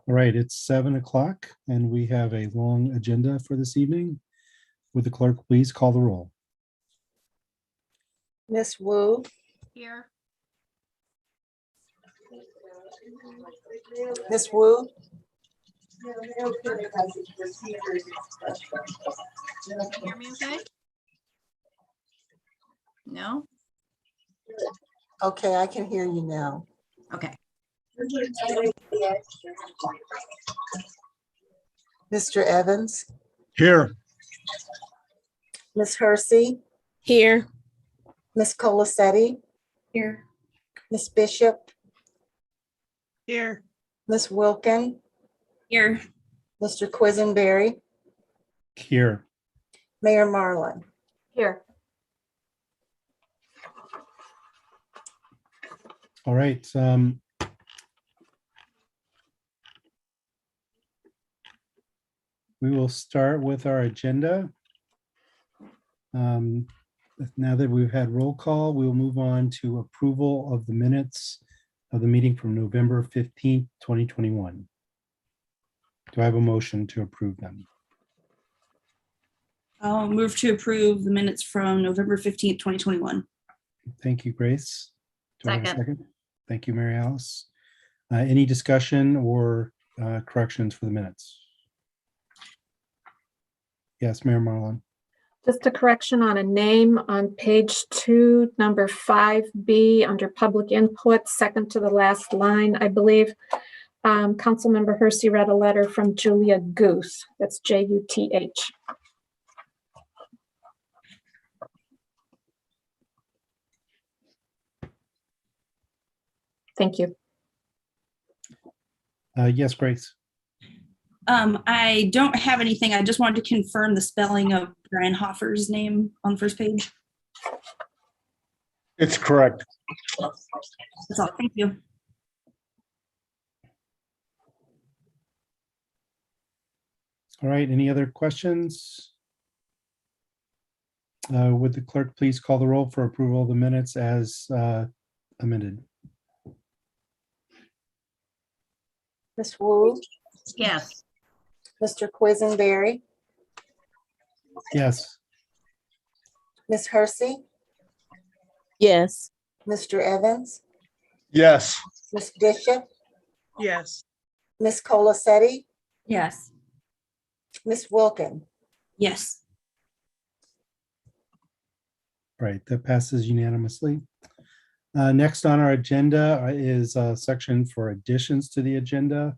All right, it's 7 o'clock and we have a long agenda for this evening. Would the clerk please call the roll? Miss Wu, Here. Miss Wu, Can you hear me okay? No? okay, I can hear you now. Okay. Mr. Evans, Here. Miss Hersey, Here. Miss Colacetti, Here. Miss Bishop, Here. Miss Wilkin, Here. Mr. Quisenberry, Here. Mayor Marlin. Here. All right. We will start with our agenda. Now that we've had roll call, we'll move on to approval of the minutes of the meeting from November 15th, 2021. Do I have a motion to approve them? I'll move to approve the minutes from November 15th, 2021. Thank you, Grace. Do I have a Second. second? Thank you, Mary Alice. Any discussion or corrections for the minutes? Yes, Mayor Marlin. Just a correction on a name on page 2, number 5B, under public input, second to the last line, I believe. Councilmember Hersey read a letter from Julia Guth. That's Juth. Thank you. Yes, Grace. I don't have anything. I just wanted to confirm the spelling of Brian Hoffer's name on the first page. It's correct. That's all. Thank you. All right, any other questions? Would the clerk please call the roll for approval of the minutes as amended? Miss Wu, Yes. Mr. Quisenberry, Yes. Miss Hersey, Yes. Mr. Evans, Yes. Miss Bishop, Yes. Miss Colacetti, Yes. Miss Wilkin. Yes. Right, that passes unanimously. Next on our agenda is a section for additions to the agenda.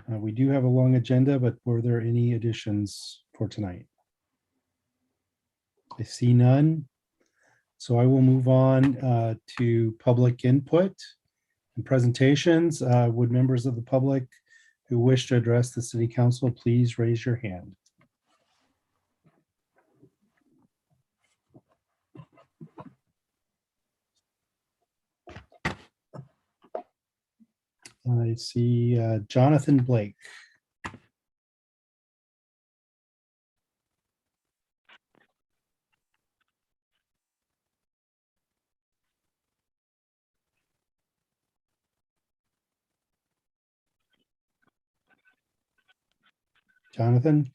We do have a long agenda, but were there any additions for tonight? I see none. So I will move on to public input and presentations. Would members of the public who wish to address the city council, please raise your hand. I see Jonathan Blake. Jonathan,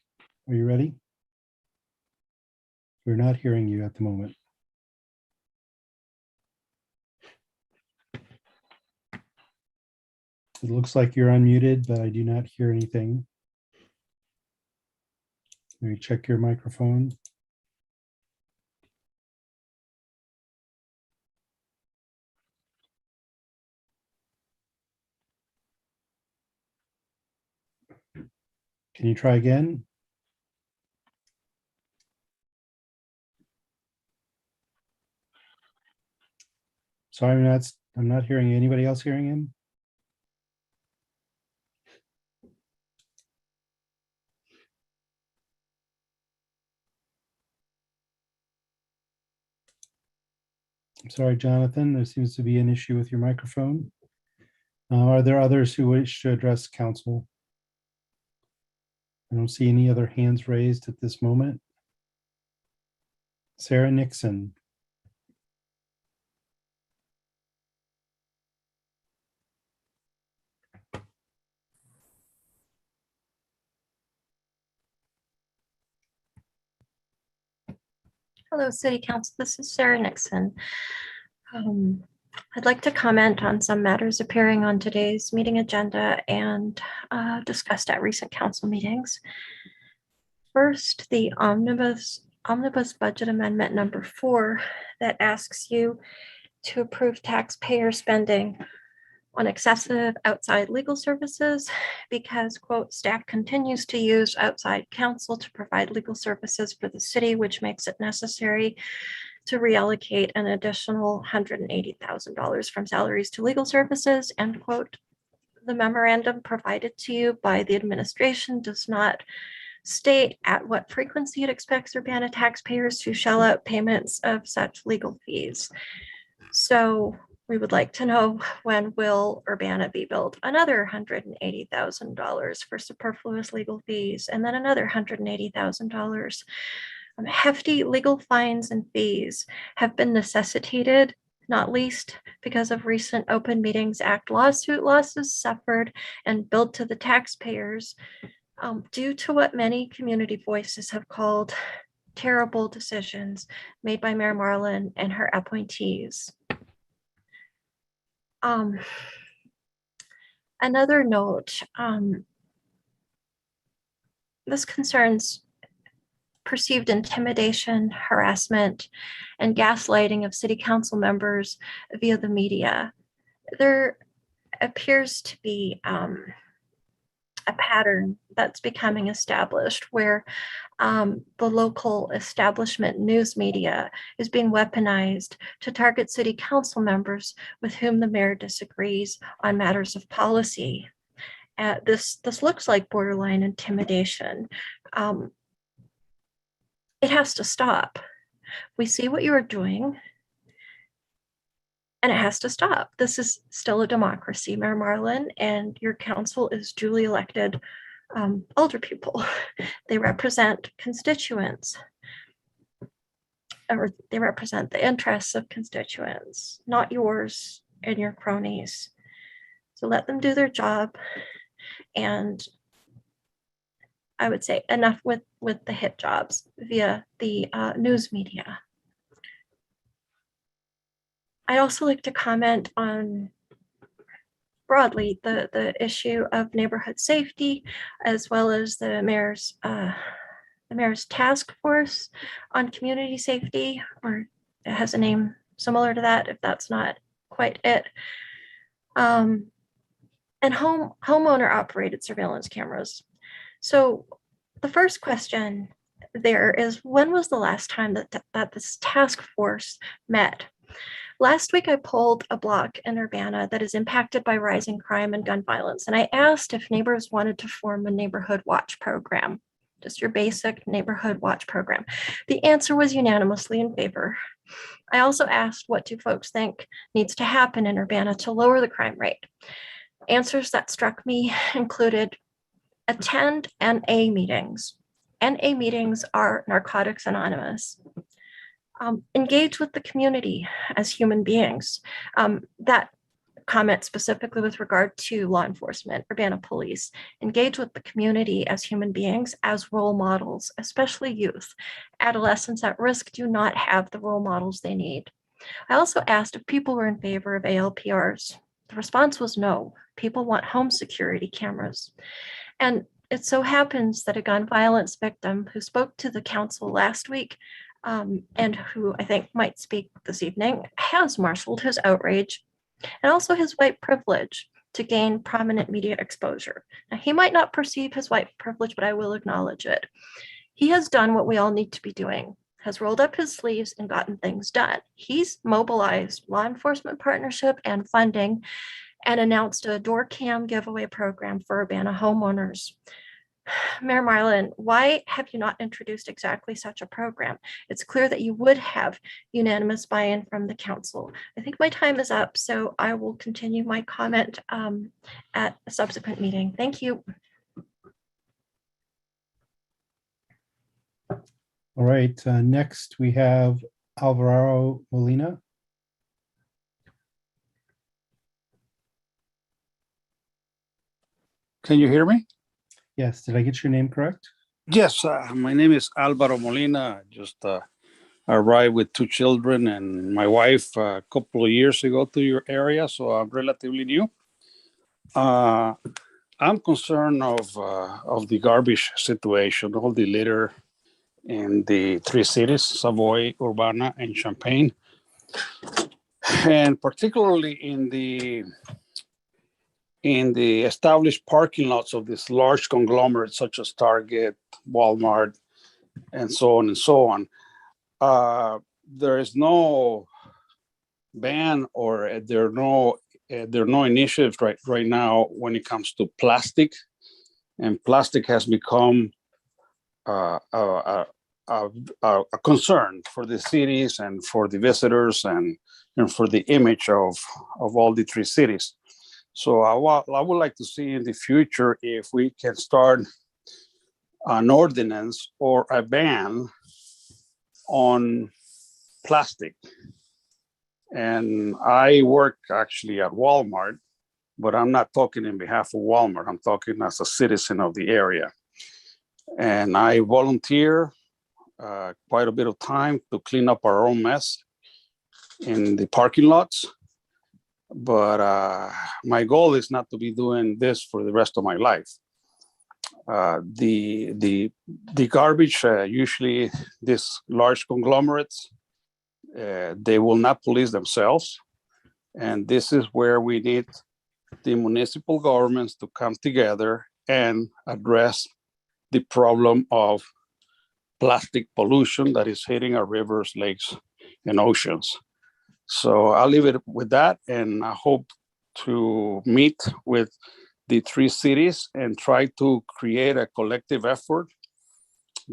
are you ready? We're not hearing you at the moment. It looks like you're unmuted, but I do not hear anything. Maybe check your microphone. Can you try again? Sorry, I'm not hearing anybody else hearing him. I'm sorry, Jonathan, there seems to be an issue with your microphone. Are there others who wish to address council? I don't see any other hands raised at this moment. Sarah Nixon. Hello, City Council. This is Sarah Nixon. I'd like to comment on some matters appearing on today's meeting agenda and discussed at recent council meetings. First, the omnibus budget amendment number 4 that asks you to approve taxpayer spending on excessive outside legal services because, quote, staff continues to use outside counsel to provide legal services for the city, which makes it necessary to reallocate an additional $180,000 from salaries to legal services, end quote. The memorandum provided to you by the administration does not state at what frequency it expects Urbana taxpayers to shell out payments of such legal fees. So we would like to know, when will Urbana be billed another $180,000 for superfluous legal fees, and then another $180,000? Hefty legal fines and fees have been necessitated, not least because of recent Open Meetings Act lawsuit losses suffered and billed to the taxpayers due to what many community voices have called terrible decisions made by Mayor Marlin and her appointees. Another note, this concerns perceived intimidation, harassment, and gaslighting of city council members via the media. There appears to be a pattern that's becoming established where the local establishment news media is being weaponized to target city council members with whom the mayor disagrees on matters of policy. This looks like borderline intimidation. It has to stop. We see what you are doing, and it has to stop. This is still a democracy, Mayor Marlin, and your council is duly elected older people. They represent constituents, or they represent the interests of constituents, not yours and your cronies. So let them do their job. And I would say enough with the hit jobs via the news media. I'd also like to comment on broadly the issue of neighborhood safety, as well as the mayor's task force on community safety, or it has a name similar to that, if that's not quite it. And homeowner operated surveillance cameras. So the first question there is, when was the last time that this task force met? Last week, I polled a block in Urbana that is impacted by rising crime and gun violence, and I asked if neighbors wanted to form a neighborhood watch program, just your basic neighborhood watch program. The answer was unanimously in favor. I also asked, what do folks think needs to happen in Urbana to lower the crime rate? Answers that struck me included attend NA meetings. NA meetings are Narcotics Anonymous. Engage with the community as human beings. That comment specifically with regard to law enforcement, Urbana police. Engage with the community as human beings, as role models, especially youth. Adolescents at risk do not have the role models they need. I also asked if people were in favor of ALPRs. The response was no. People want home security cameras. And it so happens that a gun violence victim who spoke to the council last week and who I think might speak this evening has marshaled his outrage and also his white privilege to gain prominent media exposure. Now, he might not perceive his white privilege, but I will acknowledge it. He has done what we all need to be doing, has rolled up his sleeves and gotten things done. He's mobilized law enforcement partnership and funding and announced a door cam giveaway program for Urbana homeowners. Mayor Marlin, why have you not introduced exactly such a program? It's clear that you would have unanimous buy-in from the council. I think my time is up, so I will continue my comment at a subsequent meeting. Thank you. All right, next we have Alvaro Molina. Can you hear me? Yes, did I get your name correct? Yes, my name is Alvaro Molina. Just arrived with 2 children and my wife a couple of years ago to your area, so I'm relatively new. I'm concerned of the garbage situation, all the litter in the 3 cities, Savoy, Urbana, and Champaign, and particularly in the established parking lots of these large conglomerates such as Target, Walmart, and so on and so on. There is no ban or there are no initiatives right now when it comes to plastic, and plastic has become a concern for the cities and for the visitors and for the image of all the 3 cities. So I would like to see in the future if we can start an ordinance or a ban on plastic. And I work actually at Walmart, but I'm not talking in behalf of Walmart. I'm talking as a citizen of the area. And I volunteer quite a bit of time to clean up our own mess in the parking lots. But my goal is not to be doing this for the rest of my life. The garbage, usually these large conglomerates, they will not police themselves. And this is where we need the municipal governments to come together and address the problem of plastic pollution that is hitting our rivers, lakes, and oceans. So I'll leave it with that, and I hope to meet with the 3 cities and try to create a collective effort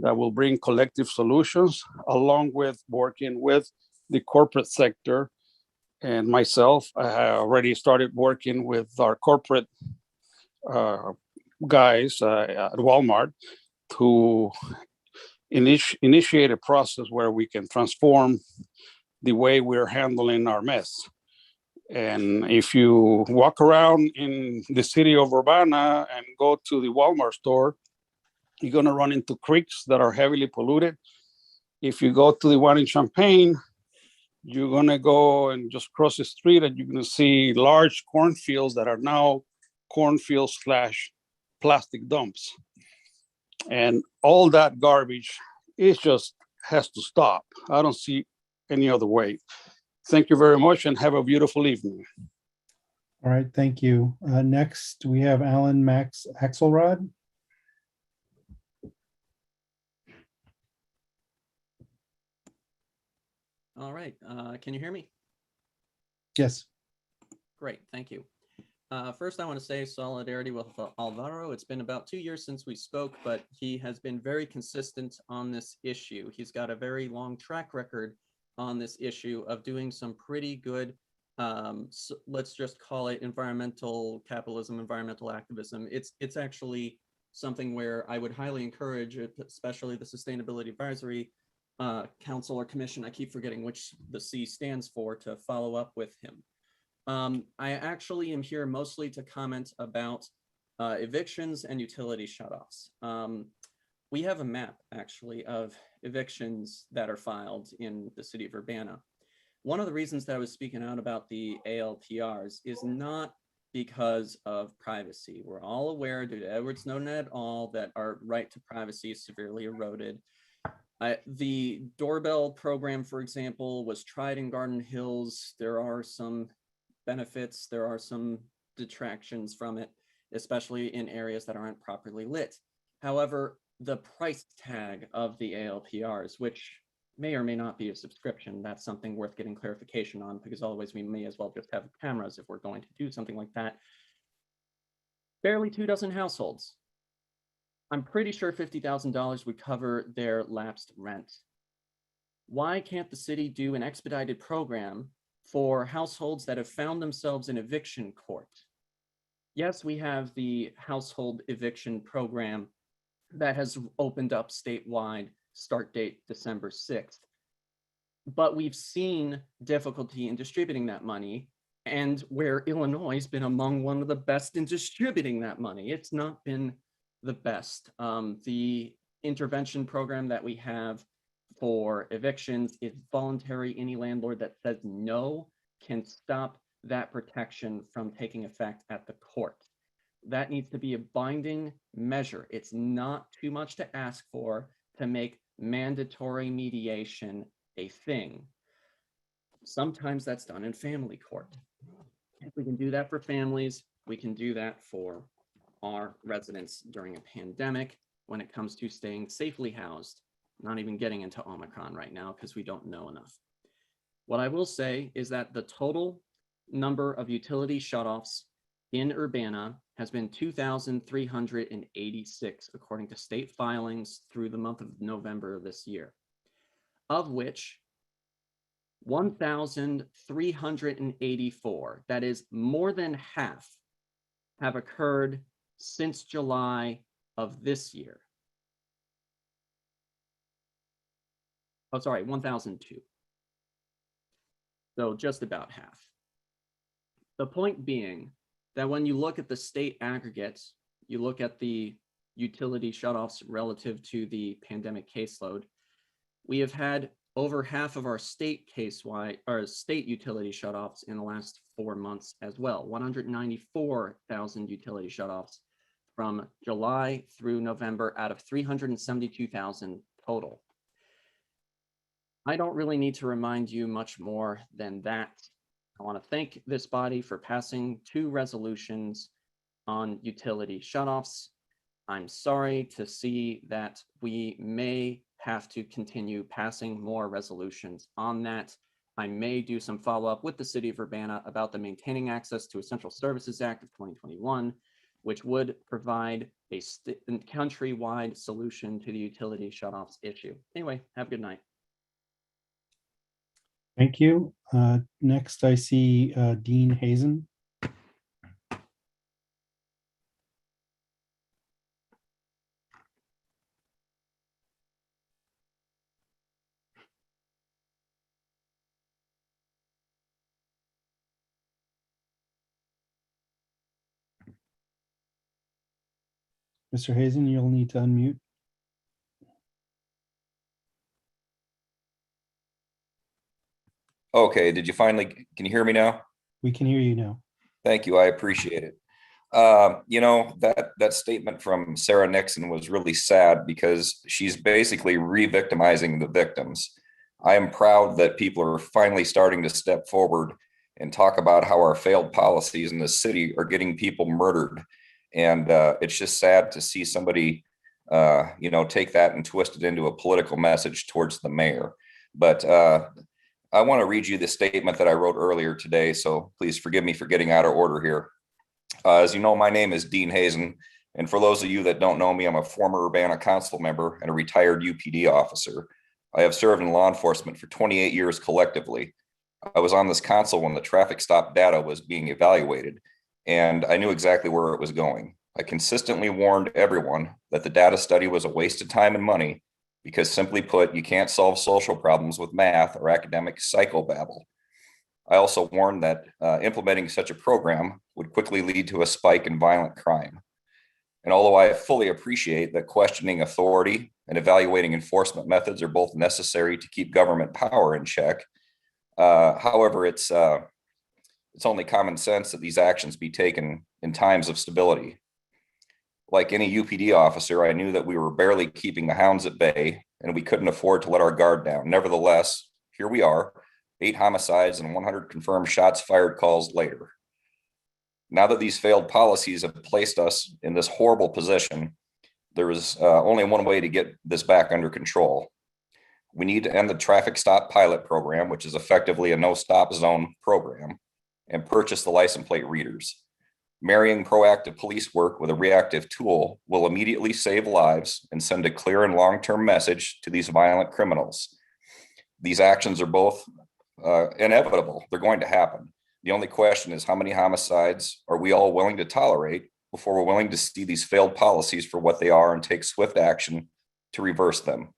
that will bring collective solutions, along with working with the corporate sector. And myself, I have already started working with our corporate guys at Walmart to initiate a process where we can transform the way we're handling our mess. And if you walk around in the city of Urbana and go to the Walmart store, you're going to run into creeks that are heavily polluted. If you go to the one in Champaign, you're going to go and just cross the street and you're going to see large cornfields that are now cornfields / plastic dumps. And all that garbage, it just has to stop. I don't see any other way. Thank you very much and have a beautiful evening. All right, thank you. Next, we have Alan Max Axelrod. All right, can you hear me? Yes. Great, thank you. First, I want to say solidarity with Alvaro. It's been about 2 years since we spoke, but he has been very consistent on this issue. He's got a very long track record on this issue of doing some pretty good, so let's just call it environmental capitalism, environmental activism. It's actually something where I would highly encourage, especially the Sustainability Advisory Council or Commission, I keep forgetting which the C stands for, to follow up with him. I actually am here mostly to comment about evictions and utility shutoffs. We have a map actually of evictions that are filed in the city of Urbana. One of the reasons that I was speaking out about the ALPRs is not because of privacy. We're all aware, due to Edward Snowden et al., that our right to privacy is severely eroded. The doorbell program, for example, was tried in Garden Hills. There are some benefits, there are some detractions from it, especially in areas that aren't properly lit. However, the price tag of the ALPRs, which may or may not be a subscription, that's something worth getting clarification on, because otherwise we may as well just have cameras if we're going to do something like that. Barely 24 households. I'm pretty sure $50,000 would cover their lapsed rent. Why can't the city do an expedited program for households that have found themselves in eviction court? Yes, we have the household eviction program that has opened up statewide, start date December 6th. But we've seen difficulty in distributing that money, and where Illinois has been among one of the best in distributing that money, it's not been the best. The intervention program that we have for evictions. It's voluntary. Any landlord that says no can stop that protection from taking effect at the court. That needs to be a binding measure. It's not too much to ask for to make mandatory mediation a thing. Sometimes that's done in family court. If we can do that for families, we can do that for our residents during a pandemic when it comes to staying safely housed, not even getting into Omicron right now because we don't know enough. What I will say is that the total number of utility shutoffs in Urbana has been 2,386, according to state filings through the month of November of this year, of which 1,384, that is more than half, have occurred since July of this year. Oh, sorry, 1,002. So just about half. The point being that when you look at the state aggregates, you look at the utility shutoffs relative to the pandemic caseload, we have had over half of our state state utility shutoffs in the last 4 months as well. 194,000 utility shutoffs from July through November out of 372,000 total. I don't really need to remind you much more than that. I want to thank this body for passing 2 resolutions on utility shutoffs. I'm sorry to see that we may have to continue passing more resolutions on that. I may do some follow-up with the City of Urbana about the Maintaining Access to Essential Services Act of 2021, which would provide a countrywide solution to the utility shutoffs issue. Anyway, have a good night. Thank you. Next, I see Dean Hazen. Mr. Hazen, you'll need to unmute. Okay, did you finally, can you hear me now? We can hear you now. Thank you, I appreciate it. You know, that statement from Sarah Nixon was really sad because she's basically re-victimizing the victims. I am proud that people are finally starting to step forward and talk about how our failed policies in the city are getting people murdered. And it's just sad to see somebody, you know, take that and twist it into a political message towards the mayor. But I want to read you the statement that I wrote earlier today, so please forgive me for getting out of order here. As you know, my name is Dean Hazen, and for those of you that don't know me, I'm a former Urbana council member and a retired UPD officer. I have served in law enforcement for 28 years collectively. I was on this council when the traffic stop data was being evaluated, and I knew exactly where it was going. I consistently warned everyone that the data study was a waste of time and money because, simply put, you can't solve social problems with math or academic psychobabble. I also warned that implementing such a program would quickly lead to a spike in violent crime. And although I fully appreciate that questioning authority and evaluating enforcement methods are both necessary to keep government power in check, however, it's only common sense that these actions be taken in times of stability. Like any UPD officer, I knew that we were barely keeping the hounds at bay and we couldn't afford to let our guard down. Nevertheless, here we are, 8 homicides and 100 confirmed shots fired calls later. Now that these failed policies have placed us in this horrible position, there is only one way to get this back under control. We need to end the traffic stop pilot program, which is effectively a no stop zone program, and purchase the license plate readers. Marrying proactive police work with a reactive tool will immediately save lives and send a clear and long-term message to these violent criminals. These actions are both inevitable. They're going to happen. The only question is how many homicides are we all willing to tolerate before we're willing to see these failed policies for what they are and take swift action to reverse them.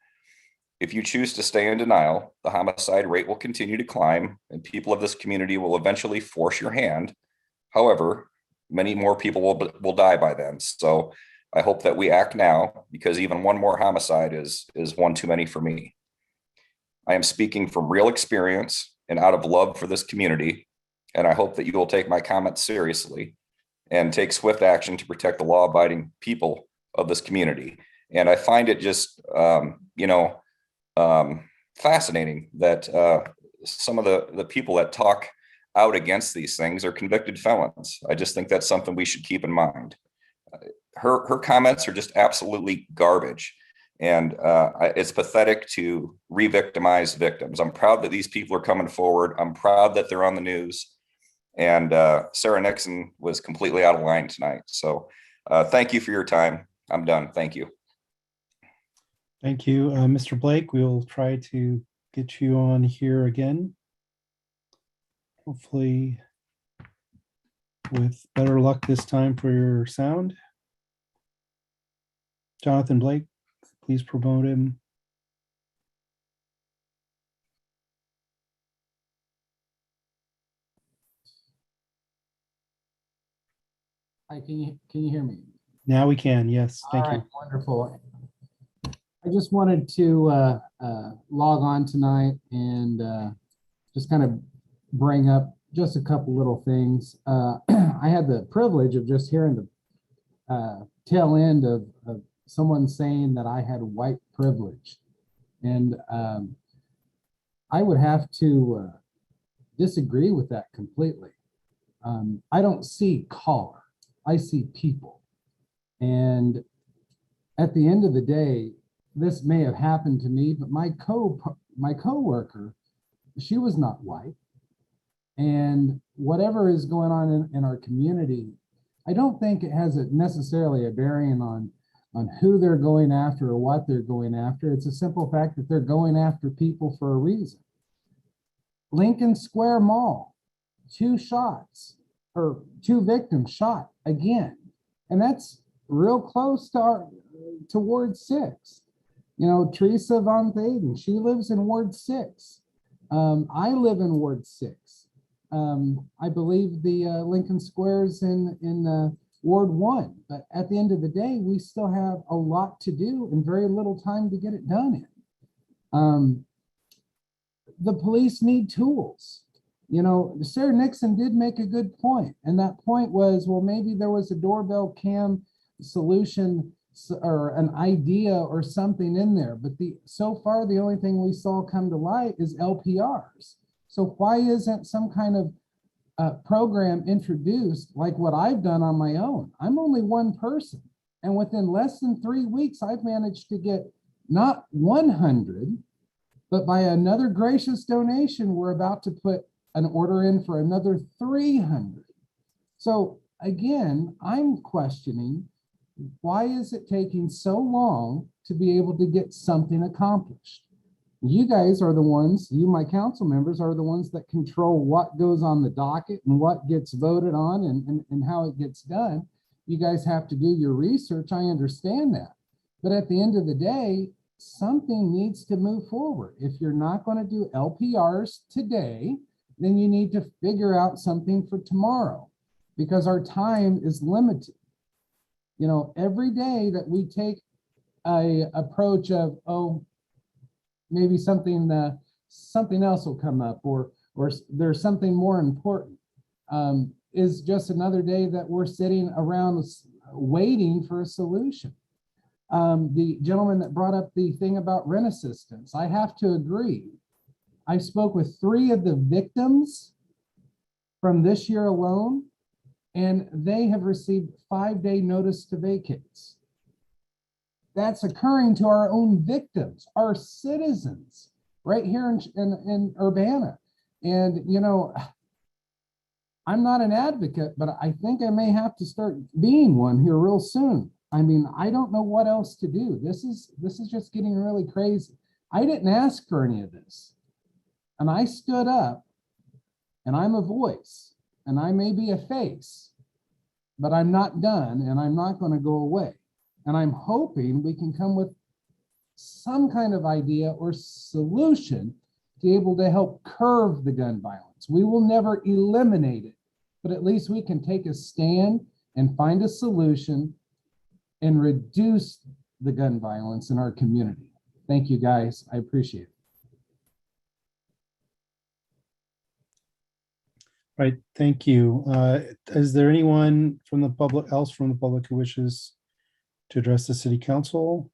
If you choose to stay in denial, the homicide rate will continue to climb and people of this community will eventually force your hand. However, many more people will die by then. So I hope that we act now because even one more homicide is one too many for me. I am speaking from real experience and out of love for this community. And I hope that you will take my comments seriously and take swift action to protect the law-abiding people of this community. And I find it just, fascinating that some of the people that talk out against these things are convicted felons. I just think that's something we should keep in mind. Her comments are just absolutely garbage. And it's pathetic to re-victimize victims. I'm proud that these people are coming forward. I'm proud that they're on the news. And Sarah Nixon was completely out of line tonight. So thank you for your time. I'm done. Thank you. Thank you. Mr. Blake, we'll try to get you on here again. Hopefully with better luck this time for your sound. Jonathan Blake, please promote him. Hi, can you hear me? Now we can, yes, thank All you. right, wonderful. I just wanted to log on tonight and just kind of bring up just a couple little things. I had the privilege of just hearing the tail end of someone saying that I had white privilege. And I would have to disagree with that completely. I don't see color, I see people. And at the end of the day, this may have happened to me, but my coworker, she was not white. And whatever is going on in our community, I don't think it has necessarily a bearing on who they're going after or what they're going after. It's a simple fact that they're going after people for a reason. Lincoln Square Mall, 2 shots or 2 victims shot again. And that's real close to Ward 6. You know, Teresa Von Thaden, she lives in Ward 6. I live in Ward 6. I believe the Lincoln Square's in Ward 1. But at the end of the day, we still have a lot to do and very little time to get it done in. The police need tools. You know, Sarah Nixon did make a good point. And that point was, well, maybe there was a doorbell cam solution or an idea or something in there. But so far, the only thing we saw come to light is LPRs. So why isn't some kind of program introduced like what I've done on my own? I'm only one person. And within less than 3 weeks, I've managed to get not 100, but by another gracious donation, we're about to put an order in for another 300. So again, I'm questioning, why is it taking so long to be able to get something accomplished? You guys are the ones, you, my council members, are the ones that control what goes on the docket and what gets voted on and how it gets done. You guys have to do your research. I understand that. But at the end of the day, something needs to move forward. If you're not going to do LPRs today, then you need to figure out something for tomorrow because our time is limited. You know, every day that we take a approach of, oh, maybe something else will come up or there's something more important, is just another day that we're sitting around waiting for a solution. The gentleman that brought up the thing about rent assistance, I have to agree. I spoke with 3 of the victims from this year alone, and they have received 5-day notice to vacate. That's occurring to our own victims, our citizens, right here in Urbana. And, you know, I'm not an advocate, but I think I may have to start being one here real soon. I mean, I don't know what else to do. This is just getting really crazy. I didn't ask for any of this. And I stood up, and I'm a voice, and I may be a face, but I'm not done, and I'm not going to go away. And I'm hoping we can come with some kind of idea or solution to be able to help curb the gun violence. We will never eliminate it, but at least we can take a stand and find a solution and reduce the gun violence in our community. Thank you, guys. I appreciate it. Right, thank you. Is there anyone from the public, else from the public who wishes to address the city council?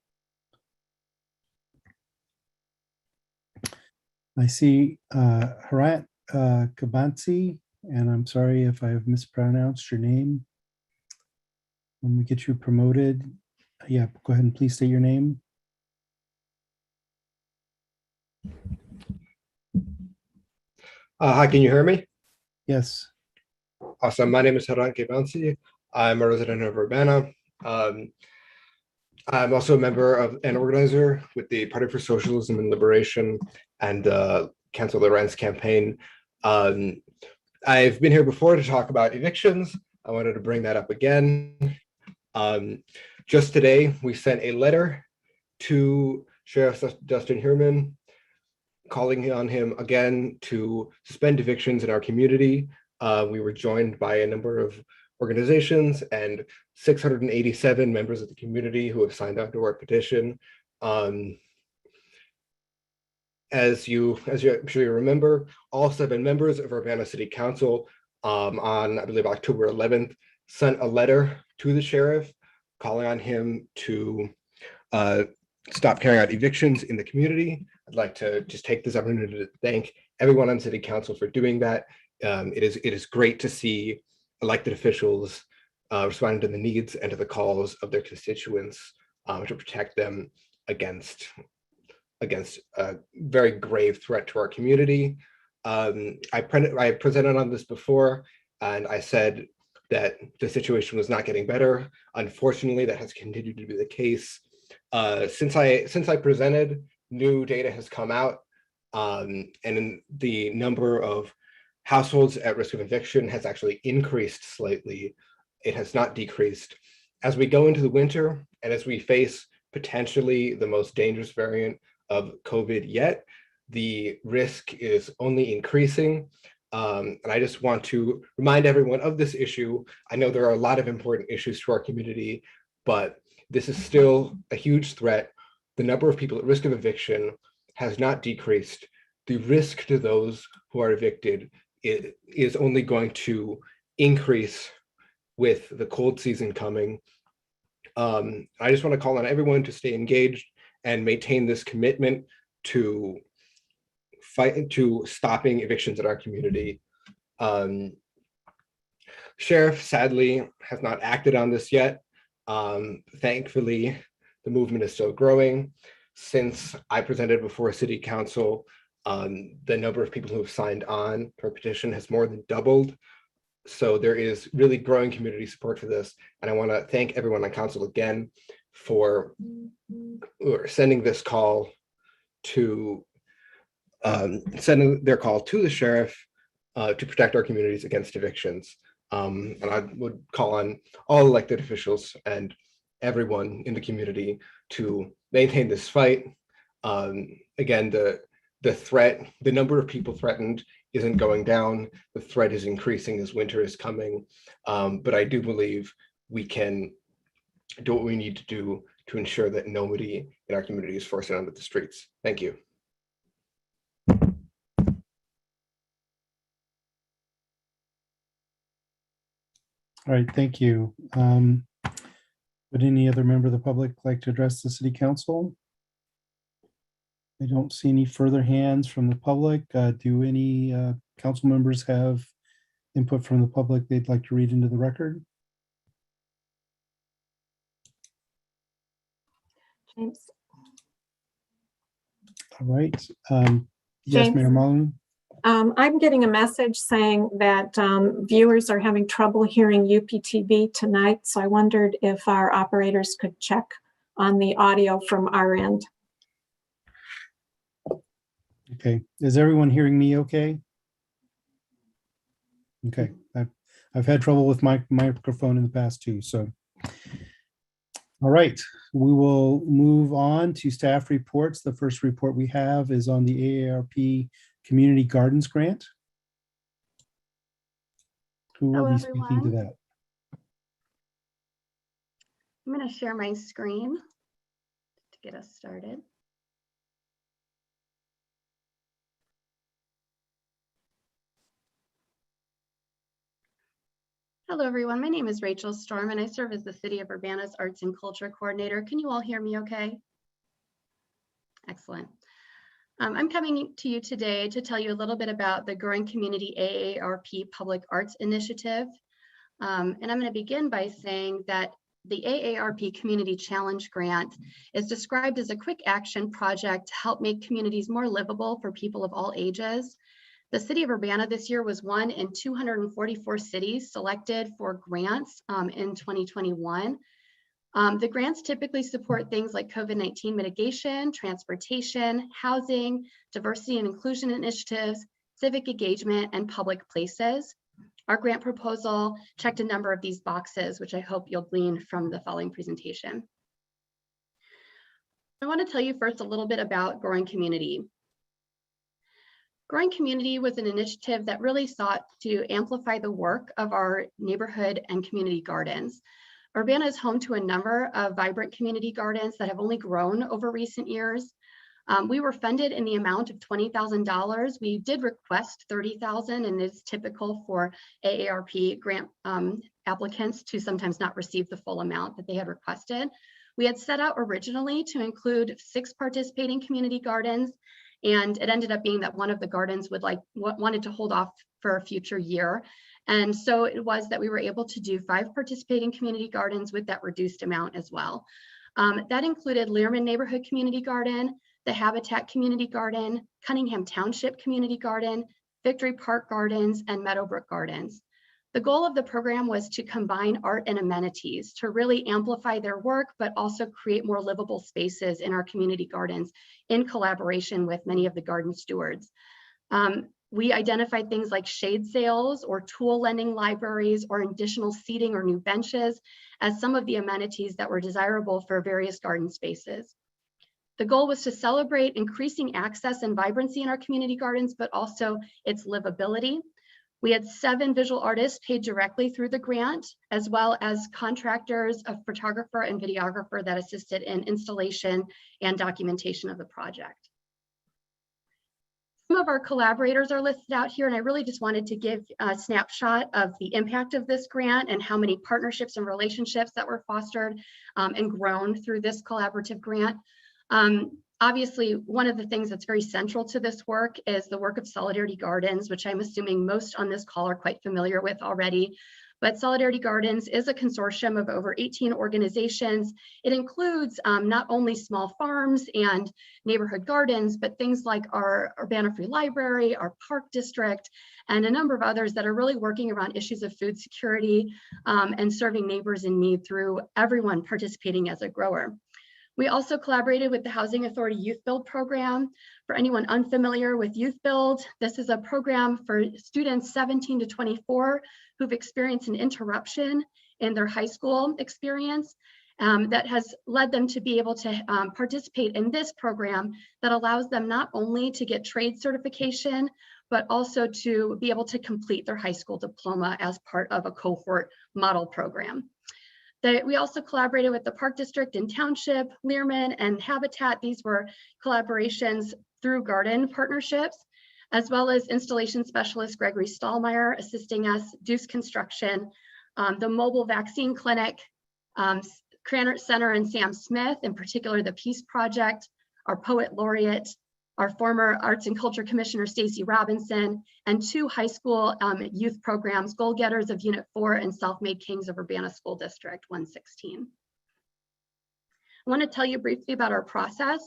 I see Harat Kabansi, and I'm sorry if I have mispronounced your name. When we get you promoted, yeah, go ahead and please state your name. Hi, can you hear me? Yes. Awesome. My name is Haran Kebansi. I'm a resident of Urbana. I'm also a member of an organizer with the Party for Socialism and Liberation and Council Lorenz campaign. I've been here before to talk about evictions. I wanted to bring that up again. Just today, we sent a letter to Sheriff Dustin Heuermann calling on him again to suspend evictions in our community. We were joined by a number of organizations and 687 members of the community who have signed on to our petition. As you I'm sure you remember, all 7 members of Urbana City Council on, I believe, October 11th, sent a letter to the sheriff calling on him to stop carrying out evictions in the community. I'd like to just take this opportunity to thank everyone on City Council for doing that. It is great to see elected officials responding to the needs and to the calls of their constituents to protect them against a very grave threat to our community. I presented on this before, and I said that the situation was not getting better. Unfortunately, that has continued to be the case. Since I presented, new data has come out, and the number of households at risk of eviction has actually increased slightly. It has not decreased. As we go into the winter and as we face potentially the most dangerous variant of COVID yet, the risk is only increasing. And I just want to remind everyone of this issue. I know there are a lot of important issues to our community, but this is still a huge threat. The number of people at risk of eviction has not decreased. The risk to those who are evicted is only going to increase with the cold season coming. I just want to call on everyone to stay engaged and maintain this commitment to stopping evictions in our community. Sheriff sadly has not acted on this yet. Thankfully, the movement is still growing. Since I presented before City Council, the number of people who have signed on to our petition has more than doubled. So there is really growing community support for this. And I want to thank everyone on council again for sending this call to the sheriff to protect our communities against evictions. And I would call on all elected officials and everyone in the community to maintain this fight. Again, the number of people threatened isn't going down. The threat is increasing as winter is coming. But I do believe we can do what we need to do to ensure that nobody in our community is forced onto the streets. Thank you. All right, thank you. Would any other member of the public like to address the city council? I don't see any further hands from the public. Do any council members have input from the public they'd like to read into the record? James. All right. Yes, James. Mayor Mullen. I'm getting a message saying that viewers are having trouble hearing UPTV tonight. So I wondered if our operators could check on the audio from our end. Okay, is everyone hearing me okay? Okay, I've had trouble with my microphone in the past too, so. All right, we will move on to staff reports. The first report we have is on the AARP Community Gardens Grant. Who will Hello, be speaking to everyone. that? I'm going to share my screen to get us started. Hello, everyone. My name is Rachel Storm, and I serve as the City of Urbana's Arts and Culture Coordinator. Can you all hear me okay? Excellent. I'm coming to you today to tell you a little bit about the Growing Community AARP Public Arts Initiative. And I'm going to begin by saying that the AARP Community Challenge Grant is described as a quick action project to help make communities more livable for people of all ages. The City of Urbana this year was one in 244 cities selected for grants in 2021. The grants typically support things like COVID-19 mitigation, transportation, housing, diversity and inclusion initiatives, civic engagement, and public places. Our grant proposal checked a number of these boxes, which I hope you'll glean from the following presentation. I want to tell you first a little bit about Growing Community. Growing Community was an initiative that really sought to amplify the work of our neighborhood and community gardens. Urbana is home to a number of vibrant community gardens that have only grown over recent years. We were funded in the amount of $20,000. We did request $30,000, and it's typical for AARP grant applicants to sometimes not receive the full amount that they had requested. We had set out originally to include 6 participating community gardens, and it ended up being that one of the gardens wanted to hold off for a future year. And so it was that we were able to do 5 participating community gardens with that reduced amount as well. That included Learman Neighborhood Community Garden, the Habitat Community Garden, Cunningham Township Community Garden, Victory Park Gardens, and Meadowbrook Gardens. The goal of the program was to combine art and amenities to really amplify their work, but also create more livable spaces in our community gardens in collaboration with many of the garden stewards. We identified things like shade sails or tool lending libraries or additional seating or new benches as some of the amenities that were desirable for various garden spaces. The goal was to celebrate increasing access and vibrancy in our community gardens, but also its livability. We had 7 visual artists paid directly through the grant, as well as contractors, a photographer and videographer that assisted in installation and documentation of the project. Some of our collaborators are listed out here, and I really just wanted to give a snapshot of the impact of this grant and how many partnerships and relationships that were fostered and grown through this collaborative grant. Obviously, one of the things that's very central to this work is the work of Solidarity Gardens, which I'm assuming most on this call are quite familiar with already. But Solidarity Gardens is a consortium of over 18 organizations. It includes not only small farms and neighborhood gardens, but things like our Urbana Free Library, our Park District, and a number of others that are really working around issues of food security and serving neighbors in need through everyone participating as a grower. We also collaborated with the Housing Authority Youth Build program. For anyone unfamiliar with Youth Build, this is a program for students 17 to 24 who've experienced an interruption in their high school experience that has led them to be able to participate in this program that allows them not only to get trade certification, but also to be able to complete their high school diploma as part of a cohort model program. We also collaborated with the Park District and Township, Learman, and Habitat. These were collaborations through garden partnerships, as well as installation specialist Gregory Stallmeyer assisting us, Deuce Construction, the mobile vaccine clinic, Cranert Center and Sam Smith, in particular the Peace Project, our poet laureate, our former Arts and Culture Commissioner Stacy Robinson, and 2 high school youth programs, Goal Getters of Unit 4 and Self-Made Kings of Urbana School District 116. I want to tell you briefly about our process.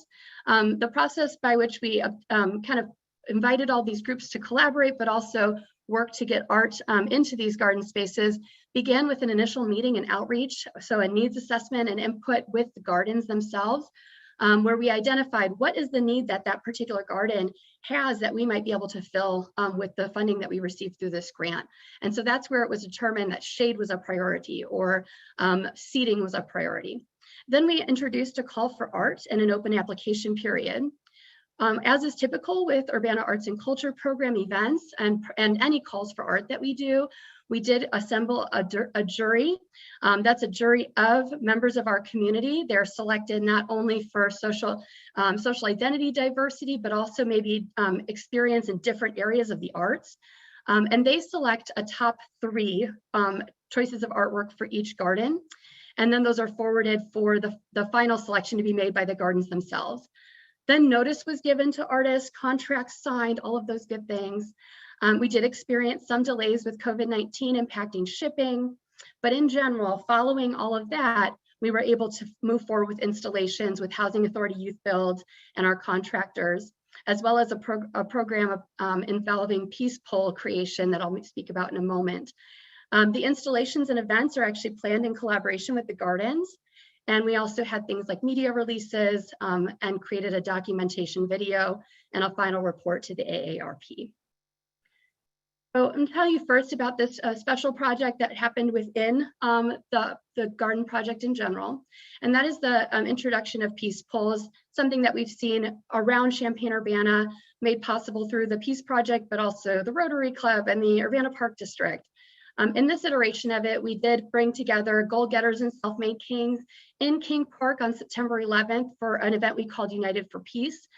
The process by which we kind of invited all these groups to collaborate, but also work to get art into these garden spaces began with an initial meeting and outreach, so a needs assessment and input with the gardens themselves. Where we identified what is the need that that particular garden has that we might be able to fill with the funding that we received through this grant. And so that's where it was determined that shade was a priority or seating was a priority. Then we introduced a call for art and an open application period. As is typical with Urbana Arts and Culture program events and any calls for art that we do, we did assemble a jury. That's a jury of members of our community. They're selected not only for social identity diversity, but also maybe experience in different areas of the arts. And they select a top 3 choices of artwork for each garden. And then those are forwarded for the final selection to be made by the gardens themselves. Then notice was given to artists, contracts signed, all of those good things. We did experience some delays with COVID-19 impacting shipping, but in general, following all of that, we were able to move forward with installations with Housing Authority Youth Build and our contractors, as well as a program involving peace pole creation that I'll speak about in a moment. The installations and events are actually planned in collaboration with the gardens. And we also had things like media releases and created a documentation video and a final report to the AARP. So I'm going to tell you first about this special project that happened within the garden project in general. And that is the introduction of peace poles, something that we've seen around Champaign-Urbana, made possible through the Peace Project, but also the Rotary Club and the Urbana Park District. In this iteration of it, we did bring together goal-getters and self-made kings in King Park on September 11th for an event we called United for Peace.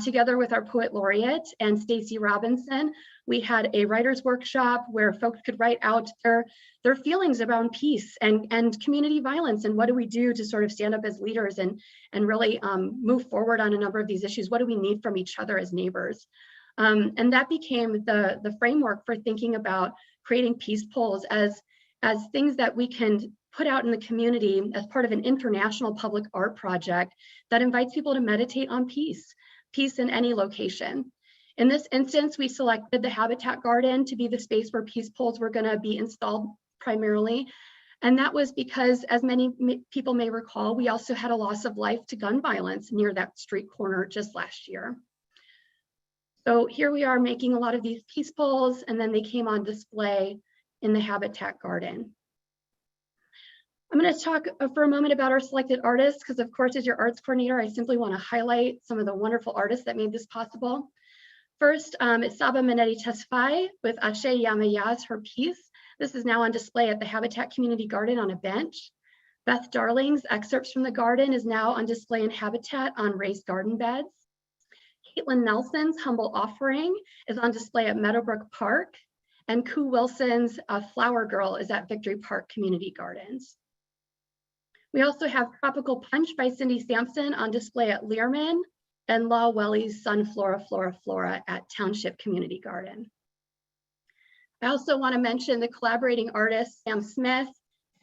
Together with our poet laureate and Stacy Robinson, we had a writer's workshop where folks could write out their feelings around peace and community violence, and what do we do to sort of stand up as leaders and really move forward on a number of these issues. What do we need from each other as neighbors? And that became the framework for thinking about creating peace poles as things that we can put out in the community as part of an international public art project that invites people to meditate on peace in any location. In this instance, we selected the Habitat Garden to be the space where peace poles were going to be installed primarily. And that was because, as many people may recall, we also had a loss of life to gun violence near that street corner just last year. So here we are making a lot of these peace poles, and then they came on display in the Habitat Garden. I'm going to talk for a moment about our selected artists, because of course, as your arts coordinator, I simply want to highlight some of the wonderful artists that made this possible. First, it's Saba Manetti Tesfaye with Ashe Yamaya's Her Piece. This is now on display at the Habitat Community Garden on a bench. Beth Darling's Excerpts from the Garden is now on display in Habitat on raised garden beds. Caitlin Nelson's Humble Offering is on display at Meadowbrook Park. And Koo Wilson's Flower Girl is at Victory Park Community Gardens. We also have Tropical Punch by Cindy Sampson on display at Learman, and La Welly's Sunflora Flora Flora at Township Community Garden. I also want to mention the collaborating artists, Sam Smith,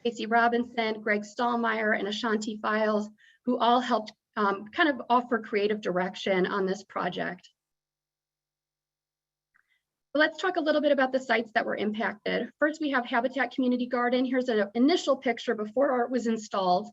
Stacey Robinson, Greg Stallmeyer, and Ashanti Files, who all helped kind of offer creative direction on this project. Let's talk a little bit about the sites that were impacted. First, we have Habitat Community Garden. Here's an initial picture before art was installed,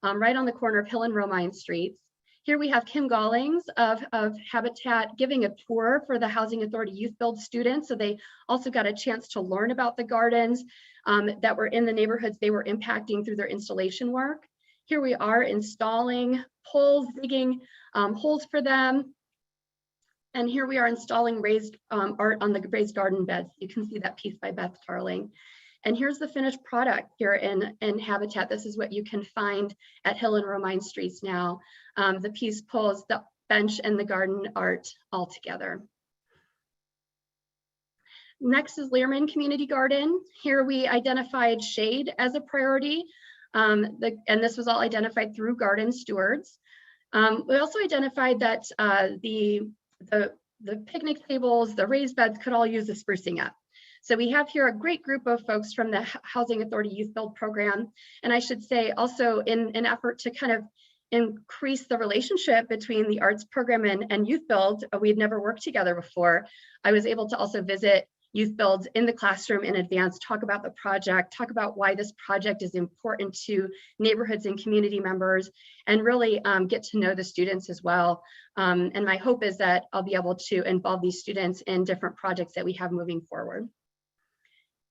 right on the corner of Hill and Romine Streets. Here we have Kim Gollings of Habitat giving a tour for the Housing Authority Youth Build students. So they also got a chance to learn about the gardens that were in the neighborhoods they were impacting through their installation work. Here we are installing poles, digging holes for them. And here we are installing raised art on the raised garden beds. You can see that piece by Beth Darling. And here's the finished product here in Habitat. This is what you can find at Hill and Romine Streets now. The peace poles, the bench, and the garden art all together. Next is Learman Community Garden. Here we identified shade as a priority. And this was all identified through garden stewards. We also identified that the picnic tables, the raised beds could all use the sprucing up. So we have here a great group of folks from the Housing Authority Youth Build program. And I should say also in an effort to kind of increase the relationship between the arts program and Youth Build, we'd never worked together before. I was able to also visit Youth Build in the classroom in advance, talk about the project, talk about why this project is important to neighborhoods and community members, and really get to know the students as well. And my hope is that I'll be able to involve these students in different projects that we have moving forward.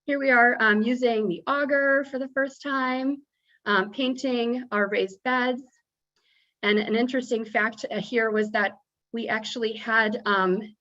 Here we are using the auger for the first time, painting our raised beds. And an interesting fact here was that we actually had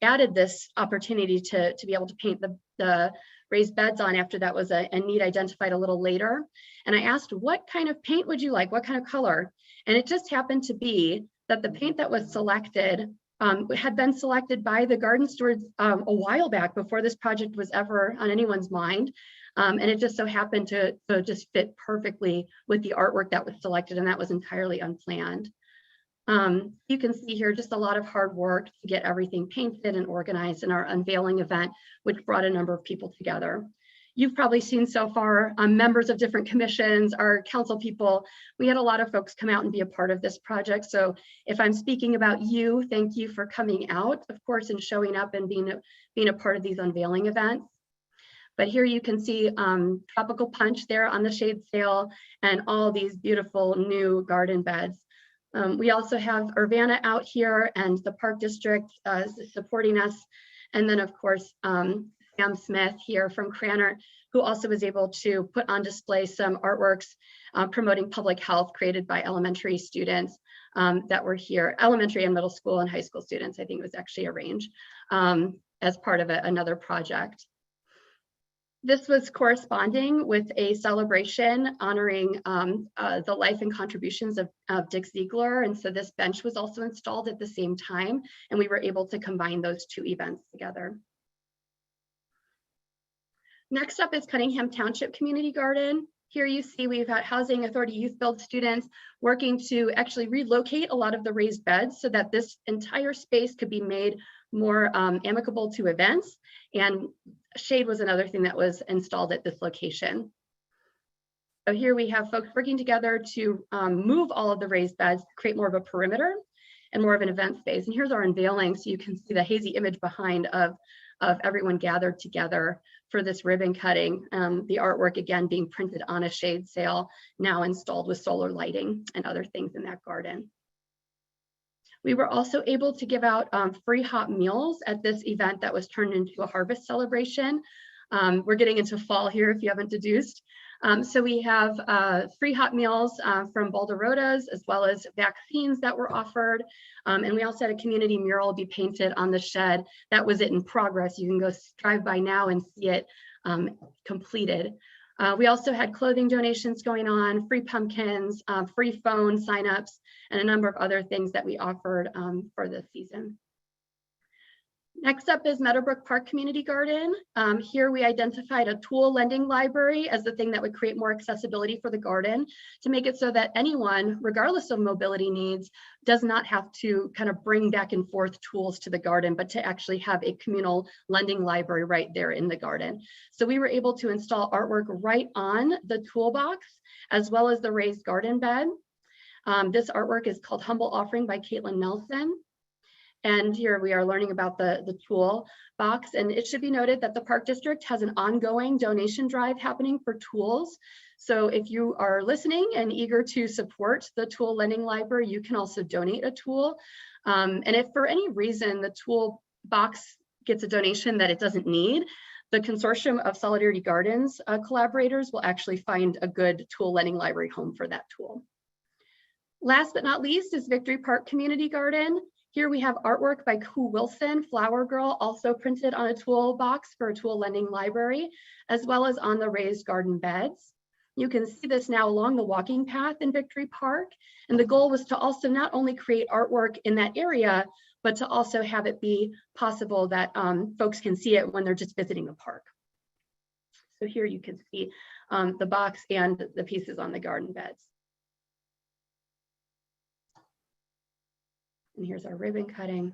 added this opportunity to be able to paint the raised beds on after that was a need identified a little later. And I asked, what kind of paint would you like? What kind of color? And it just happened to be that the paint that was selected had been selected by the garden stewards a while back before this project was ever on anyone's mind. And it just so happened to just fit perfectly with the artwork that was selected, and that was entirely unplanned. You can see here just a lot of hard work to get everything painted and organized in our unveiling event, which brought a number of people together. You've probably seen so far members of different commissions, our council people. We had a lot of folks come out and be a part of this project. So if I'm speaking about you, thank you for coming out, of course, and showing up and being a part of these unveiling events. But here you can see Tropical Punch there on the shade sail and all these beautiful new garden beds. We also have Urbana out here and the Park District supporting us. And then of course, Sam Smith here from Cranor, who also was able to put on display some artworks promoting public health created by elementary students that were here, elementary and middle school and high school students. I think it was actually arranged as part of another project. This was corresponding with a celebration honoring the life and contributions of Dick Ziegler. And so this bench was also installed at the same time, and we were able to combine those two events together. Next up is Cunningham Township Community Garden. Here you see we've got Housing Authority Youth Build students working to actually relocate a lot of the raised beds so that this entire space could be made more amicable to events. And shade was another thing that was installed at this location. So here we have folks working together to move all of the raised beds, create more of a perimeter and more of an event space. And here's our unveiling, so you can see the hazy image behind of everyone gathered together for this ribbon cutting. The artwork again being printed on a shade sail, now installed with solar lighting and other things in that garden. We were also able to give out free hot meals at this event that was turned into a harvest celebration. We're getting into fall here if you haven't deduced. So we have free hot meals from Balderotas, as well as vaccines that were offered. And we also had a community mural be painted on the shed. That was it in progress. You can go drive by now and see it completed. We also had clothing donations going on, free pumpkins, free phone signups, and a number of other things that we offered for this season. Next up is Meadowbrook Park Community Garden. Here we identified a tool lending library as the thing that would create more accessibility for the garden to make it so that anyone, regardless of mobility needs, does not have to kind of bring back and forth tools to the garden, but to actually have a communal lending library right there in the garden. So we were able to install artwork right on the toolbox, as well as the raised garden bed. This artwork is called Humble Offering by Caitlin Nelson. And here we are learning about the tool box. And it should be noted that the Park District has an ongoing donation drive happening for tools. So if you are listening and eager to support the tool lending library, you can also donate a tool. And if for any reason the tool box gets a donation that it doesn't need, the Consortium of Solidarity Gardens collaborators will actually find a good tool lending library home for that tool. Last but not least is Victory Park Community Garden. Here we have artwork by Koo Wilson, Flower Girl, also printed on a toolbox for a tool lending library, as well as on the raised garden beds. You can see this now along the walking path in Victory Park. And the goal was to also not only create artwork in that area, but to also have it be possible that folks can see it when they're just visiting the park. So here you can see the box and the pieces on the garden beds. And here's our ribbon cutting.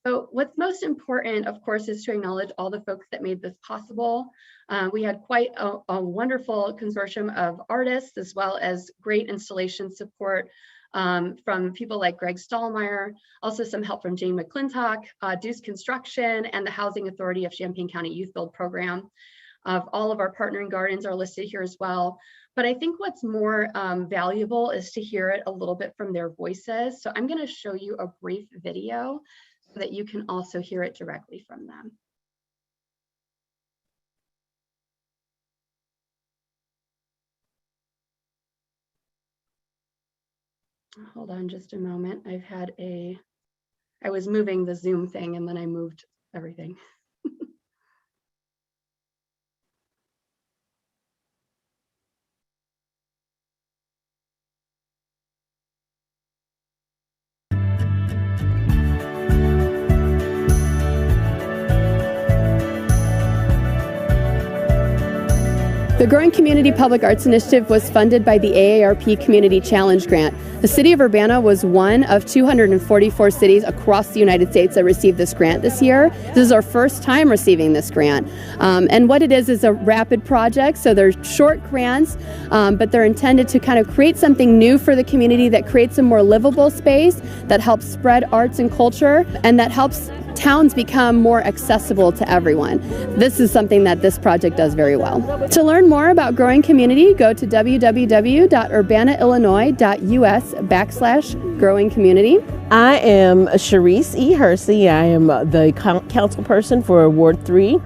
So what's most important, of course, is to acknowledge all the folks that made this possible. We had quite a wonderful consortium of artists, as well as great installation support from people like Greg Stallmeyer, also some help from Jane McClintock, Deuce Construction, and the Housing Authority of Champaign County Youth Build Program. All of our partnering gardens are listed here as well. But I think what's more valuable is to hear it a little bit from their voices. So I'm going to show you a brief video so that you can also hear it directly from them. Hold on just a moment. I was moving the Zoom thing and then I moved everything. The Growing Community Public Arts Initiative was funded by the AARP Community Challenge Grant. The city of Urbana was one of 244 cities across the United States that received this grant this year. This is our first time receiving this grant. And what it is a rapid project, so they're short grants, but they're intended to kind of create something new for the community that creates a more livable space, that helps spread arts and culture, and that helps towns become more accessible to everyone. This is something that this project does very well. To learn more about Growing Community, go to www.urbanaillinois.us/Growing Community. I am Sharice E. Hersey. I am the council person for Ward 3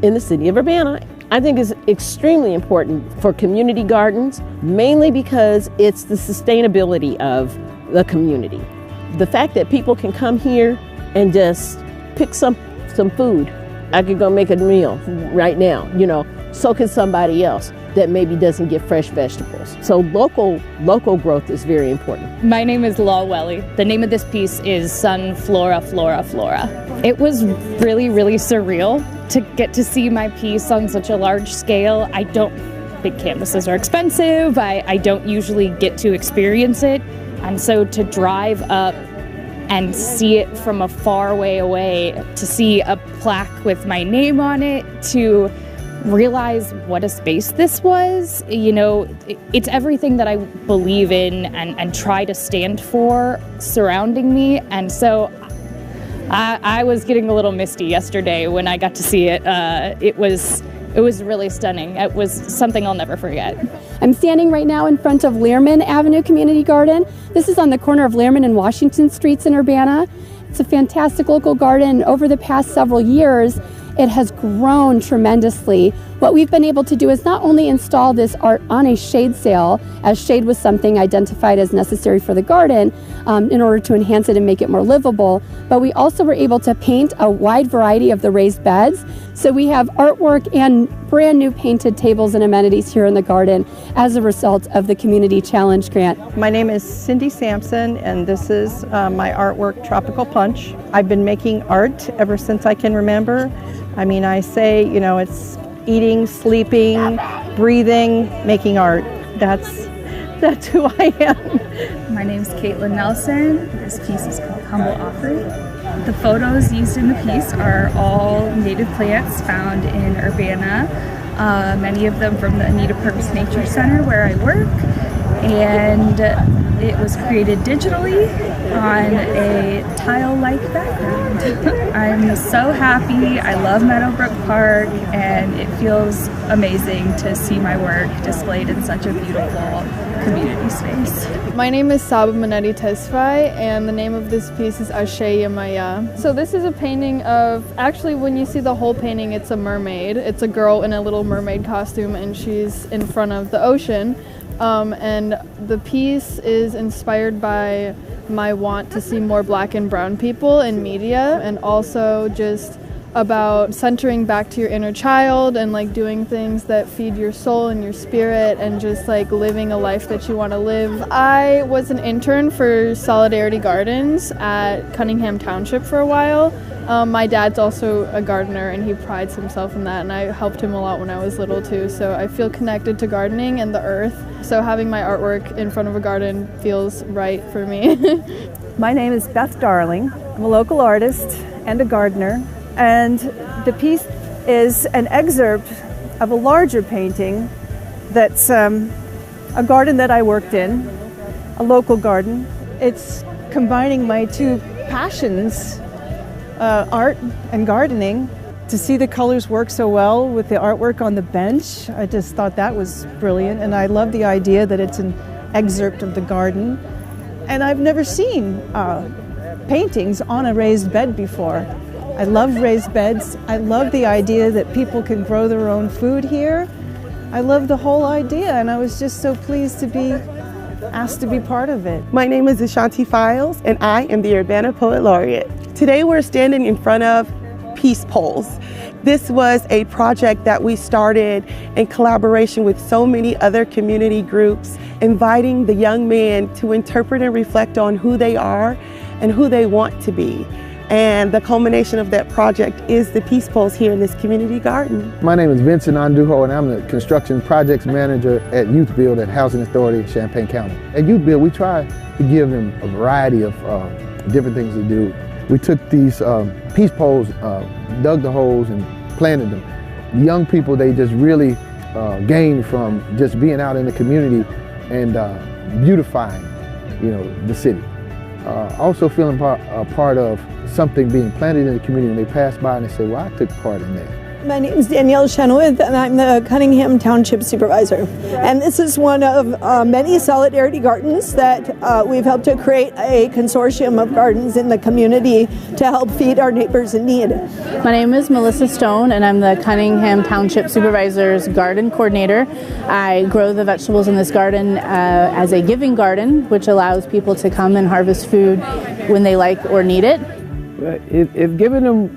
in the city of Urbana. I think it's extremely important for community gardens, mainly because it's the sustainability of the community. The fact that people can come here and just pick some food. I could go make a meal right now, so can somebody else that maybe doesn't get fresh vegetables. So local growth is very important. My name is Law Welly. The name of this piece is Sun Flora Flora Flora. It was really, really surreal to get to see my piece on such a large scale. Big canvases are expensive. I don't usually get to experience it. And so to drive up and see it from a far way away, to see a plaque with my name on it, to realize what a space this was, it's everything that I believe in and try to stand for surrounding me. And so I was getting a little misty yesterday when I got to see it. It was really stunning. It was something I'll never forget. I'm standing right now in front of Learman Avenue Community Garden. This is on the corner of Learman and Washington Streets in Urbana. It's a fantastic local garden. Over the past several years, it has grown tremendously. What we've been able to do is not only install this art on a shade sail, as shade was something identified as necessary for the garden in order to enhance it and make it more livable, but we also were able to paint a wide variety of the raised beds. So we have artwork and brand new painted tables and amenities here in the garden as a result of the Community Challenge Grant. My name is Cindy Sampson, and this is my artwork, Tropical Punch. I've been making art ever since I can remember. I say, it's eating, sleeping, breathing, making art. That's who I am. My name is Caitlin Nelson. This piece is called Humble Offering. The photos used in the piece are all native plants found in Urbana, many of them from the Anita Purvis Nature Center where I work, and it was created digitally on a tile-like background. I'm so happy. I love Meadowbrook Park, and it feels amazing to see my work displayed in such a beautiful community space. My name is Saba Manetti Tesfaye, and the name of this piece is Ashe Yamaya. So this is a painting of, actually when you see the whole painting, it's a mermaid. It's a girl in a little mermaid costume, and she's in front of the ocean. And the piece is inspired by my want to see more Black and brown people in media, and also just about centering back to your inner child and doing things that feed your soul and your spirit, and just living a life that you want to live. I was an intern for Solidarity Gardens at Cunningham Township for a while. My dad's also a gardener, and he prides himself in that, and I helped him a lot when I was little too, so I feel connected to gardening and the earth. So having my artwork in front of a garden feels right for me. My name is Beth Darling. I'm a local artist and a gardener, and the piece is an excerpt of a larger painting that's a garden that I worked in, a local garden. It's combining my two passions, art and gardening. To see the colors work so well with the artwork on the bench, I just thought that was brilliant, and I love the idea that it's an excerpt of the garden. And I've never seen paintings on a raised bed before. I love raised beds. I love the idea that people can grow their own food here. I love the whole idea, and I was just so pleased to be asked to be part of it. My name is Ashanti Files, and I am the Urbana Poet Laureate. Today we're standing in front of Peace Poles. This was a project that we started in collaboration with so many other community groups, inviting the young men to interpret and reflect on who they are and who they want to be. And the culmination of that project is the Peace Poles here in this community garden. My name is Vincent Andujo, and I'm the construction projects manager at Youth Build at Housing Authority of Champaign County. At Youth Build, we try to give them a variety of different things to do. We took these peace poles, dug the holes and planted them. The young people, they just really gained from just being out in the community and beautifying, the city. Also feeling part of something being planted in the community, and they pass by and they say, well, I took part in that. My name is Danielle Chenoweth, and I'm the Cunningham Township Supervisor. And this is one of many solidarity gardens that we've helped to create a consortium of gardens in the community to help feed our neighbors in need. My name is Melissa Stone, and I'm the Cunningham Township Supervisor's Garden Coordinator. I grow the vegetables in this garden as a giving garden, which allows people to come and harvest food when they like or need it. If giving them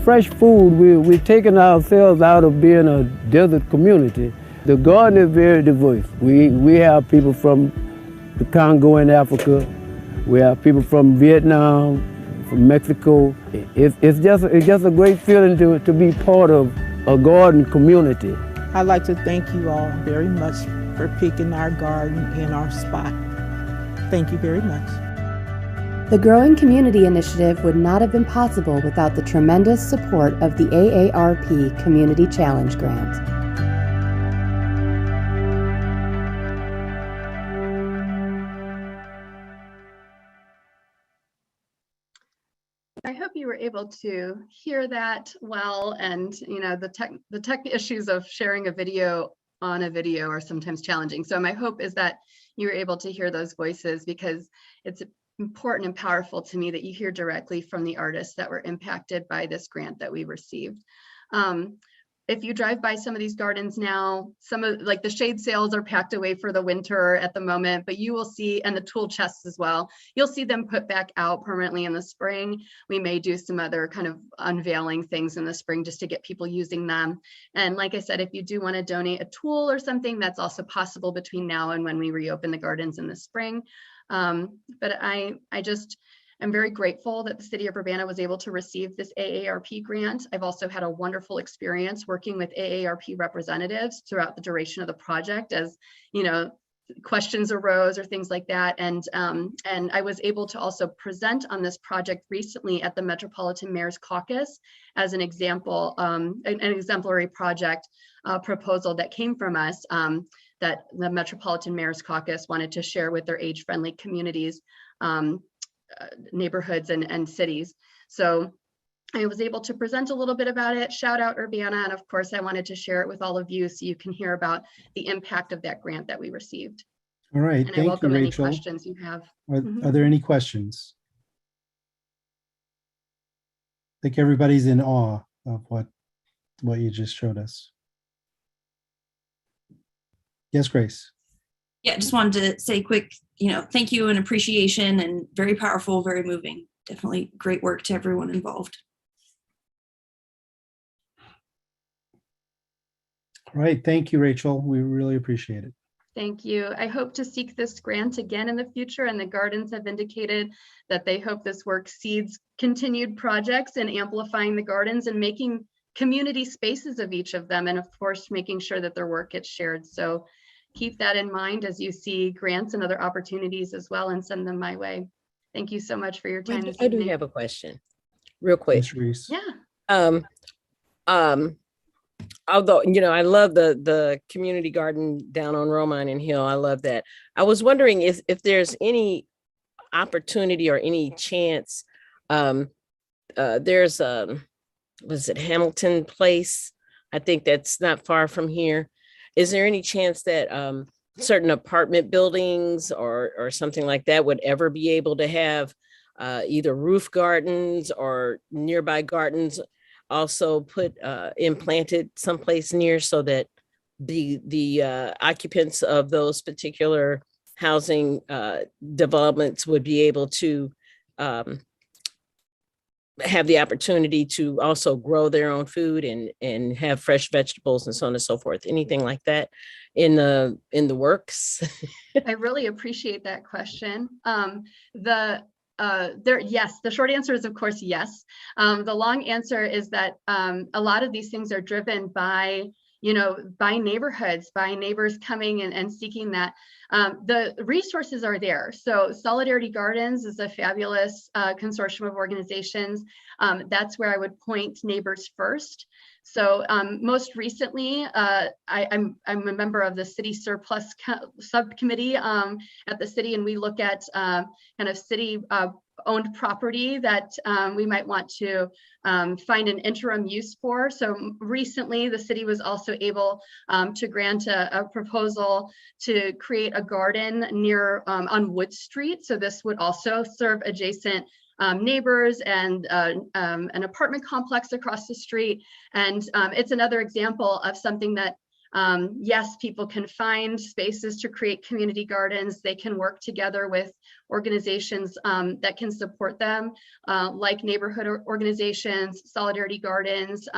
fresh food, we're taking ourselves out of being a desert community. The garden is very diverse. We have people from the Congo in Africa. We have people from Vietnam, from Mexico. It's just a great feeling to be part of a garden community. I'd like to thank you all very much for picking our garden in our spot. Thank you very much. The Growing Community Initiative would not have been possible without the tremendous support of the AARP Community Challenge Grant. I hope you were able to hear that well, and the tech issues of sharing a video on a video are sometimes challenging. So my hope is that you were able to hear those voices, because it's important and powerful to me that you hear directly from the artists that were impacted by this grant that we received. If you drive by some of these gardens now, some of the shade sails are packed away for the winter at the moment, but you will see, and the tool chests as well, you'll see them put back out permanently in the spring. We may do some other kind of unveiling things in the spring just to get people using them. And like I said, if you do want to donate a tool or something, that's also possible between now and when we reopen the gardens in the spring. But I'm very grateful that the city of Urbana was able to receive this AARP grant. I've also had a wonderful experience working with AARP representatives throughout the duration of the project, as questions arose or things like that. And I was able to also present on this project recently at the Metropolitan Mayor's Caucus as an example, an exemplary project proposal that came from us that the Metropolitan Mayor's Caucus wanted to share with their age-friendly communities, neighborhoods and cities. So I was able to present a little bit about it, shout out Urbana, and of course I wanted to share it with all of you so you can hear about the impact of that grant that we received. All right, And thank you, I welcome any Rachel. questions you have. Are there any questions? I think everybody's in awe of what you just showed us. Yes, Grace. Yeah, just wanted to say quick, thank you and appreciation, and very powerful, very moving. Definitely great work to everyone involved. All right, thank you, Rachel. We really appreciate it. Thank you. I hope to seek this grant again in the future, and the gardens have indicated that they hope this work seeds continued projects in amplifying the gardens and making community spaces of each of them, and of course, making sure that their work gets shared. So keep that in mind as you see grants and other opportunities as well, and send them my way. Thank you so much for your time this I do evening. have a question, real quick. Yeah. Although, I love the community garden down on Romine and Hill. I love that. I was wondering if there's any opportunity or any chance, there's was it Hamilton Place? I think that's not far from here. Is there any chance that certain apartment buildings or something like that would ever be able to have either roof gardens or nearby gardens also put implanted someplace near, so that the occupants of those particular housing developments would be able to have the opportunity to also grow their own food and have fresh vegetables and so on and so forth? Anything like that in the works? I really appreciate that question. yes, the short answer is of course yes. The long answer is that a lot of these things are driven by, by neighborhoods, by neighbors coming and seeking that. The resources are there. So Solidarity Gardens is a fabulous consortium of organizations. That's where I would point Neighbors First. So most recently, I'm a member of the City Surplus Subcommittee at the city, and we look at kind of city owned property that we might want to find an interim use for. So recently, the city was also able to grant a proposal to create a garden near on Wood Street. So this would also serve adjacent neighbors and an apartment complex across the street. And it's another example of something that, yes, people can find spaces to create community gardens. They can work together with organizations that can support them, like neighborhood organizations, Solidarity Gardens,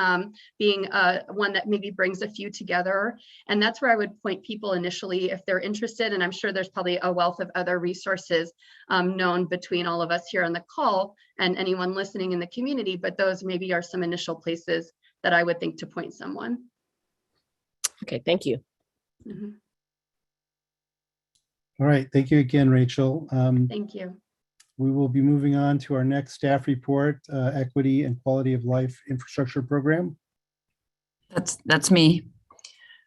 being one that maybe brings a few together. And that's where I would point people initially if they're interested. And I'm sure there's probably a wealth of other resources known between all of us here on the call and anyone listening in the community, but those maybe are some initial places that I would think to point someone. Okay, thank you. Mm-hmm. All right, thank you again, Rachel. Thank you. We will be moving on to our next staff report, Equity and Quality of Life Infrastructure Program. That's me.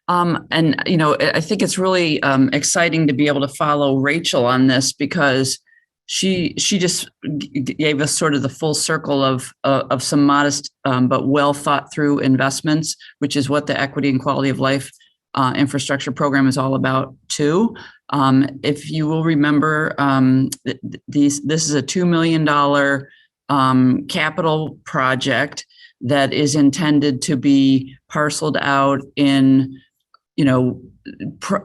And, I think it's really exciting to be able to follow Rachel on this because she just gave us sort of the full circle of some modest but well thought through investments, which is what the Equity and Quality of Life Infrastructure Program is all about too. If you will remember, this is a $2 million capital project that is intended to be parceled out in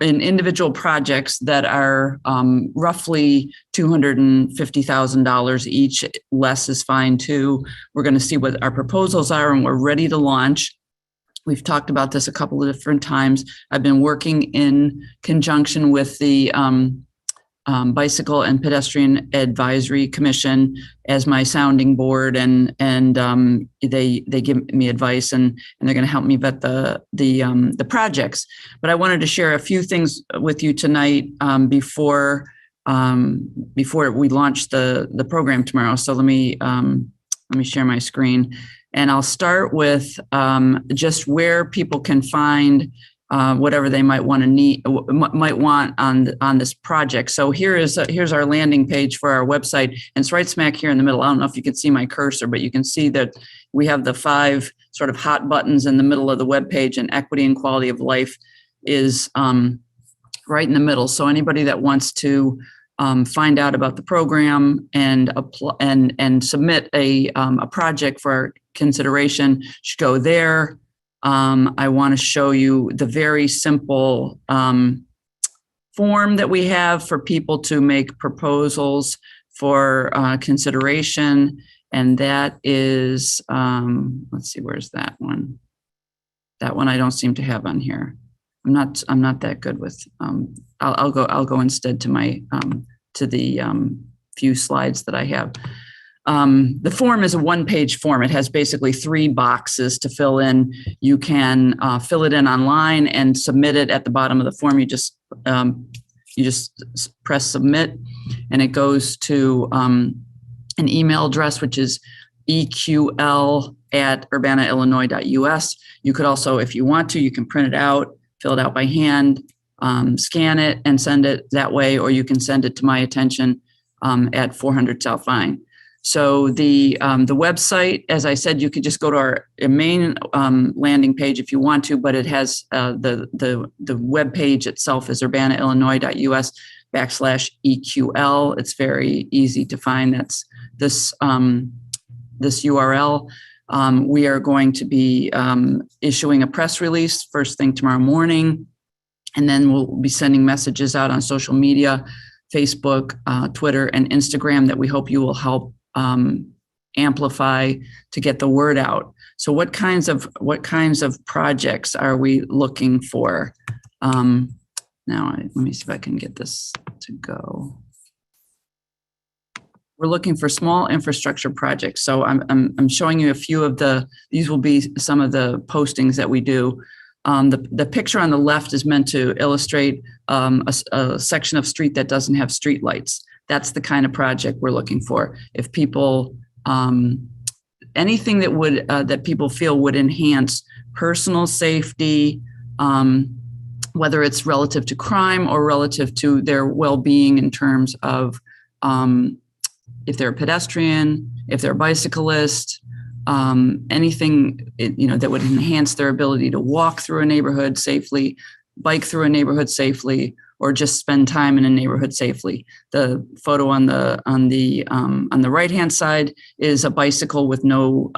individual projects that are roughly $250,000 each. Less is fine too. We're going to see what our proposals are, and we're ready to launch. We've talked about this a couple of different times. I've been working in conjunction with the Bicycle and Pedestrian Advisory Commission as my sounding board, and they give me advice, and they're going to help me vet the projects. But I wanted to share a few things with you tonight before we launch the program tomorrow. So let me share my screen. And I'll start with just where people can find whatever they might want on this project. So here's our landing page for our website, and it's right smack here in the middle. I don't know if you can see my cursor, but you can see that we have the 5 sort of hot buttons in the middle of the web page, and Equity and Quality of Life is right in the middle. So anybody that wants to find out about the program and apply and submit a project for consideration should go there. I want to show you the very simple form that we have for people to make proposals for consideration, and that is let's see, where's that one? That one I don't seem to have on here. I'm not that good with. I'll go instead to my to the few slides that I have. The form is a one-page form. It has basically 3 boxes to fill in. You can fill it in online and submit it at the bottom of the form. You just press submit, and it goes to an email address, which is eql@urbanaillinois.us. You could also, if you want to, you can print it out, fill it out by hand, scan it, and send it that way, or you can send it to my attention at 400 South Vine. So the website, as I said, you could just go to our main landing page if you want to, but it has the web page itself is urbanaillinois.us/EQL. It's very easy to find. That's this URL. We are going to be issuing a press release first thing tomorrow morning, and then we'll be sending messages out on social media, Facebook, Twitter, and Instagram that we hope you will help amplify to get the word out. So what kinds of projects are we looking for? Now, let me see if I can get this to go. we're looking for small infrastructure projects. So I'm showing you a few of these will be some of the postings that we do. The picture on the left is meant to illustrate a section of street that doesn't have street lights. That's the kind of project we're looking for. If people, anything that would, that people feel would enhance personal safety, whether it's relative to crime or relative to their well-being in terms of if they're a pedestrian, if they're a bicyclist, anything that would enhance their ability to walk through a neighborhood safely, bike through a neighborhood safely, or just spend time in a neighborhood safely. The photo on the right-hand side is a bicycle with no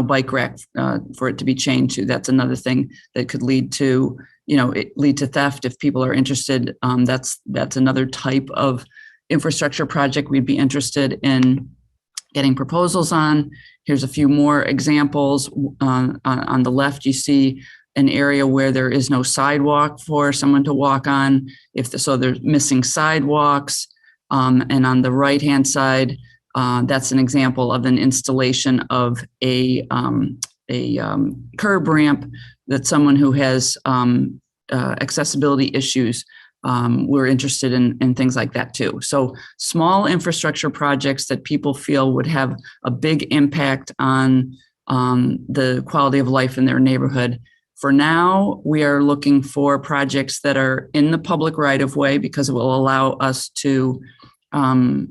bike rack for it to be chained to. That's another thing that could lead to theft if people are interested. That's another type of infrastructure project we'd be interested in getting proposals on. Here's a few more examples. On the left, you see an area where there is no sidewalk for someone to walk on. So they're missing sidewalks. And on the right-hand side, that's an example of an installation of a curb ramp that someone who has accessibility issues, we're interested in things like that too. So small infrastructure projects that people feel would have a big impact on the quality of life in their neighborhood. For now, we are looking for projects that are in the public right of way because it will allow us to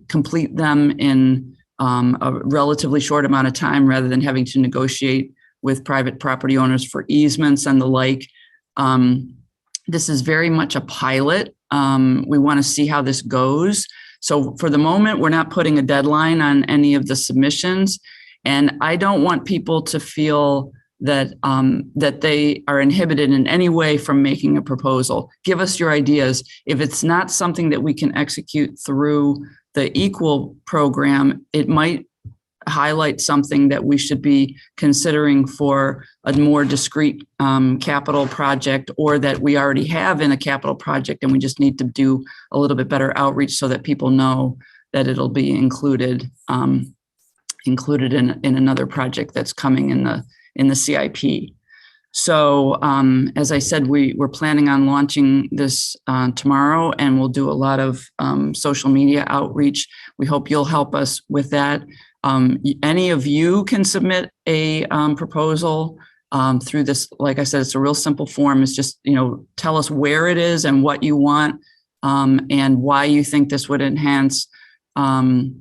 complete them in a relatively short amount of time rather than having to negotiate with private property owners for easements and the like. This is very much a pilot. We want to see how this goes. So for the moment, we're not putting a deadline on any of the submissions. And I don't want people to feel that that they are inhibited in any way from making a proposal. Give us your ideas. If it's not something that we can execute through the Equal program, it might highlight something that we should be considering for a more discrete capital project, or that we already have in a capital project and we just need to do a little bit better outreach so that people know that it'll be included in another project that's coming in the CIP. So as I said, we're planning on launching this tomorrow, and we'll do a lot of social media outreach. We hope you'll help us with that. Any of you can submit a proposal through this. Like I said, it's a real simple form. It's just, tell us where it is and what you want and why you think this would enhance the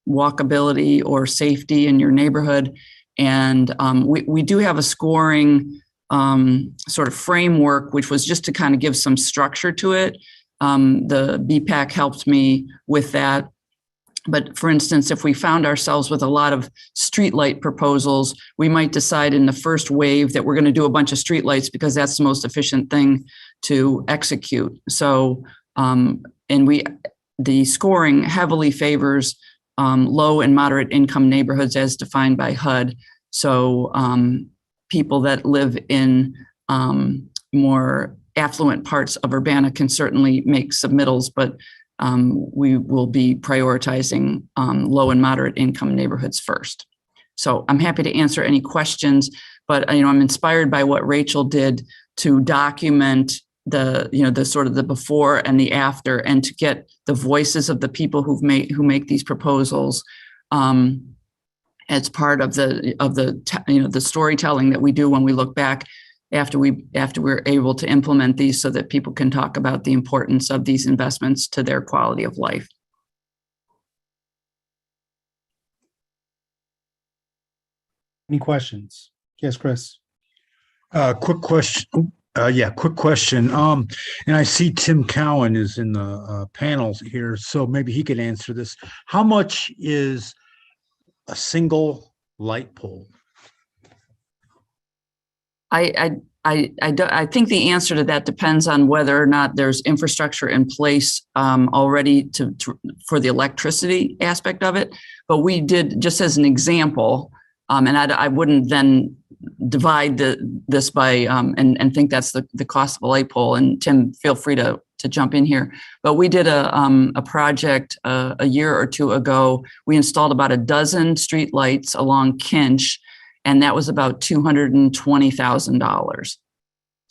walkability or safety in your neighborhood. And we do have a scoring sort of framework, which was just to kind of give some structure to it. The BPAC helped me with that. But for instance, if we found ourselves with a lot of streetlight proposals, we might decide in the first wave that we're going to do a bunch of streetlights because that's the most efficient thing to execute. So, the scoring heavily favors low and moderate income neighborhoods as defined by HUD. So people that live in more affluent parts of Urbana can certainly make submittals, but we will be prioritizing low and moderate income neighborhoods first. So I'm happy to answer any questions, but I'm inspired by what Rachel did to document the sort of the before and the after, and to get the voices of the people who make these proposals as part of the storytelling that we do when we look back after we're able to implement these, so that people can talk about the importance of these investments to their quality of life. Any questions? Yes, Chris. Quick question. Quick question. And I see Tim Cowan is in the panels here, so maybe he could answer this. How much is a single light pole? I think the answer to that depends on whether or not there's infrastructure in place already for the electricity aspect of it. But we did, just as an example, and I wouldn't then divide this by and think that's the cost of a light pole. And Tim, feel free to jump in here, but we did a project a year or two ago. We installed about a dozen street lights along Kinch, and that was about $220,000.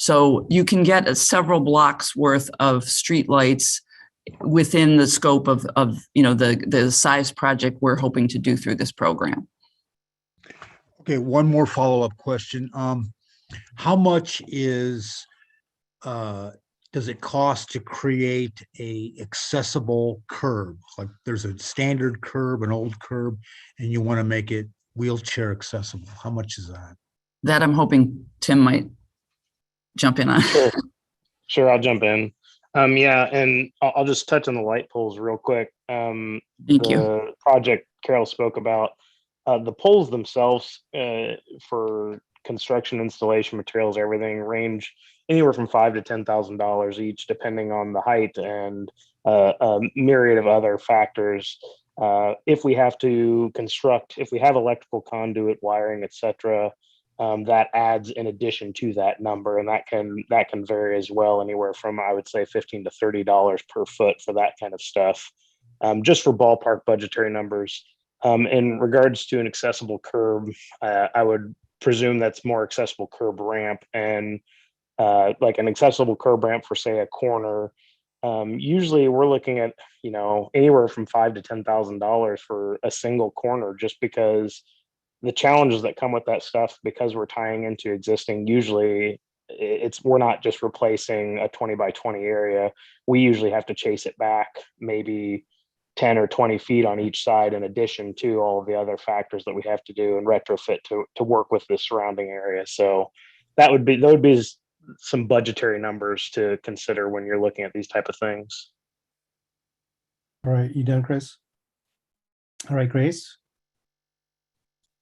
So you can get several blocks worth of street lights within the scope of the size project we're hoping to do through this program. Okay, one more follow-up question. How much does it cost to create a accessible curb? Like there's a standard curb, an old curb, and you want to make it wheelchair accessible. How much is that? That I'm hoping Tim might jump in on. Sure, I'll jump in. Yeah, and I'll just touch on the light poles real quick. Thank you. The project Carol spoke about, the poles themselves for construction, installation materials, everything range anywhere from $5,000 to $10,000 each, depending on the height and a myriad of other factors. If we have to construct, if we have electrical conduit, wiring, etc., that adds in addition to that number, and that can vary as well, anywhere from, I would say, $15 to $30 per foot for that kind of stuff, just for ballpark budgetary numbers. In regards to an accessible curb, I would presume that's more accessible curb ramp, and like an accessible curb ramp for, say, a corner. Usually we're looking at, anywhere from $5,000 to $10,000 for a single corner, just because the challenges that come with that stuff, because we're tying into existing, usually we're not just replacing a 20 by 20 area. We usually have to chase it back maybe 10 or 20 feet on each side, in addition to all of the other factors that we have to do and retrofit to work with the surrounding area. So that would be some budgetary numbers to consider when you're looking at these type of things. All right, you done, Chris? All right, Grace?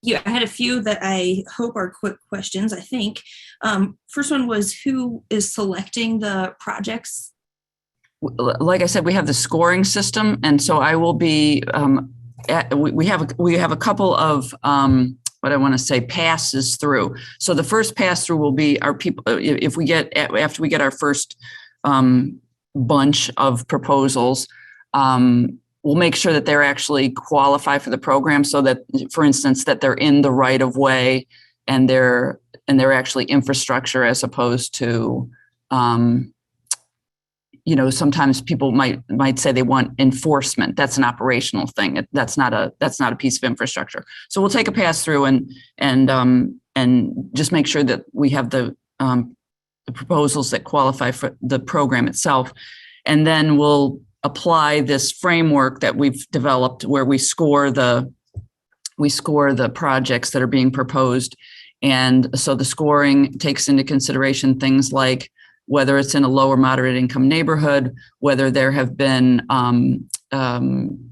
Yeah, I had a few that I hope are quick questions, I think. First one was, who is selecting the projects? Like I said, we have the scoring system, and so I will be. We have a couple of what I want to say passes through. So the first pass through will be our people. If we get after we get our first bunch of proposals, we'll make sure that they're actually qualify for the program, so that, for instance, that they're in the right of way and they're actually infrastructure, as opposed to, sometimes people might say they want enforcement. That's an operational thing. That's not a piece of infrastructure. So we'll take a pass through and just make sure that we have the proposals that qualify for the program itself, and then we'll apply this framework that we've developed, where we score the projects that are being proposed. And so the scoring takes into consideration things like whether it's in a low or moderate income neighborhood, whether there have been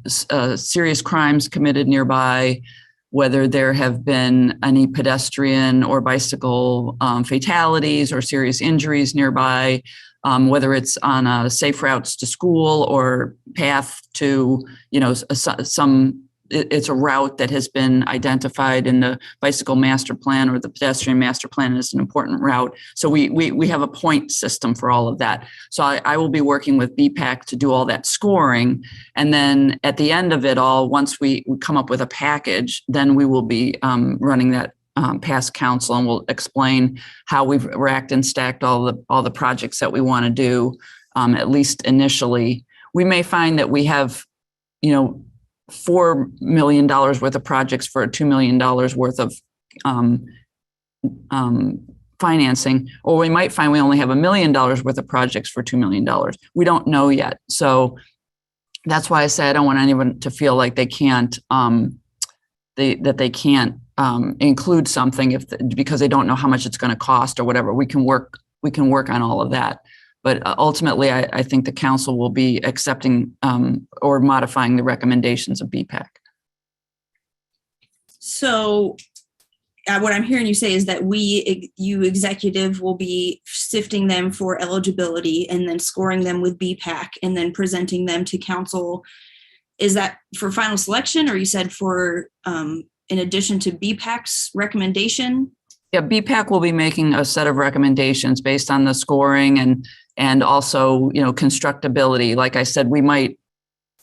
serious crimes committed nearby, whether there have been any pedestrian or bicycle fatalities or serious injuries nearby, whether it's on safe routes to school or path to, it's a route that has been identified in the bicycle master plan or the pedestrian master plan as an important route. So we have a point system for all of that. So I will be working with BPAC to do all that scoring. And then at the end of it all, once we come up with a package, then we will be running that past council, and we'll explain how we've racked and stacked all the projects that we want to do. At least initially, we may find that we have, $4 million worth of projects for $2 million worth of financing, or we might find we only have $1 million worth of projects for $2 million. We don't know yet. So that's why I say I don't want anyone to feel like they can't include something because they don't know how much it's going to cost or whatever. We can work on all of that. But ultimately, I think the council will be accepting or modifying the recommendations of BPAC. So what I'm hearing you say is that you executive will be sifting them for eligibility and then scoring them with BPAC and then presenting them to council. Is that for final selection, or you said for in addition to BPAC's recommendation? Yeah, BPAC will be making a set of recommendations based on the scoring, and and also, constructability. Like I said, we might,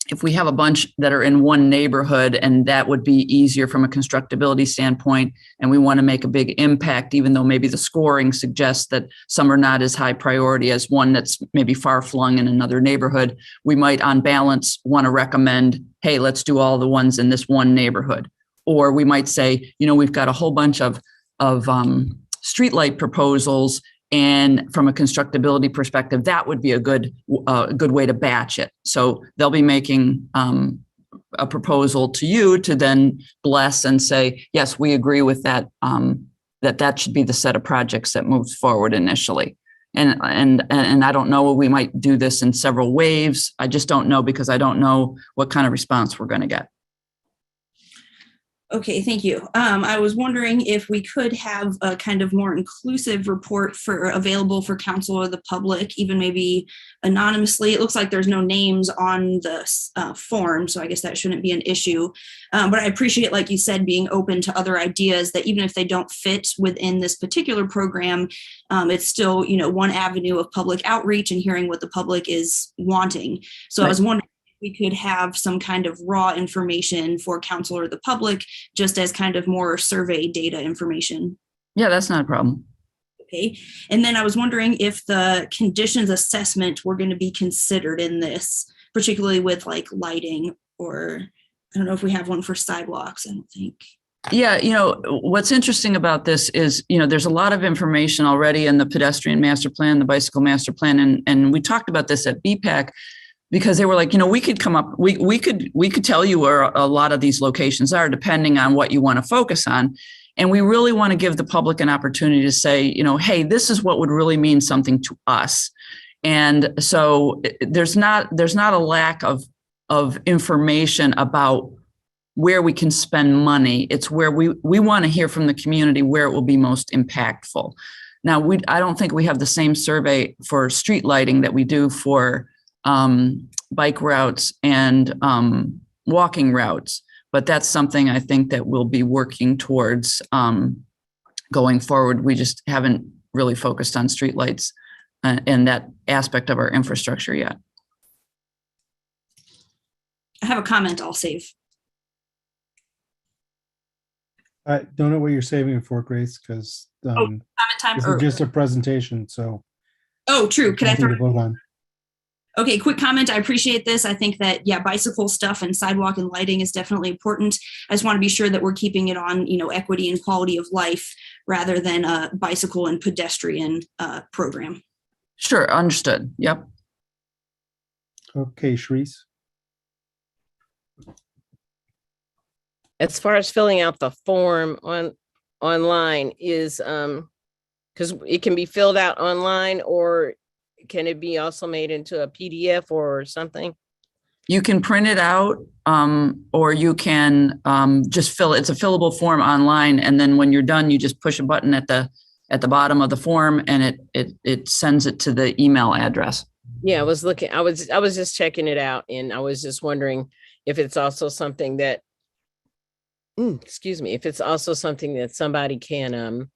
if we have a bunch that are in one neighborhood, and that would be easier from a constructability standpoint, and we want to make a big impact, even though maybe the scoring suggests that some are not as high priority as one that's maybe far flung in another neighborhood, we might on balance want to recommend, hey, let's do all the ones in this one neighborhood. Or we might say, we've got a whole bunch of streetlight proposals, and from a constructability perspective, that would be a good way to batch it. So they'll be making a proposal to you to then bless and say, yes, we agree with that, that should be the set of projects that moves forward initially. And I don't know, we might do this in several waves. I just don't know, because I don't know what kind of response we're going to get. Okay, thank you. I was wondering if we could have a kind of more inclusive report available for council or the public, even maybe anonymously. It looks like there's no names on the form, so I guess that shouldn't be an issue. But I appreciate, like you said, being open to other ideas that even if they don't fit within this particular program, it's still, one avenue of public outreach and hearing what the public is wanting. So right. I was wondering, we could have some kind of raw information for council or the public, just as kind of more survey data information. Yeah, that's not a problem. Okay. And then I was wondering if the conditions assessment were going to be considered in this, particularly with like lighting, or I don't know if we have one for sidewalks, I don't think. Yeah, what's interesting about this is, there's a lot of information already in the pedestrian master plan, the bicycle master plan, and we talked about this at BPAC. Because they were like, we could come up, we could tell you where a lot of these locations are, depending on what you want to focus on. And we really want to give the public an opportunity to say, hey, this is what would really mean something to us. And so there's not a lack of information about where we can spend money. It's where we want to hear from the community where it will be most impactful. Now, I don't think we have the same survey for street lighting that we do for bike routes and walking routes, but that's something I think that we'll be working towards going forward. We just haven't really focused on streetlights and that aspect of our infrastructure yet. I have a comment I'll save. I don't know what you're saving it for, Grace, because comment time. This is just a presentation, so. Oh, true. Can I throw? To vote on. Okay, quick comment. I appreciate this. I think that, bicycle stuff and sidewalk and lighting is definitely important. I just want to be sure that we're keeping it on, equity and quality of life rather than a bicycle and pedestrian program. Sure, understood. Yep. Okay, Sharice. As far as filling out the form online is, because it can be filled out online, or can it be also made into a PDF or something? You can print it out, or you can just fill it. It's a fillable form online, and then when you're done, you just push a button at the bottom of the form, and it sends it to the email address. Yeah, I was just checking it out, and I was just wondering if it's also something that, if it's also something that somebody can,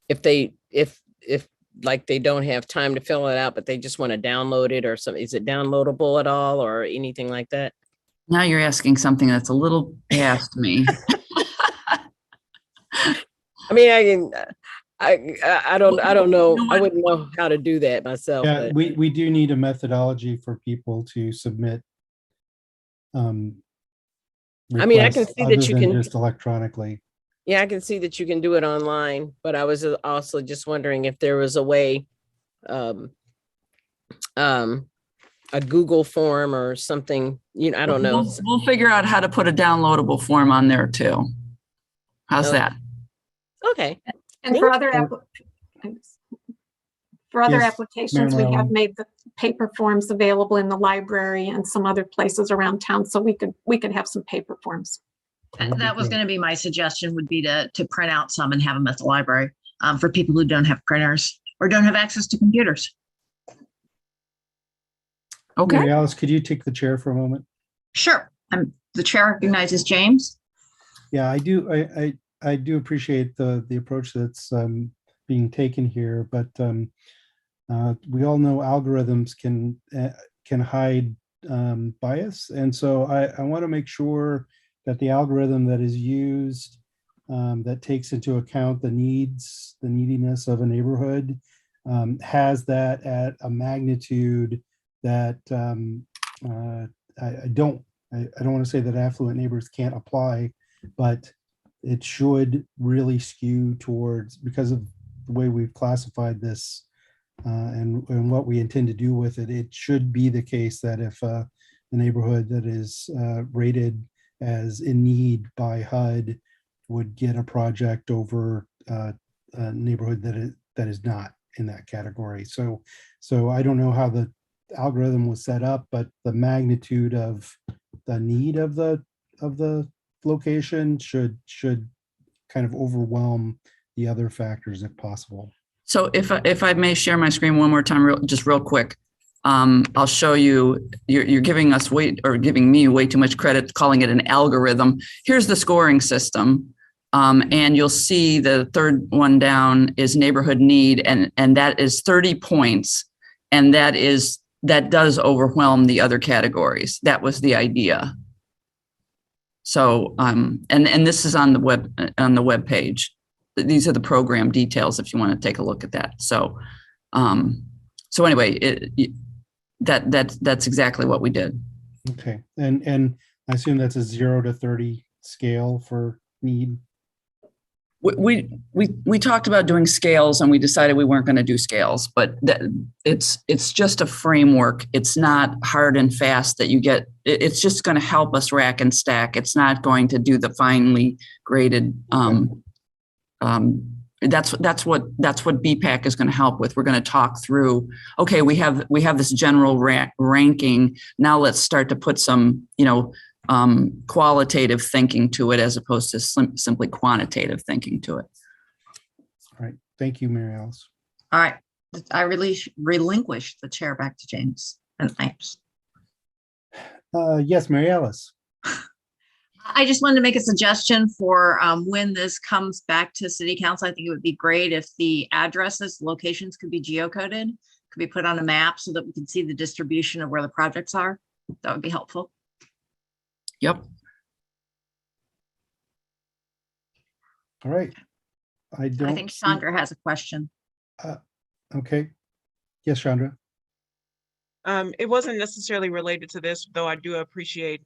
if like they don't have time to fill it out, but they just want to download it or something. Is it downloadable at all or anything like that? Now you're asking something that's a little past me. I mean, I don't know. I wouldn't know how to do that myself. Yeah, but. we do need a methodology for people to submit. I mean, I can see that you can just electronically. Yeah, I can see that you can do it online, but I was also just wondering if there was a way, a Google form or something, I don't know. We'll figure out how to put a downloadable form on there too. How's that? Okay. And for other applications, we have made the paper forms available in the library and some other places around town, so we could have some paper forms. That was going to be my suggestion, would be to print out some and have them at the library for people who don't have printers or don't have access to computers. Okay. Mary Alice, could you take the chair for a moment? Sure. The chair recognizes James. Yeah, I do. I do appreciate the approach that's being taken here, but We all know algorithms can hide bias, and so I want to make sure that the algorithm that is used that takes into account the neediness of a neighborhood has that at a magnitude that I don't want to say that affluent neighbors can't apply, but it should really skew towards, because of the way we've classified this and what we intend to do with it, it should be the case that if the neighborhood that is rated as in need by HUD would get a project over a neighborhood that is not in that category. So I don't know how the algorithm was set up, but the magnitude of the need of the location should kind of overwhelm the other factors if possible. So if I may share my screen one more time, just real quick, I'll show you. You're giving me way too much credit calling it an algorithm. Here's the scoring system, and you'll see the third one down is neighborhood need, and that is 30 points, and that does overwhelm the other categories. That was the idea. So and this is on the web page. These are the program details if you want to take a look at that. So anyway, that's exactly what we did. Okay, and I assume that's a 0 to 30 scale for need. We talked about doing scales, and we decided we weren't going to do scales, but it's just a framework. It's not hard and fast that you get. It's just going to help us rack and stack. It's not going to do the finely graded. That's what BPAC is going to help with. We're going to talk through, okay, we have this general ranking. Now let's start to put some, qualitative thinking to it as opposed to simply quantitative thinking to it. All right. Thank you, Mary Alice. All right. I relinquish the chair back to James. And thanks. Yes, Mary Alice. I just wanted to make a suggestion for when this comes back to City Council. I think it would be great if the addresses, locations could be geocoded, could be put on a map so that we can see the distribution of where the projects are. That would be helpful. Yep. All right. I think Chandra has a question. Okay. Yes, Chandra. It wasn't necessarily related to this, though I do appreciate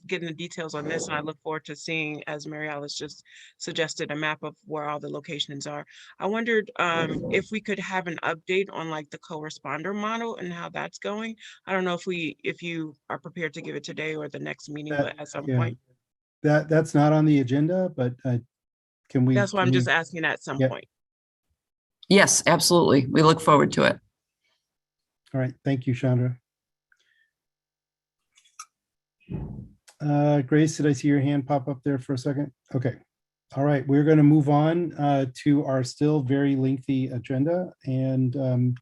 getting the details on this, and I look forward to seeing, as Mary Alice just suggested, a map of where all the locations are. I wondered if we could have an update on like the co-responder model and how that's going. I don't know if you are prepared to give it today or the next meeting, but at some point. That's not on the agenda, but can we? That's why I'm just asking at some point. Yes, absolutely. We look forward to it. All right, thank you, Chandra. Grace, did I see your hand pop up there for a second? Okay. All right, we're going to move on to our still very lengthy agenda. And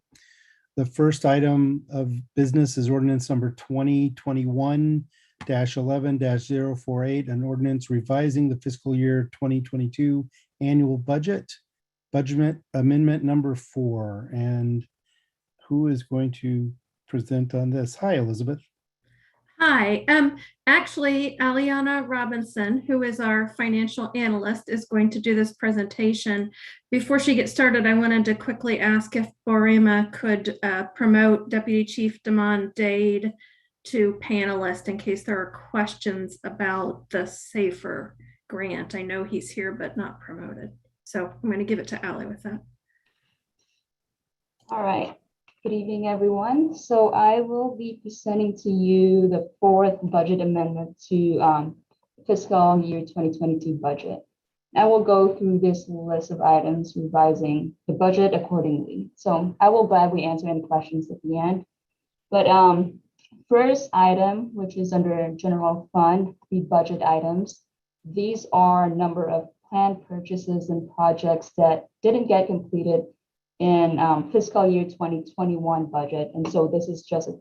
the first item of business is ordinance number 2021-11-048, an ordinance revising the fiscal year 2022 annual budget amendment number 4. And who is going to present on this? Hi, Elizabeth. Hi. Actually, Aliana Robinson, who is our financial analyst, is going to do this presentation. Before she gets started, I wanted to quickly ask if Borima could promote Deputy Chief Damon Dade to panelist in case there are questions about the SAFER grant. I know he's here, but not promoted. So I'm going to give it to Ali with that. All right. Good evening, everyone. So I will be presenting to you the 4th budget amendment to fiscal year 2022 budget. I will go through this list of items, revising the budget accordingly. So I will gladly answer any questions at the end. But first item, which is under general fund, the budget items. These are a number of planned purchases and projects that didn't get completed in fiscal year 2021 budget. And so this is just a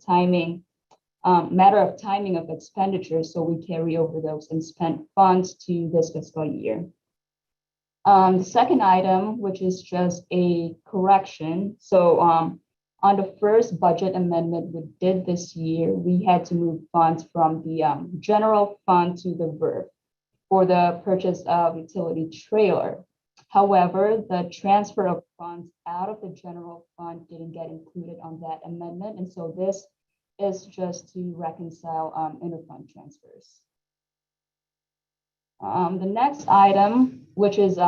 matter of timing of expenditures. So we carry over those unspent funds to this fiscal year. The second item, which is just a correction. So On the first budget amendment we did this year, we had to move funds from the general fund to the VERF for the purchase of utility trailer. However, the transfer of funds out of the general fund didn't get included on that amendment. And so this is just to reconcile interfund transfers. The next item, which is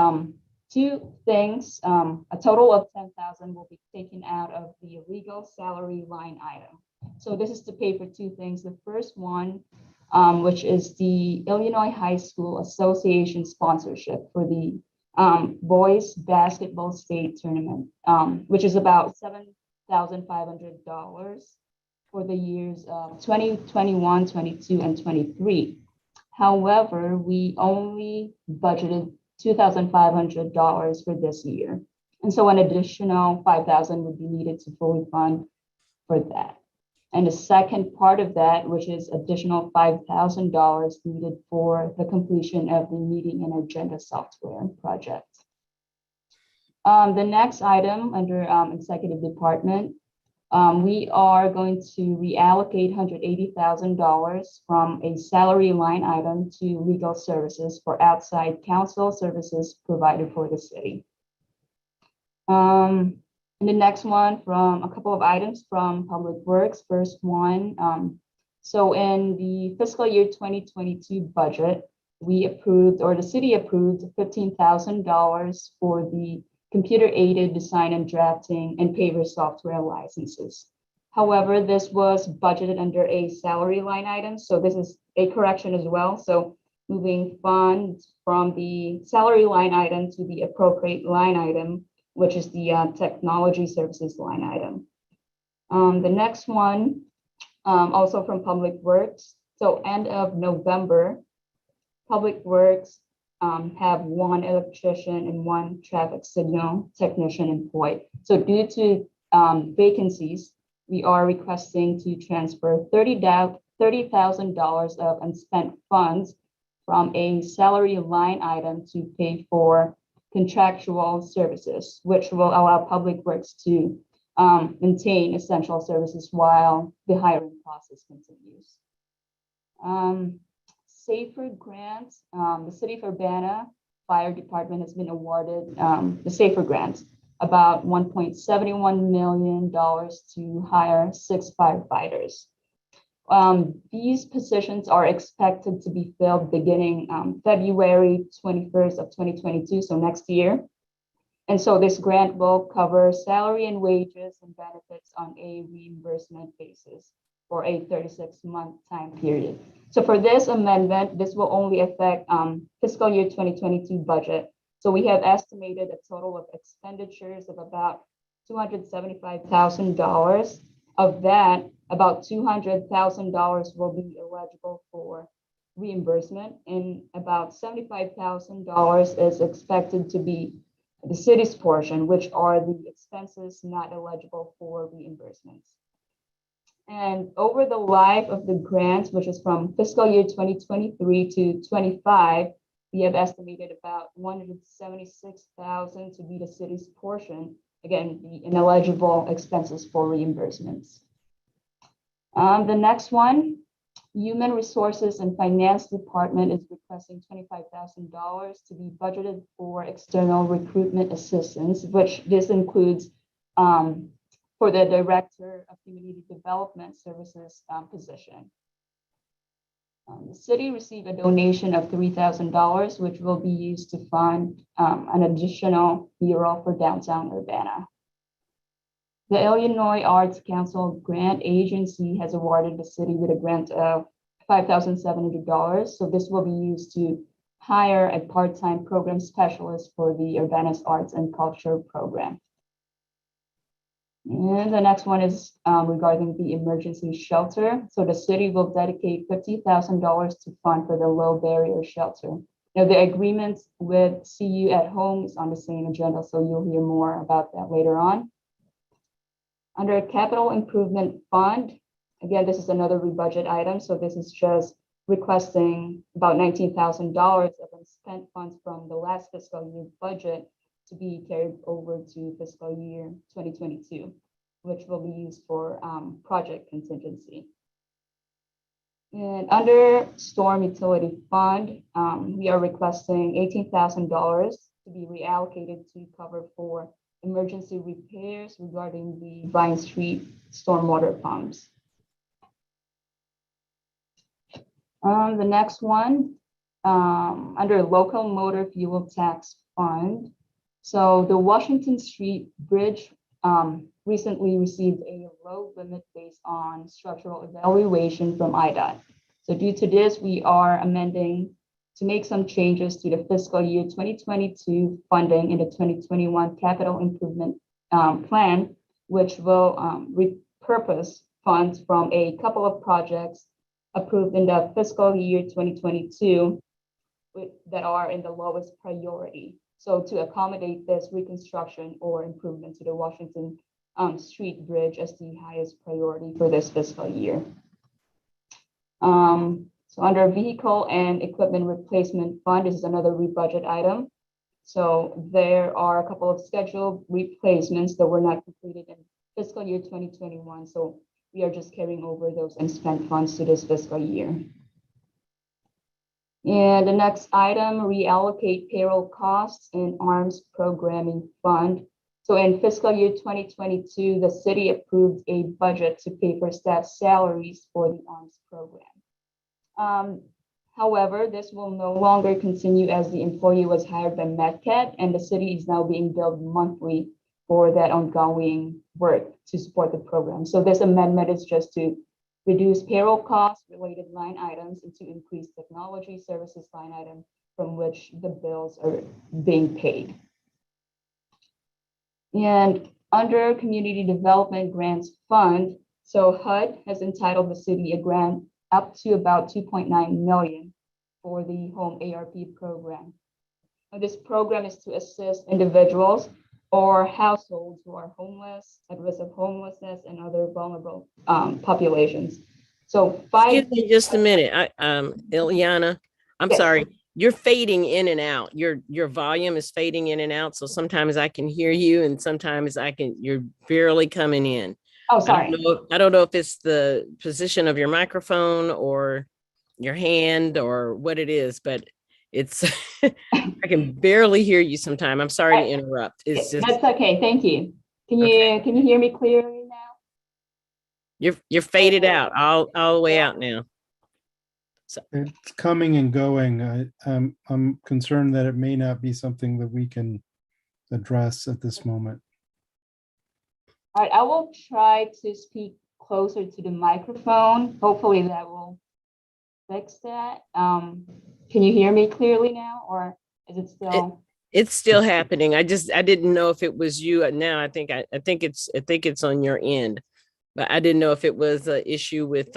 two things, a total of 10,000 will be taken out of the legal salary line item. So this is to pay for two things. The first one, which is the Illinois High School Association sponsorship for the boys basketball state tournament, which is about $7,500 for the years 2021, 22, and 23. However, we only budgeted $2,500 for this year. And so an additional $5,000 would be needed to fully fund for that. And the second part of that, which is additional $5,000 needed for the completion of the meeting and agenda software project. The next item under executive department, we are going to reallocate $180,000 from a salary line item to legal services for outside counsel services provided for the city. And the next one from a couple of items from Public Works. First one, so in the fiscal year 2022 budget, we approved, or the city approved, $15,000 for the computer-aided design and drafting and paper software licenses. However, this was budgeted under a salary line item, so this is a correction as well. So moving funds from the salary line item to the appropriate line item, which is the technology services line item. The next one, also from Public Works. So end of November, Public Works have one electrician and one traffic signal technician employed. So due to vacancies, we are requesting to transfer $30,000 of unspent funds from a salary line item to pay for contractual services, which will allow Public Works to maintain essential services while the hiring process continues. Safer grants, the City of Urbana Fire Department has been awarded the Safer grants, about $1.71 million to hire 6 firefighters. These positions are expected to be filled beginning February 21st of 2022, so next year. And so this grant will cover salary and wages and benefits on a reimbursement basis for a 36-month time period. So for this amendment, this will only affect fiscal year 2022 budget. So we have estimated a total of expenditures of about $275,000. Of that, about $200,000 will be eligible for reimbursement, and about $75,000 is expected to be the city's portion, which are the expenses not eligible for reimbursements. And over the life of the grants, which is from fiscal year 2023 to 25, we have estimated about $176,000 to be the city's portion. Again, the ineligible expenses for reimbursements. The next one, Human Resources and Finance Department is requesting $25,000 to be budgeted for external recruitment assistance, which this includes for the Director of Community Development Services position. The city received a donation of $3,000, which will be used to fund an additional mural for downtown Urbana. The Illinois Arts Council Grant Agency has awarded the city with a grant of $5,700. So this will be used to hire a part-time program specialist for the Urbana's Arts and Culture program. And the next one is regarding the emergency shelter. So the city will dedicate $50,000 to fund for the low barrier shelter. Now the agreement with CU at Home is on the same agenda, so you'll hear more about that later on. Under Capital Improvement Fund, again, this is another rebudget item. So this is just requesting about $19,000 of unspent funds from the last fiscal year budget to be carried over to fiscal year 2022. which will be used for project contingency. And under storm utility fund, we are requesting $18,000 to be reallocated to cover for emergency repairs regarding the Vine Street stormwater pumps. The next one, under local motor fuel tax fund. So the Washington Street Bridge recently received a low limit based on structural evaluation from IDOT. So due to this, we are amending to make some changes to the fiscal year 2022 funding in the 2021 capital improvement plan, which will repurpose funds from a couple of projects approved in the fiscal year 2022 that are in the lowest priority. So to accommodate this reconstruction or improvement to the Washington Street Bridge as the highest priority for this fiscal year. So under vehicle and equipment replacement fund, this is another rebudget item. So there are a couple of scheduled replacements that were not completed in fiscal year 2021. So we are just carrying over those unspent funds to this fiscal year. And the next item, reallocate payroll costs in ARMS programming fund. So in fiscal year 2022, the city approved a budget to pay for staff salaries for the ARMS program. However, this will no longer continue as the employee was hired by MedCat and the city is now being billed monthly for that ongoing work to support the program. So this amendment is just to reduce payroll costs related line items and to increase technology services line item from which the bills are being paid. And under Community Development Grants Fund, so HUD has entitled the city a grant up to about $2.9 million for the Home ARP program. Now, this program is to assist individuals or households who are homeless, at risk of homelessness, and other vulnerable populations. So Excuse me just a minute, Ileana, I'm Yes. sorry. You're fading in and out. Your volume is fading in and out. So sometimes I can hear you and sometimes you're barely coming in. Oh, sorry. I don't know if it's the position of your microphone or your hand or what it is, but it's, I can barely hear you sometime. I'm sorry to interrupt. It's just, That's okay, thank you. Can you hear me clearly now? you're faded out, all the way out now. It's coming and going. I'm concerned that it may not be something that we can address at this moment. All right, I will try to speak closer to the microphone. Hopefully that will fix that. Can you hear me clearly now, or is it still? It's still happening. I didn't know if it was you. Now I think it's on your end, but I didn't know if it was an issue with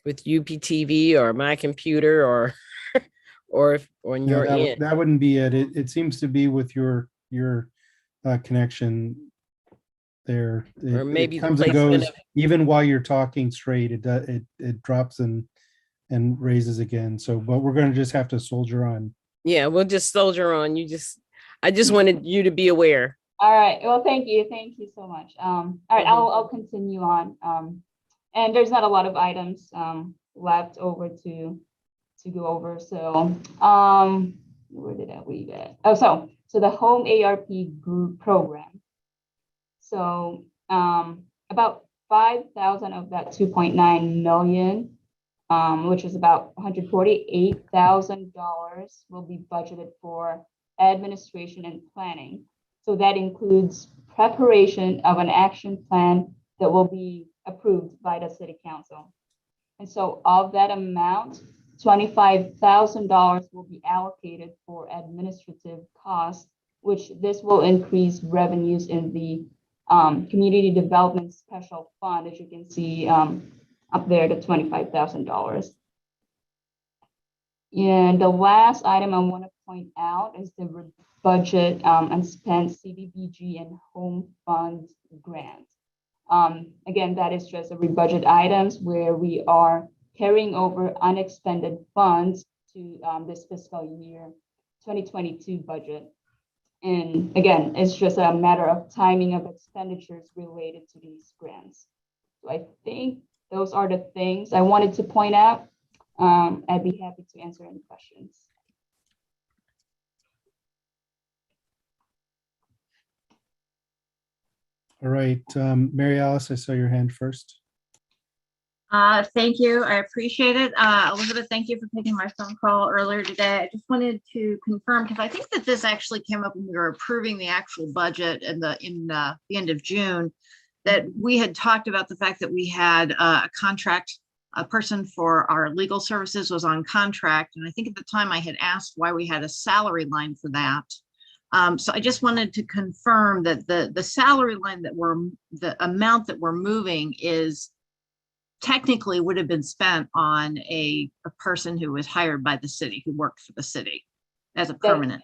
UPTV or my computer or on your end. That wouldn't be it. It seems to be with your connection there. Or maybe it the comes and placement goes of- even while you're talking straight. It drops and raises again. So, but we're going to just have to soldier on. Yeah, we'll just soldier on. I just wanted you to be aware. All right. Well, thank you so much. All right, I'll continue on. And there's not a lot of items left over to go over. So where did I leave it? Oh, so the Home ARP group program. So about 5,000 of that 2.9 million, which is about $148,000, will be budgeted for administration and planning. So that includes preparation of an action plan that will be approved by the city council. And so of that amount, $25,000 will be allocated for administrative costs, which this will increase revenues in the community development special fund, as you can see up there, the $25,000. And the last item I want to point out is the budget unspent CDBG and home fund grant. Again, that is just a rebudget items where we are carrying over unexpended funds to this fiscal year 2022 budget. And again, it's just a matter of timing of expenditures related to these grants. So I think those are the things I wanted to point out. I'd be happy to answer any questions. All right, Mary Alice, I saw your hand first. Thank you. I appreciate it. Elizabeth, thank you for taking my phone call earlier today. I just wanted to confirm, because I think that this actually came up when we were approving the actual budget in the end of June, that we had talked about the fact that we had a contract, a person for our legal services was on contract. And I think at the time I had asked why we had a salary line for that. So I just wanted to confirm that the salary line that the amount that we're moving is technically would have been spent on a person who was hired by the city, who worked for the city as a permanent.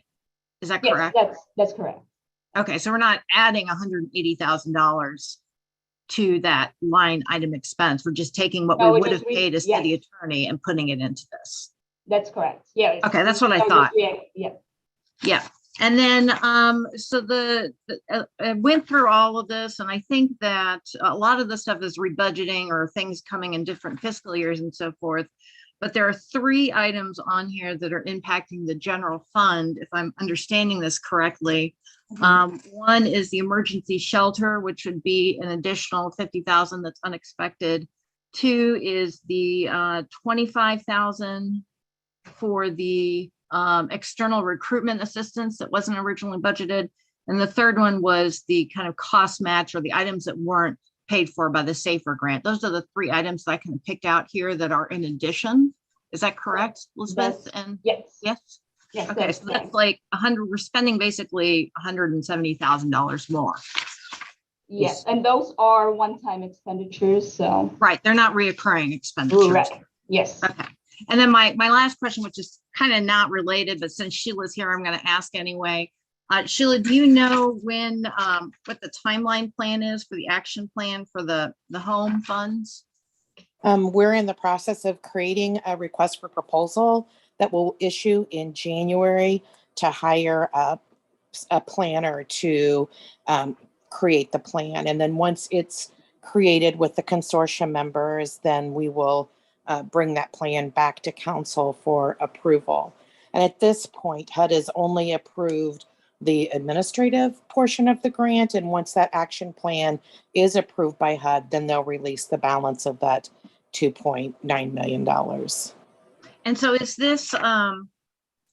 Is that correct? Yes, that's correct. Okay, so we're not adding $180,000 to that line item expense. We're just taking what we would have paid a city attorney and putting it into this. That's correct. Yeah. Okay, that's what I thought. Yeah. Yeah. And then, so I went through all of this, and I think that a lot of the stuff is rebudgeting or things coming in different fiscal years and so forth. But there are 3 items on here that are impacting the general fund, if I'm understanding this correctly. One is the emergency shelter, which would be an additional $50,000 that's unexpected. 2 is the $25,000 for the external recruitment assistance that wasn't originally budgeted. And the 3rd one was the kind of cost match, or the items that weren't paid for by the SAFER grant. Those are the 3 items that I kind of picked out here that are in addition. Is that correct, Elizabeth? And yes. Yes. Okay, so that's like we're spending basically $170,000 more. Yes, and those are one-time expenditures, so. Right, they're not reoccurring expenditures. Right. Yes. Okay. And then my last question, which is kind of not related, but since Sheila's here, I'm going to ask anyway. Sheila, do you know when, what the timeline plan is for the action plan for the home funds? We're in the process of creating a request for proposal that will issue in January to hire a planner to create the plan. And then once it's created with the consortium members, then we will bring that plan back to council for approval. And at this point, HUD has only approved the administrative portion of the grant. And once that action plan is approved by HUD, then they'll release the balance of that $2.9 million. And so is this,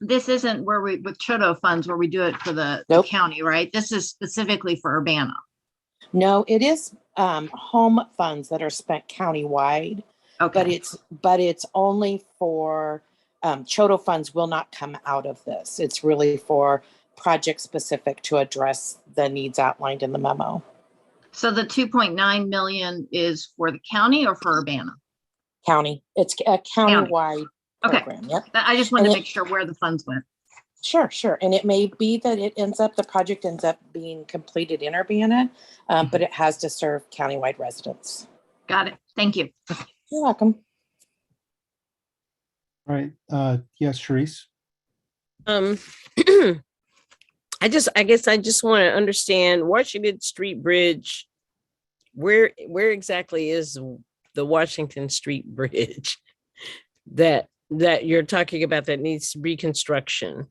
this isn't where with Chodo funds where we do it for the county, right? This is specifically for Urbana. No, it is home funds that are spent countywide. Okay. But it's only for Chodo funds will not come out of this. It's really for project specific to address the needs outlined in the memo. So the 2.9 million is for the county or for Urbana? County. It's a countywide program. Yep. I just wanted to make sure where the funds went. Sure. And it may be that the project ends up being completed in Urbana, but it has to serve countywide residents. Got it. Thank you. You're welcome. All right. Yes, Sharice. I guess I just want to understand Washington Street Bridge. Where exactly is the Washington Street Bridge that you're talking about that needs reconstruction?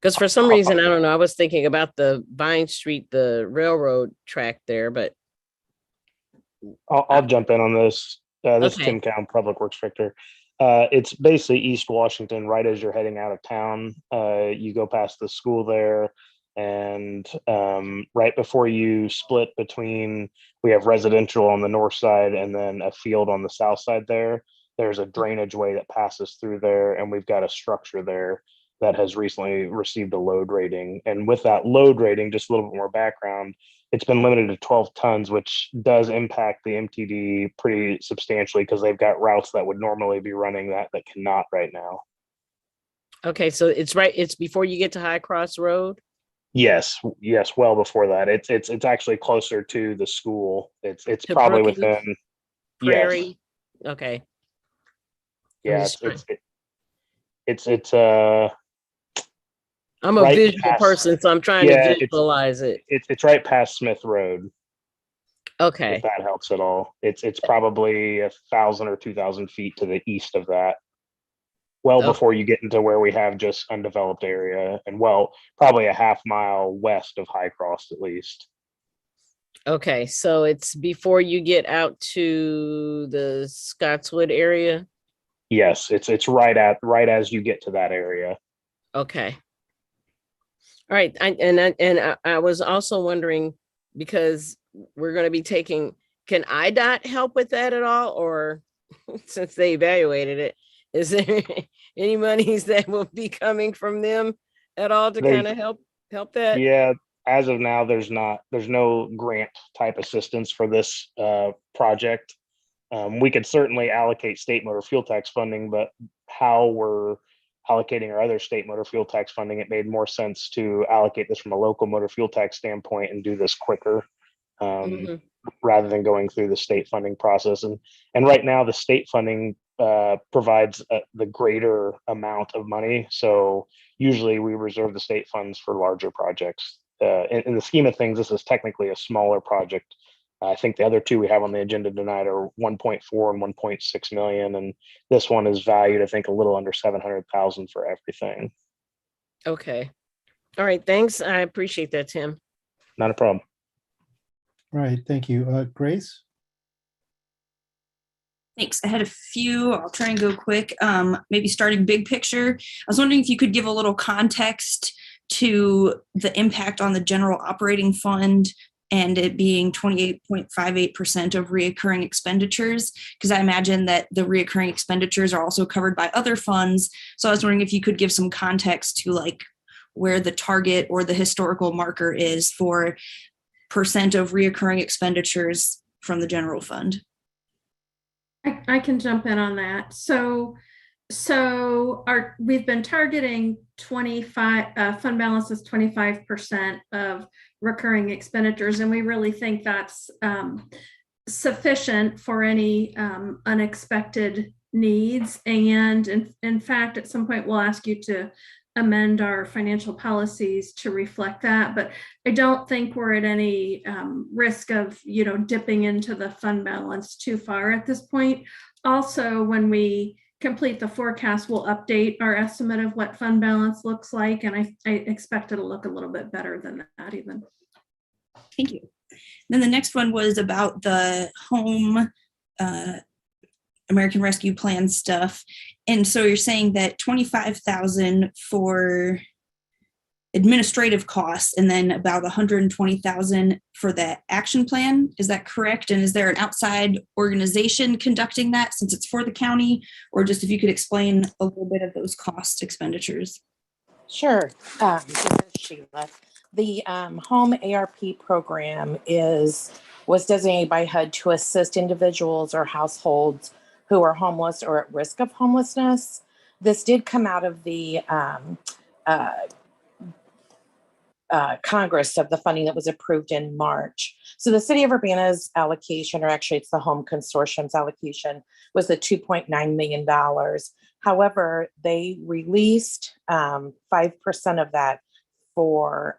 Because for some reason, I don't know, I was thinking about the Vine Street, the railroad track there, but. I'll jump in on this. This is Tim Cowan, Public Works Director. It's basically East Washington, right as you're heading out of town. You go past the school there, and right before you split between, we have residential on the north side and then a field on the south side there. There's a drainage way that passes through there, and we've got a structure there that has recently received a load rating. And with that load rating, just a little bit more background, it's been limited to 12 tons, which does impact the MTD pretty substantially because they've got routes that would normally be running that cannot right now. Okay, so it's before you get to High Cross Road? Yes, well before that. It's actually closer to the school. It's to probably Brookings, within Prairie. Yes. Okay. Yeah, it's I'm a right visual past- person, so I'm trying Yeah, to it's- visualize it. It's right past Smith Road, if Okay, that helps at all. It's probably 1,000 or 2,000 feet to the east of that. Well, Okay. before you get into where we have just undeveloped area, and well, probably a half mile west of High Cross at least. okay, so it's before you get out to the Scottswood area? Yes, it's right as you get to that area. Okay. All right, I was also wondering, because we're gonna be taking, can IDOT help with that at all? Or since they evaluated it, is there any monies that will be coming from them at all to There's- kind of help that? Yeah, as of now, there's no grant type assistance for this project. We could certainly allocate state motor fuel tax funding, but how we're allocating our other state motor fuel tax funding, it made more sense to allocate this from a local motor fuel tax standpoint and do this quicker, Mhm. rather than going through the state funding process. And right now, the state funding provides the greater amount of money. So usually we reserve the state funds for larger projects. In the scheme of things, this is technically a smaller project. I think the other two we have on the agenda tonight are 1.4 and 1.6 million, and this one is valued, I think, a little under 700,000 for everything. Okay. All right, thanks. I appreciate that, Tim. Not a problem. All right, thank you. Grace? Thanks. I had a few. I'll try and go quick. Maybe starting big picture. I was wondering if you could give a little context to the impact on the general operating fund and it being 28.58% of reoccurring expenditures, because I imagine that the reoccurring expenditures are also covered by other funds. So I was wondering if you could give some context to like where the target or the historical marker is for percent of reoccurring expenditures from the general fund. I can jump in on that. So we've been targeting 25 fund balance is 25% of recurring expenditures, and we really think that's sufficient for any unexpected needs. And in fact, at some point, we'll ask you to amend our financial policies to reflect that. But I don't think we're at any risk of dipping into the fund balance too far at this point. Also, when we complete the forecast, we'll update our estimate of what fund balance looks like, and I expect it'll look a little bit better than that even. Thank you. Then the next one was about the home American Rescue Plan stuff. And so you're saying that 25,000 for administrative costs and then about 120,000 for the action plan. Is that correct? And is there an outside organization conducting that since it's for the county? Or just if you could explain a little bit of those cost expenditures. Sure. This is Sheila. The home ARP program was designated by HUD to assist individuals or households who are homeless or at risk of homelessness. This did come out of the Congress of the funding that was approved in March. So the city of Urbana's allocation, or actually it's the Home Consortium's allocation, was the $2.9 million. However, they released 5% of that for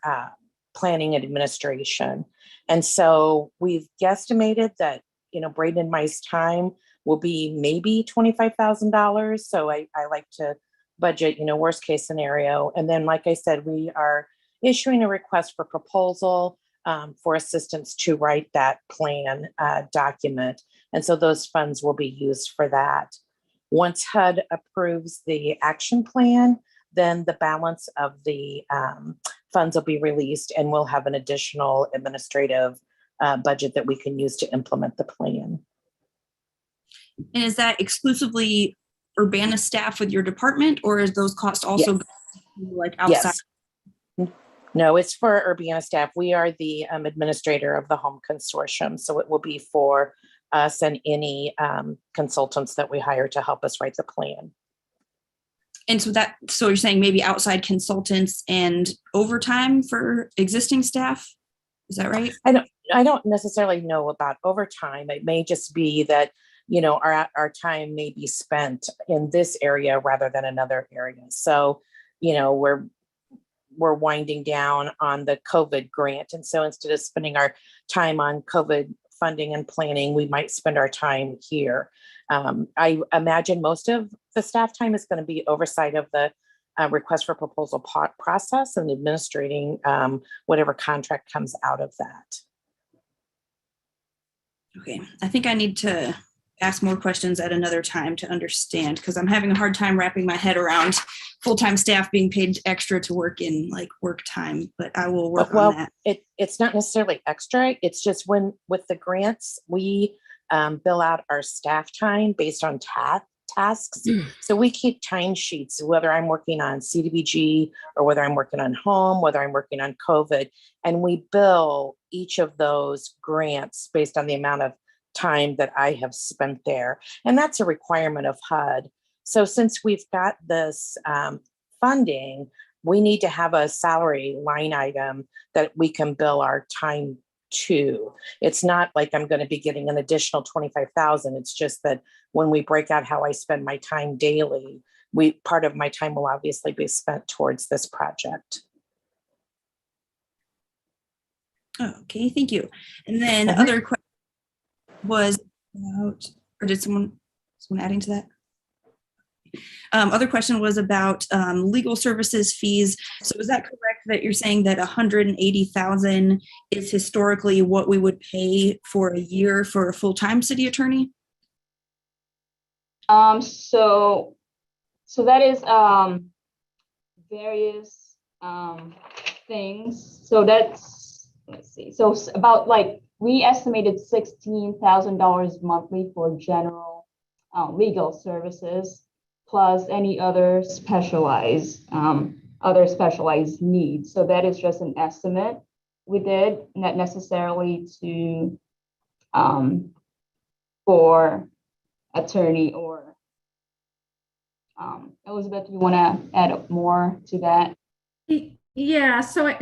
planning and administration. And so we've guesstimated that, Braden and Mai's time will be maybe $25,000. So I like to budget, worst case scenario. And then, like I said, we are issuing a request for proposal for assistance to write that plan document. And so those funds will be used for that. Once HUD approves the action plan, then the balance of the funds will be released and we'll have an additional administrative budget that we can use to implement the plan. And is that exclusively Urbana staff with your department, or is those costs also like outside? Yes. No, it's for Urbana staff. We are the administrator of the Home Consortium. So it will be for us and any consultants that we hire to help us write the plan. And so you're saying maybe outside consultants and overtime for existing staff? Is that right? I don't necessarily know about overtime. It may just be that, our time may be spent in this area rather than another area. So, we're we're winding down on the COVID grant. And so instead of spending our time on COVID funding and planning, we might spend our time here. I imagine most of the staff time is going to be oversight of the request for proposal process and administrating whatever contract comes out of that. Okay, I think I need to ask more questions at another time to understand, because I'm having a hard time wrapping my head around full-time staff being paid extra to work in like work time, but I will work on that. It's not necessarily extra. It's just when with the grants, we bill out our staff time based on tasks. So we keep time sheets, whether I'm working on CDBG or whether I'm working on home, whether I'm working on COVID, and we bill each of those grants based on the amount of time that I have spent there. And that's a requirement of HUD. So since we've got this funding, we need to have a salary line item that we can bill our time to. It's not like I'm going to be getting an additional $25,000. It's just that when we break out how I spend my time daily, part of my time will obviously be spent towards this project. Okay, thank you. And then other question was about, or did someone adding to that? Other question was about legal services fees. So is that correct that you're saying that $180,000 is historically what we would pay for a year for a full-time city attorney? So that is various things. So that's, let's see. So about like, we estimated $16,000 monthly for general legal services, plus any other specialized needs. So that is just an estimate we did, not necessarily to for attorney or Elizabeth, you want to add more to that? Yeah, so I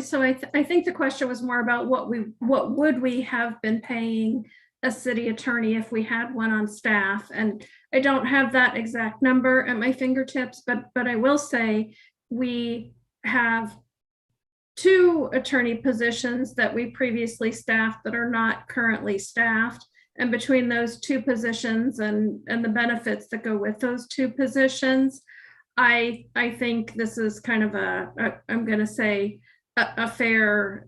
think the question was more about what would we have been paying a city attorney if we had one on staff, and I don't have that exact number at my fingertips, but I will say we have 2 attorney positions that we previously staffed that are not currently staffed, and between those 2 positions and the benefits that go with those 2 positions, I think this is kind of I'm going to say a fair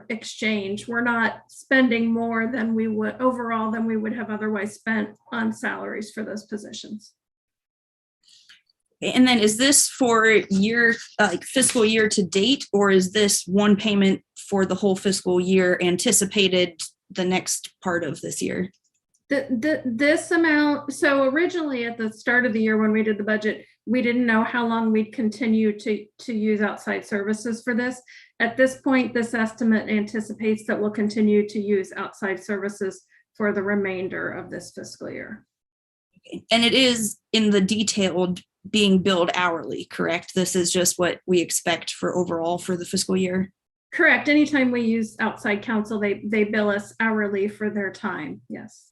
exchange. We're not spending more than we would overall than we would have otherwise spent on salaries for those positions. And then is this for year, like fiscal year to date, or is this one payment for the whole fiscal year anticipated the next part of this year? This amount, so originally at the start of the year when we did the budget, we didn't know how long we'd continue to use outside services for this. At this point, this estimate anticipates that we'll continue to use outside services for the remainder of this fiscal year. Okay. And it is in the detailed being billed hourly, correct? This is just what we expect for overall for the fiscal year? Correct. Anytime we use outside counsel, they bill us hourly for their time. Yes.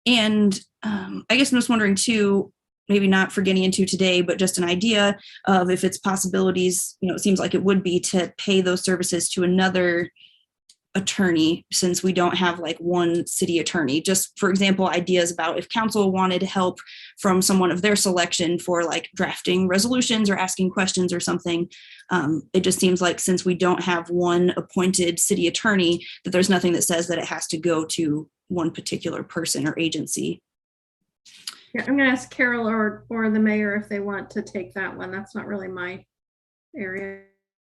And I guess I'm just wondering too, maybe not for getting into today, but just an idea of if it's possibilities, it seems like it would be to pay those services to another attorney, since we don't have like one city attorney. Just for example, ideas about if council wanted help from someone of their selection for like drafting resolutions or asking questions or something. It just seems like since we don't have one appointed city attorney, that there's nothing that says that it has to go to one particular person or agency. Yeah, I'm going to ask Carol or the mayor if they want to take that one. That's not really my area.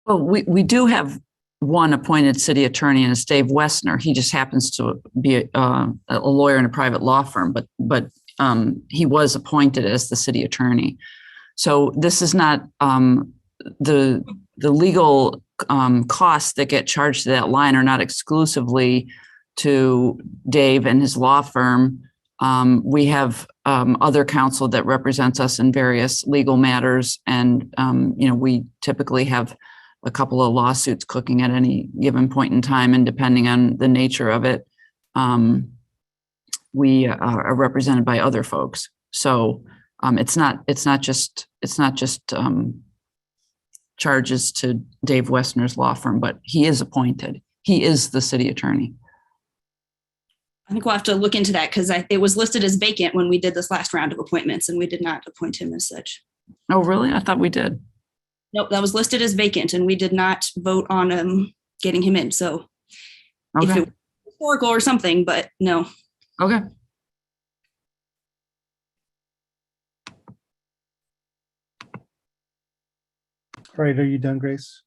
Well, we do have one appointed city attorney, and it's Dave Westner. He just happens to be a lawyer in a private law firm, but he was appointed as the city attorney. So this is not the legal costs that get charged to that line are not exclusively to Dave and his law firm. We have other counsel that represents us in various legal matters, and we typically have a couple of lawsuits cooking at any given point in time, and depending on the nature of it, we are represented by other folks. So it's not just charges to Dave Westner's law firm, but he is appointed. He is the city attorney. I think we'll have to look into that because it was listed as vacant when we did this last round of appointments and we did not appoint him as such. Oh, really? I thought we did. Nope, that was listed as vacant and we did not vote on getting him in. So if Okay. it was historical or something, but no. Okay. All right, are you done, Grace?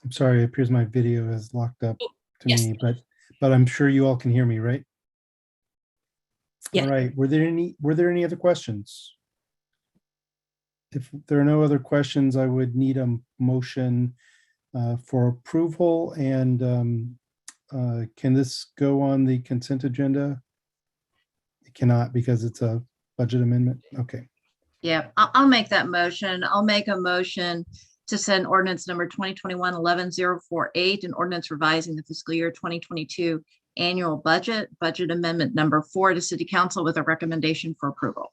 I'm sorry, it appears my video is locked up to yes. me, but I'm sure you all can hear me, right? Yeah. All right, were there any other questions? If there are no other questions, I would need a motion for approval, and can this go on the consent agenda? It cannot because it's a budget amendment. Okay. Yeah, I'll make that motion. I'll make a motion to send ordinance number 2021-11048, an ordinance revising the fiscal year 2022 annual budget amendment number 4 to city council with a recommendation for approval.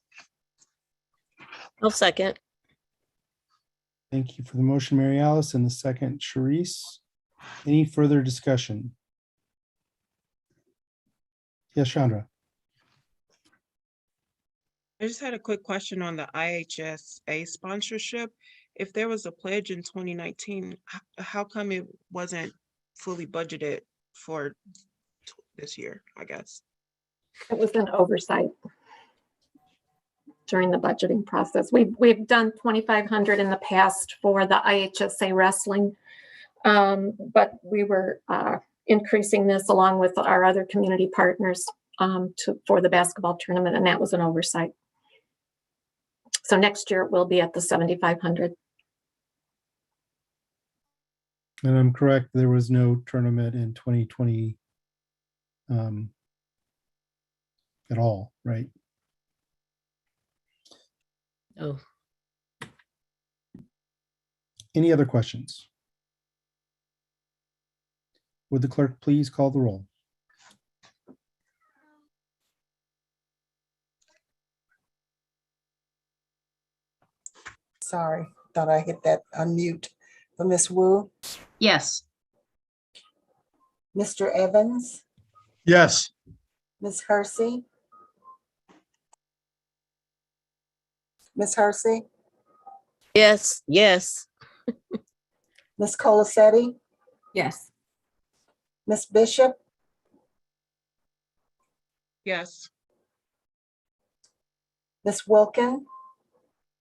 I'll second. Thank you for the motion, Mary Alice, and the second, Sharice. Any further discussion? Yes, Chandra. I just had a quick question on the IHSA sponsorship. If there was a pledge in 2019, how come it wasn't fully budgeted for this year, I guess? It was an oversight during the budgeting process. We've done 2,500 in the past for the IHSA wrestling, but we were increasing this along with our other community partners for the basketball tournament, and that was an oversight. So next year it will be at the 7,500. And I'm correct, there was no tournament in 2020 at all, right? Oh, Any other questions? Would the clerk please call the roll? Sorry, thought I hit that unmute. For Ms. Wu, Yes. Mr. Evans, Yes. Ms. Hersey. Ms. Hersey, yes, yes. Ms. Colacetti, Yes. Ms. Bishop, Yes. Ms. Wilkin,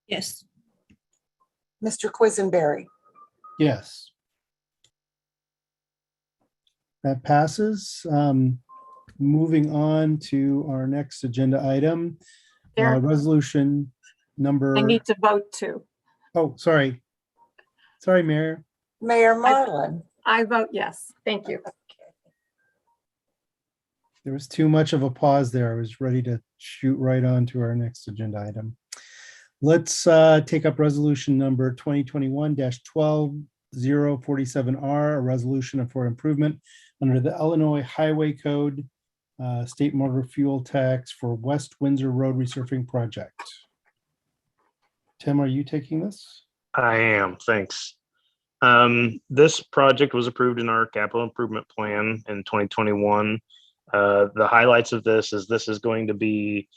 Yes. Mr. Quisenberry. Yes. That passes. Moving on to our next agenda item, There. resolution number. I need to vote too. Oh, sorry. Sorry, Mayor. Mayor Marlin. I vote yes. Thank you. There was too much of a pause there. I was ready to shoot right on to our next agenda item. Let's take up resolution number 2021-12047R, a resolution for improvement under the Illinois Highway Code, state motor fuel tax for West Windsor Road resurfacing project. Tim, are you taking this? I am, thanks. This project was approved in our capital improvement plan in 2021. The highlights of this is going to be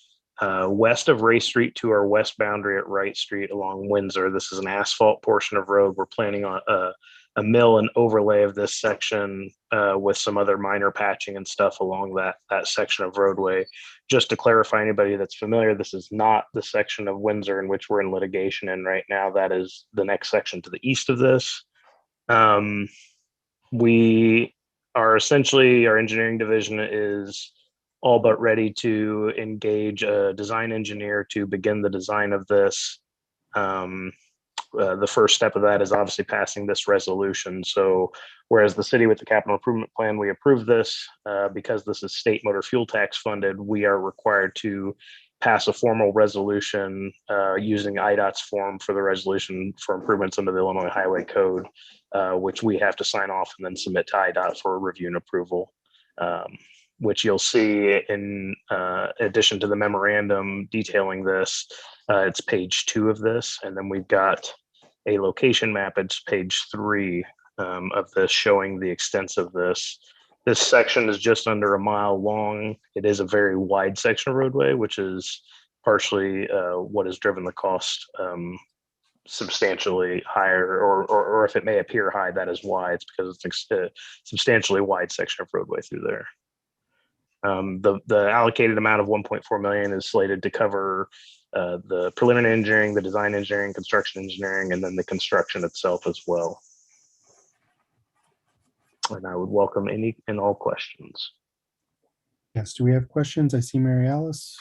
west of Ray Street to our west boundary at Wright Street along Windsor. This is an asphalt portion of road. We're planning on a mill and overlay of this section with some other minor patching and stuff along that section of roadway. Just to clarify, anybody that's familiar, this is not the section of Windsor in which we're in litigation in right now. That is the next section to the east of this. We are essentially, our engineering division is all but ready to engage a design engineer to begin the design of this. The first step of that is obviously passing this resolution. So whereas the city with the capital improvement plan, we approved this because this is state motor fuel tax funded, we are required to pass a formal resolution using IDOT's form for the resolution for improvements under the Illinois Highway Code, which we have to sign off and then submit to IDOT for review and approval. Which you'll see in addition to the memorandum detailing this, it's page 2 of this. And then we've got a location map. It's page 3 of this, showing the extents of this. This section is just under a mile long. It is a very wide section of roadway, which is partially what has driven the cost substantially higher, or if it may appear high, that is why. It's because it's a substantially wide section of roadway through there. The allocated amount of 1.4 million is slated to cover the preliminary engineering, the design engineering, construction engineering, and then the construction itself as well. And I would welcome any and all questions. Yes, do we have questions? I see Mary Alice.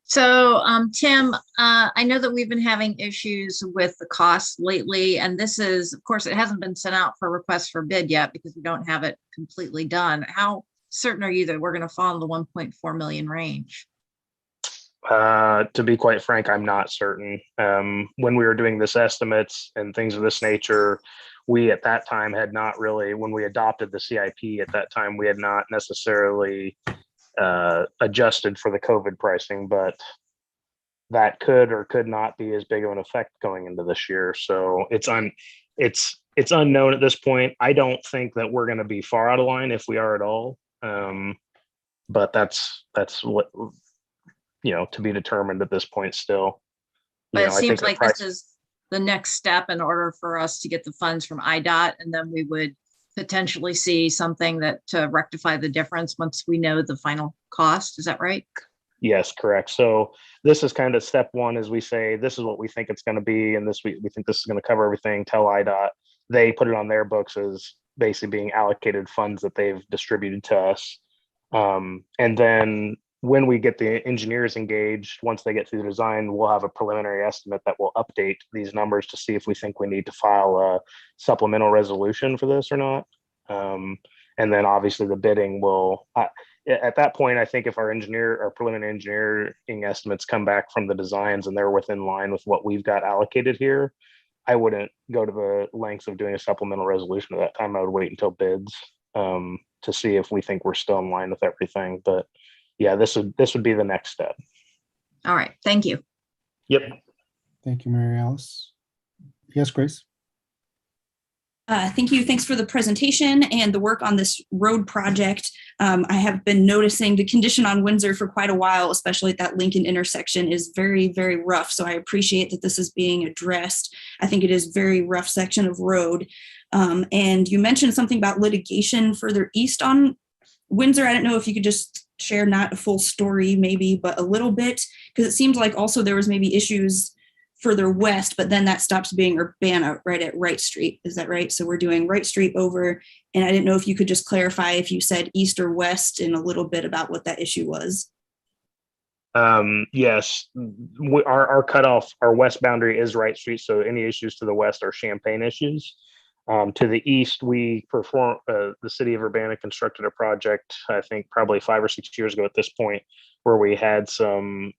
So, Tim, I know that we've been having issues with the costs lately, and this is, of course, it hasn't been sent out for request for bid yet because we don't have it completely done. How certain are you that we're going to fall in the 1.4 million range? To be quite frank, I'm not certain. When we were doing this estimates and things of this nature, we at that time had not really, when we adopted the CIP at that time, we had not necessarily adjusted for the COVID pricing, but that could or could not be as big of an effect going into this year. So it's unknown at this point. I don't think that we're going to be far out of line if we are at all. But that's what, to be determined at this point still. But it seems like this is the next step in order for us to get the funds from IDOT, and then we would potentially see something that to rectify the difference once we know the final cost. Is that right? Yes, correct. So this is kind of step one, as we say, this is what we think it's going to be, and we think this is going to cover everything. Tell IDOT, they put it on their books as basically being allocated funds that they've distributed to us. And then when we get the engineers engaged, once they get through the design, we'll have a preliminary estimate that will update these numbers to see if we think we need to file a supplemental resolution for this or not. And then obviously the bidding will, at that point, I think if our preliminary engineering estimates come back from the designs and they're within line with what we've got allocated here, I wouldn't go to the lengths of doing a supplemental resolution at that time. I would wait until bids to see if we think we're still in line with everything. But yeah, this would be the next step. All right. Thank you. Yep. Thank you, Mary Alice. Yes, Grace. Thank you. Thanks for the presentation and the work on this road project. I have been noticing the condition on Windsor for quite a while, especially at that Lincoln intersection, is very, very rough. So I appreciate that this is being addressed. I think it is a very rough section of road. And you mentioned something about litigation further east on Windsor. I don't know if you could just share not a full story maybe, but a little bit, because it seems like also there was maybe issues further west, but then that stops being Urbana right at Wright Street. Is that right? So we're doing Wright Street over, and I didn't know if you could just clarify if you said east or west and a little bit about what that issue was. Yes, our cutoff, our west boundary is Wright Street. So any issues to the west are Champaign issues. To the east, we the city of Urbana constructed a project, I think probably 5 or 6 years ago at this point, where we had some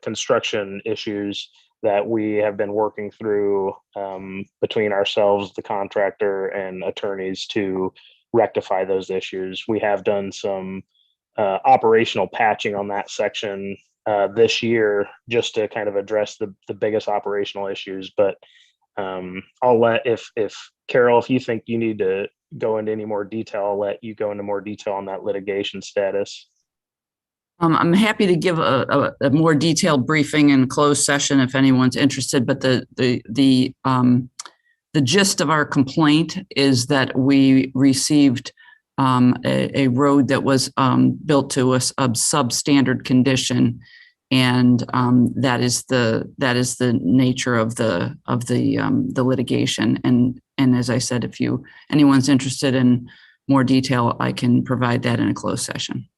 construction issues that we have been working through between ourselves, the contractor, and attorneys to rectify those issues. We have done some operational patching on that section this year just to kind of address the biggest operational issues. But I'll let, if Carol, if you think you need to go into any more detail, I'll let you go into more detail on that litigation status. I'm happy to give a more detailed briefing in closed session if anyone's interested, but the gist of our complaint is that we received a road that was built to a substandard condition, and that is the nature of the litigation. And as I said, if anyone's interested in more detail, I can provide that in a closed session.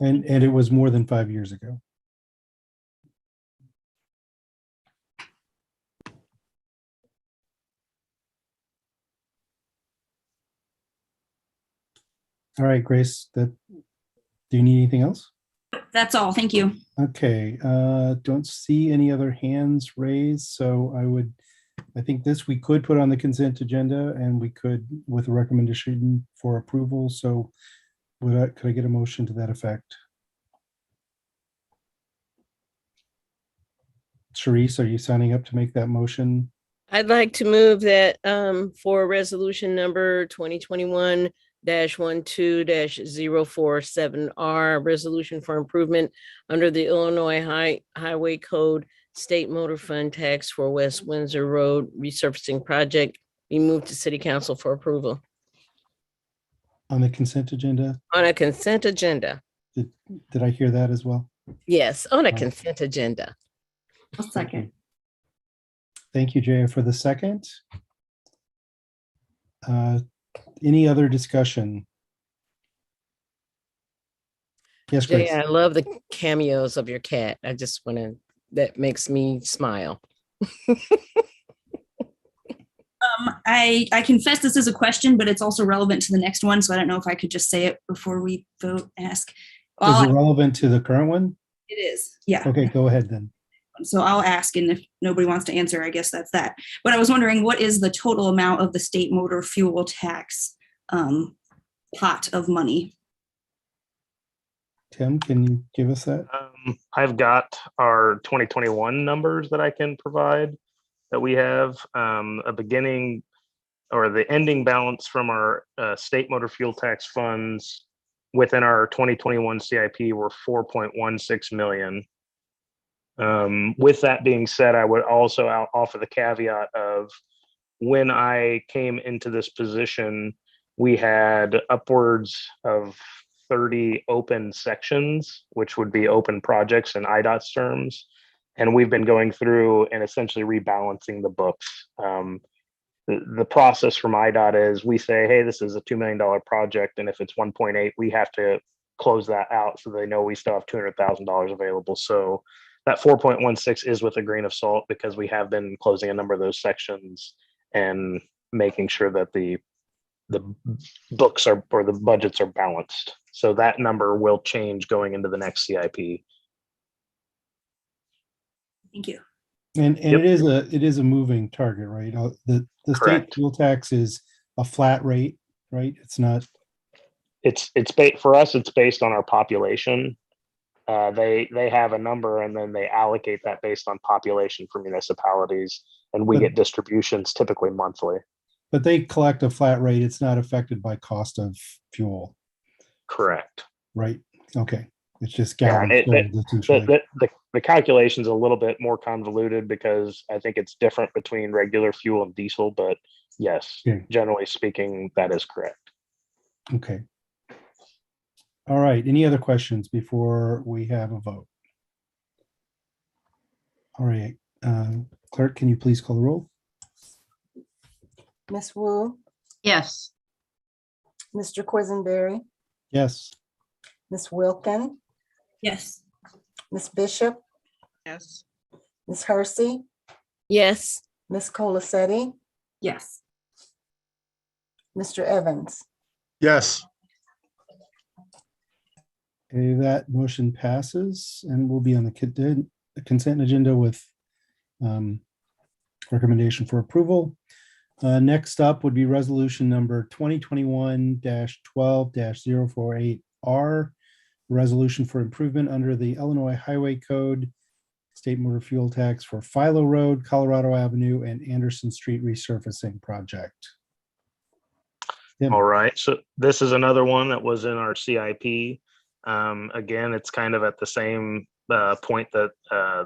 And it was more than 5 years ago. All right, Grace, do you need anything else? That's all. Thank you. Okay, don't see any other hands raised. So I think we could put on the consent agenda, and we could with a recommendation for approval. So could I get a motion to that effect? Sharice, are you signing up to make that motion? I'd like to move that for resolution number 2021-12-047R, resolution for improvement under the Illinois Highway Code State Motor Fund Tax for West Windsor Road resurfacing project be moved to City Council for approval. On the consent agenda? On a consent agenda. Did I hear that as well? Yes, on a All right. consent agenda. I'll second. Thank you, Jaya, for the second. Any other discussion? Yes, Grace. Yeah, I love the cameos of your cat. I just want to, that makes me smile. I confess this is a question, but it's also relevant to the next one. So I don't know if I could just say it before we vote, ask. Is it relevant to the current one? It is. Yeah. Okay, go ahead then. So I'll ask, and if nobody wants to answer, I guess that's that. But I was wondering, what is the total amount of the state motor fuel tax pot of money? Tim, can you give us that? I've got our 2021 numbers that I can provide that we have a beginning or the ending balance from our state motor fuel tax funds within our 2021 CIP were 4.16 million. With that being said, I would also offer the caveat of when I came into this position, we had upwards of 30 open sections, which would be open projects in IDOT's terms. And we've been going through and essentially rebalancing the books. The process from IDOT is we say, hey, this is a $2 million project. And if it's 1.8, we have to close that out so they know we still have $200,000 available. So that 4.16 is with a grain of salt because we have been closing a number of those sections and making sure that the books are, or the budgets are balanced. So that number will change going into the next CIP. Thank you. And it is a moving target, right? The state Correct. fuel tax is a flat rate, right? It's not. It's for us, it's based on our population. They have a number and then they allocate that based on population for municipalities, and we get distributions typically monthly. But they collect a flat rate. It's not affected by cost of fuel. Correct. Right. Okay. It's just Yeah, gallons sold, essentially. the calculation's a little bit more convoluted because I think it's different between regular fuel and diesel, but yes, Okay. generally speaking, that is correct. Okay. All right. Any other questions before we have a vote? All right. Clerk, can you please call the roll? Ms. Wu, Yes. Mr. Quisenberry, Yes. Ms. Wilkin, Yes. Ms. Bishop, Yes. Ms. Hersey, Yes. Ms. Colacetti, Yes. Mr. Evans. Yes. Okay, that motion passes and will be on the consent agenda with recommendation for approval. Next up would be resolution number 2021-12-048R, resolution for improvement under the Illinois Highway Code, state motor fuel tax for Philo Road, Colorado Avenue, and Anderson Street resurfacing project. Tim. All right, so this is another one that was in our CIP. Again, it's kind of at the same point that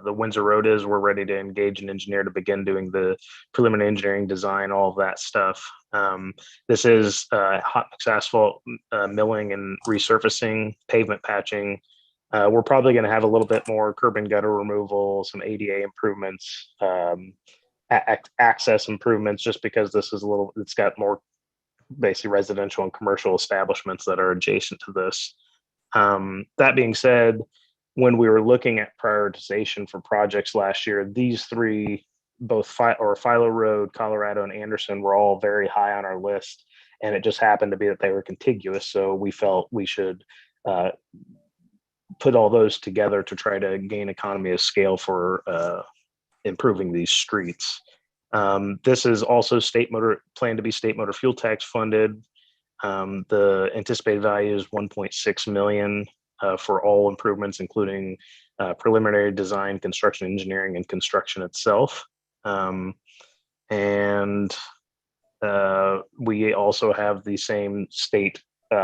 the Windsor Road is. We're ready to engage an engineer to begin doing the preliminary engineering design, all of that stuff. This is hot mix asphalt milling and resurfacing, pavement patching. We're probably going to have a little bit more curb and gutter removal, some ADA improvements, access improvements, just because this is it's got more basically residential and commercial establishments that are adjacent to this. That being said, when we were looking at prioritization for projects last year, these three, both Philo Road, Colorado, and Anderson, were all very high on our list. And it just happened to be that they were contiguous. So we felt we should put all those together to try to gain economy of scale for improving these streets. This is also planned to be state motor fuel tax funded. The anticipated value is 1.6 million for all improvements, including preliminary design, construction engineering, and construction itself. And we also have the same state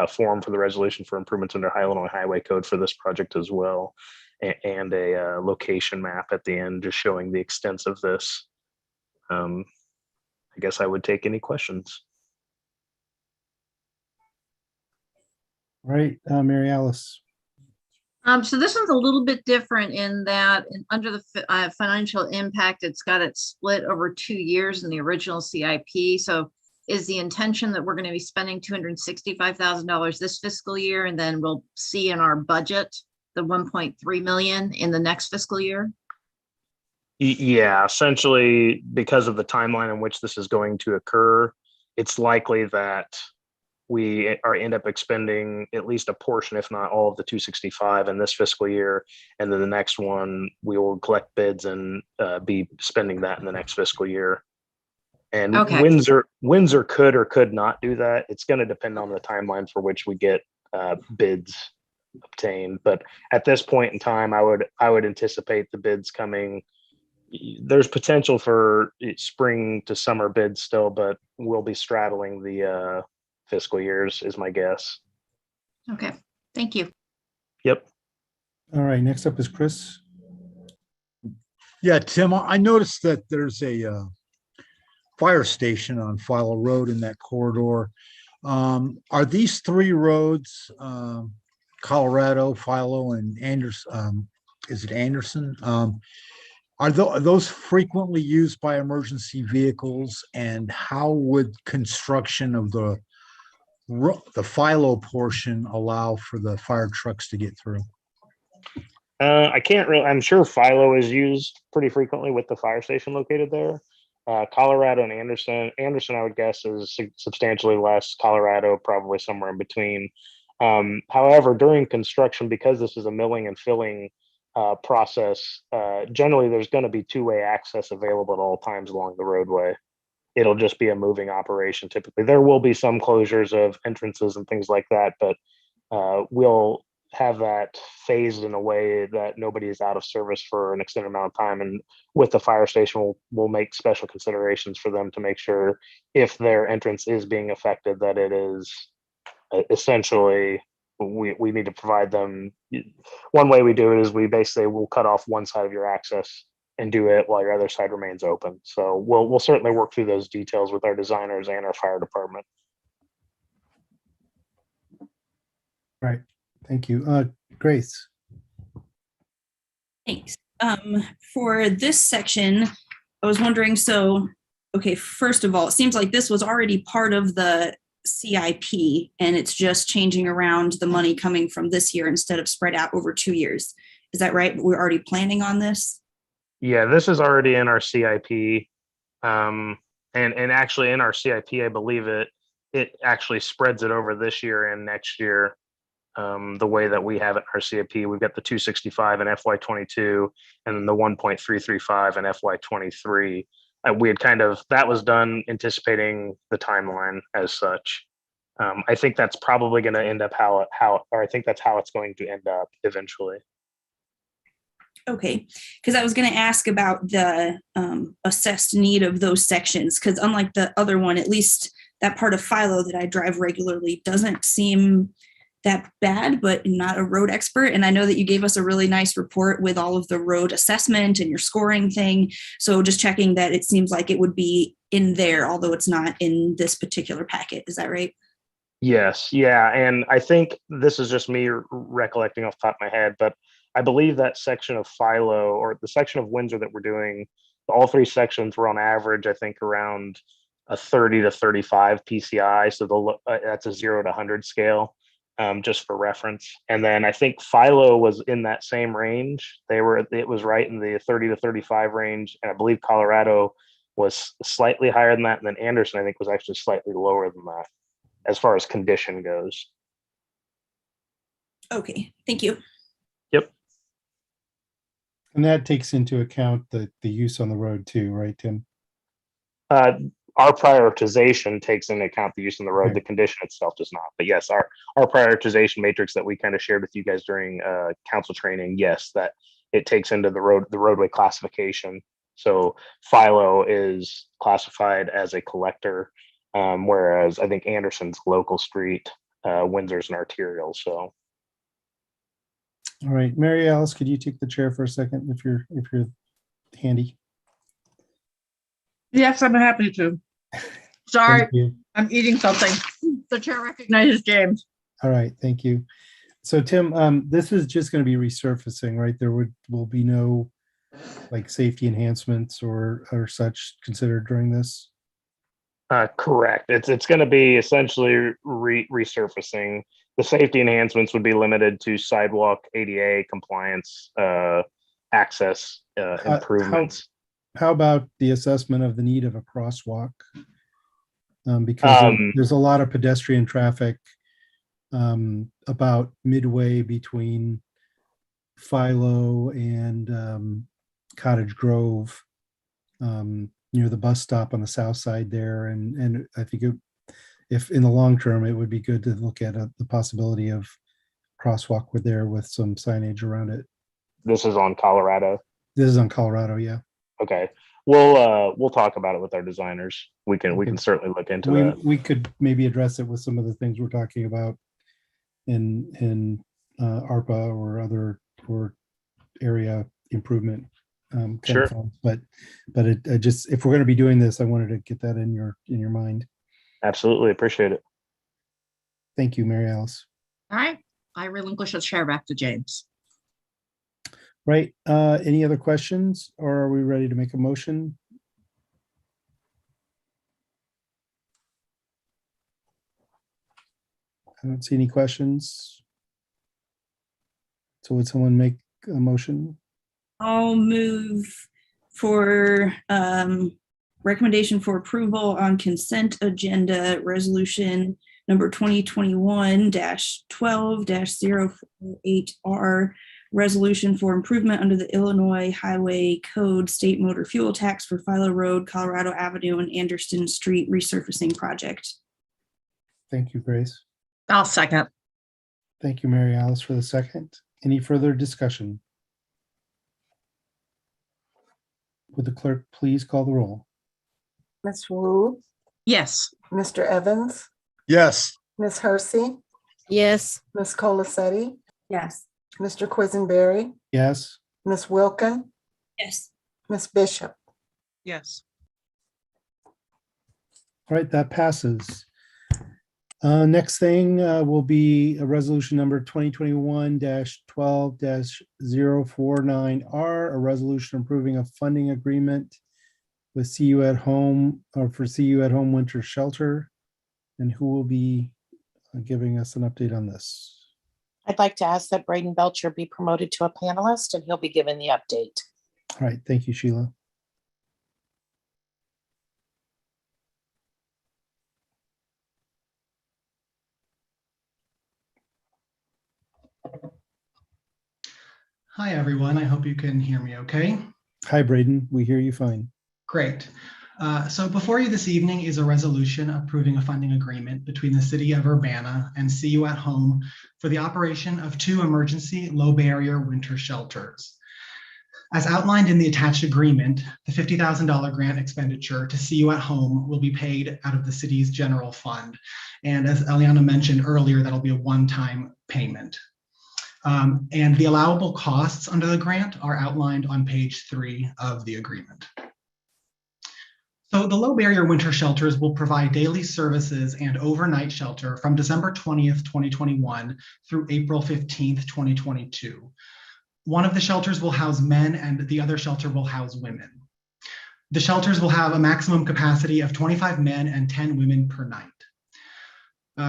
form for the resolution for improvements under Illinois Highway Code for this project as well, and a location map at the end just showing the extents of this. I guess I would take any questions. All right, Mary Alice. So this one's a little bit different in that under the financial impact, it's got it split over 2 years in the original CIP. So is the intention that we're going to be spending $265,000 this fiscal year, and then we'll see in our budget the 1.3 million in the next fiscal year? Yeah, essentially, because of the timeline in which this is going to occur, it's likely that we end up expending at least a portion, if not all, of the 265 in this fiscal year, and then the next one we will collect bids and be spending that in the next fiscal year. And Okay. Windsor could or could not do that. It's going to depend on the timeline for which we get bids obtained. But at this point in time, I would anticipate the bids coming. There's potential for spring to summer bids still, but we'll be straddling the fiscal years is my guess. Okay, thank you. Yep. All right, next up is Chris. Yeah, Tim, I noticed that there's a fire station on Philo Road in that corridor. Are these three roads, Colorado, Philo, and Anderson, is it Anderson? Are those frequently used by emergency vehicles, and how would construction of the Philo portion allow for the fire trucks to get through? I can't really, I'm sure Philo is used pretty frequently with the fire station located there. Colorado and Anderson, I would guess, is substantially less. Colorado, probably somewhere in between. However, during construction, because this is a milling and filling process, generally there's going to be two-way access available at all times along the roadway. It'll just be a moving operation. Typically, there will be some closures of entrances and things like that, but we'll have that phased in a way that nobody is out of service for an extended amount of time. And with the fire station, we'll make special considerations for them to make sure if their entrance is being affected, that it is essentially, we need to provide them. One way we do it is we basically will cut off one side of your access and do it while your other side remains open. So we'll certainly work through those details with our designers and our fire department. Right. Thank you. Grace. Thanks. For this section, I was wondering, so, okay, first of all, it seems like this was already part of the CIP, and it's just changing around the money coming from this year instead of spread out over 2 years. Is that right? We're already planning on this? Yeah, this is already in our CIP. And actually in our CIP, I believe it actually spreads it over this year and next year. The way that we have it in our CIP, we've got the 265 in FY22 and then the 1.335 in FY23. We had that was done anticipating the timeline as such. I think that's probably going to end up I think that's how it's going to end up eventually. Okay, because I was going to ask about the assessed need of those sections, because unlike the other one, at least that part of Philo that I drive regularly doesn't seem that bad, but I'm not a road expert. And I know that you gave us a really nice report with all of the road assessment and your scoring thing. So just checking that it seems like it would be in there, although it's not in this particular packet. Is that right? Yes. Yeah. And I think this is just me recollecting off the top of my head, but I believe that section of Philo, or the section of Windsor that we're doing, all three sections were on average, I think, around a 30 to 35 PCI. So that's a 0 to 100 scale. Just for reference. And then I think Philo was in that same range. It was right in the 30 to 35 range. And I believe Colorado was slightly higher than that. And then Anderson, I think, was actually slightly lower than that as far as condition goes. Okay, thank you. Yep. And that takes into account the use on the road too, right, Tim? Our prioritization takes into account the use on the road. Right. The condition itself does not. But yes, our prioritization matrix that we kind of shared with you guys during council training, yes, that it takes into the roadway classification. So Philo is classified as a collector, whereas I think Anderson's local street, Windsor's an arterial. So. All right, Mary Alice, could you take the chair for a second if you're handy? Yes, I'm happy to. Sorry, Thank you. I'm eating something. The chair recognizes James. All right, thank you. So Tim, this is just going to be resurfacing, right? There will be no like safety enhancements or such considered during this? Correct. It's going to be essentially resurfacing. The safety enhancements would be limited to sidewalk, ADA compliance, access improvements. How about the assessment of the need of a crosswalk? Because there's a lot of pedestrian traffic about midway between Philo and Cottage Grove, near the bus stop on the south side there. And I think if in the long term, it would be good to look at the possibility of crosswalk with some signage around it. This is on Colorado. This is on Colorado, yeah. Okay. We'll talk about it with our designers. We can certainly look into that. We could maybe address it with some of the things we're talking about in ARPA or other area improvement. Sure. Funds. But I just, if we're going to be doing this, I wanted to get that in your mind. Absolutely. Appreciate it. Thank you, Mary Alice. All right, I relinquish the chair back to James. Right. Any other questions, or are we ready to make a motion? I don't see any questions. So would someone make a motion? I'll move for recommendation for approval on consent agenda resolution number 2021-12-048R, resolution for improvement under the Illinois Highway Code state motor fuel tax for Philo Road, Colorado Avenue, and Anderson Street resurfacing project. Thank you, Grace. I'll second. Thank you, Mary Alice, for the second. Any further discussion? Would the clerk please call the roll? Ms. Wu, Yes. Mr. Evans, Yes. Ms. Hersey, Yes. Ms. Colacetti, Yes. Mr. Quisenberry, Yes. Ms. Wilkin, Yes. Ms. Bishop. Yes. All right, that passes. Next thing will be a resolution number 2021-12-049R, a resolution approving a funding agreement with CU at Home, or for CU at Home Winter Shelter. And who will be giving us an update on this? I'd like to ask that Braden Belcher be promoted to a panelist, and he'll be given the update. All right, thank you, Sheila. Hi, everyone. I hope you can hear me okay. Hi, Braden. We hear you fine. Great. So before you this evening is a resolution approving a funding agreement between the City of Urbana and CU at Home for the operation of 2 emergency low-barrier winter shelters. As outlined in the attached agreement, the $50,000 grant expenditure to CU at Home will be paid out of the city's general fund. And as Eliana mentioned earlier, that'll be a one-time payment. And the allowable costs under the grant are outlined on page 3 of the agreement. So the low barrier winter shelters will provide daily services and overnight shelter from December 20th, 2021 through April 15th, 2022. One of the shelters will house men and the other shelter will house women. The shelters will have a maximum capacity of 25 men and 10 women per night.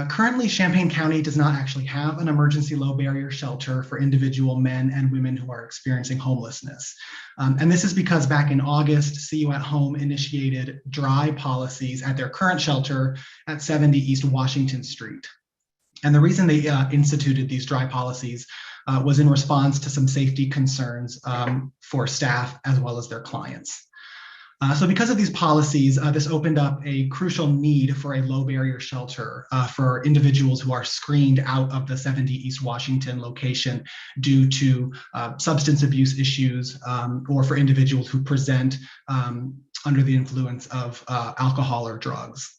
Currently, Champaign County does not actually have an emergency low barrier shelter for individual men and women who are experiencing homelessness. And this is because back in August, CU at Home initiated dry policies at their current shelter at 70 East Washington Street. And the reason they instituted these dry policies was in response to some safety concerns for staff as well as their clients. So because of these policies, this opened up a crucial need for a low barrier shelter for individuals who are screened out of the 70 East Washington location due to substance abuse issues, or for individuals who present under the influence of alcohol or drugs.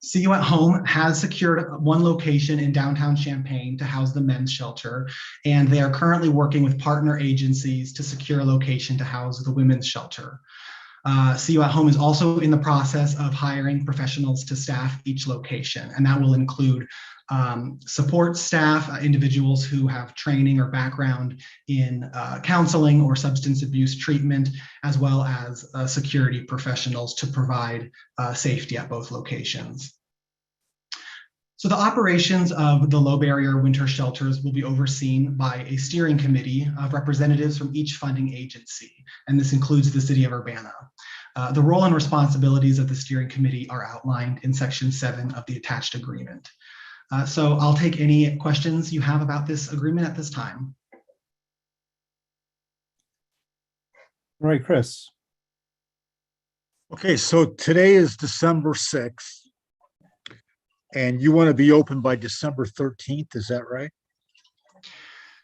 See You at Home has secured one location in downtown Champaign to house the men's shelter, and they are currently working with partner agencies to secure a location to house the women's shelter. See You at Home is also in the process of hiring professionals to staff each location, and that will include support staff, individuals who have training or background in counseling or substance abuse treatment, as well as security professionals to provide safety at both locations. So the operations of the low barrier winter shelters will be overseen by a steering committee of representatives from each funding agency, and this includes the City of Urbana. The role and responsibilities of the steering committee are outlined in Section 7 of the attached agreement. So I'll take any questions you have about this agreement at this time. All right, Chris. Okay, so today is December 6th. And you want to be open by December 13th, is that right?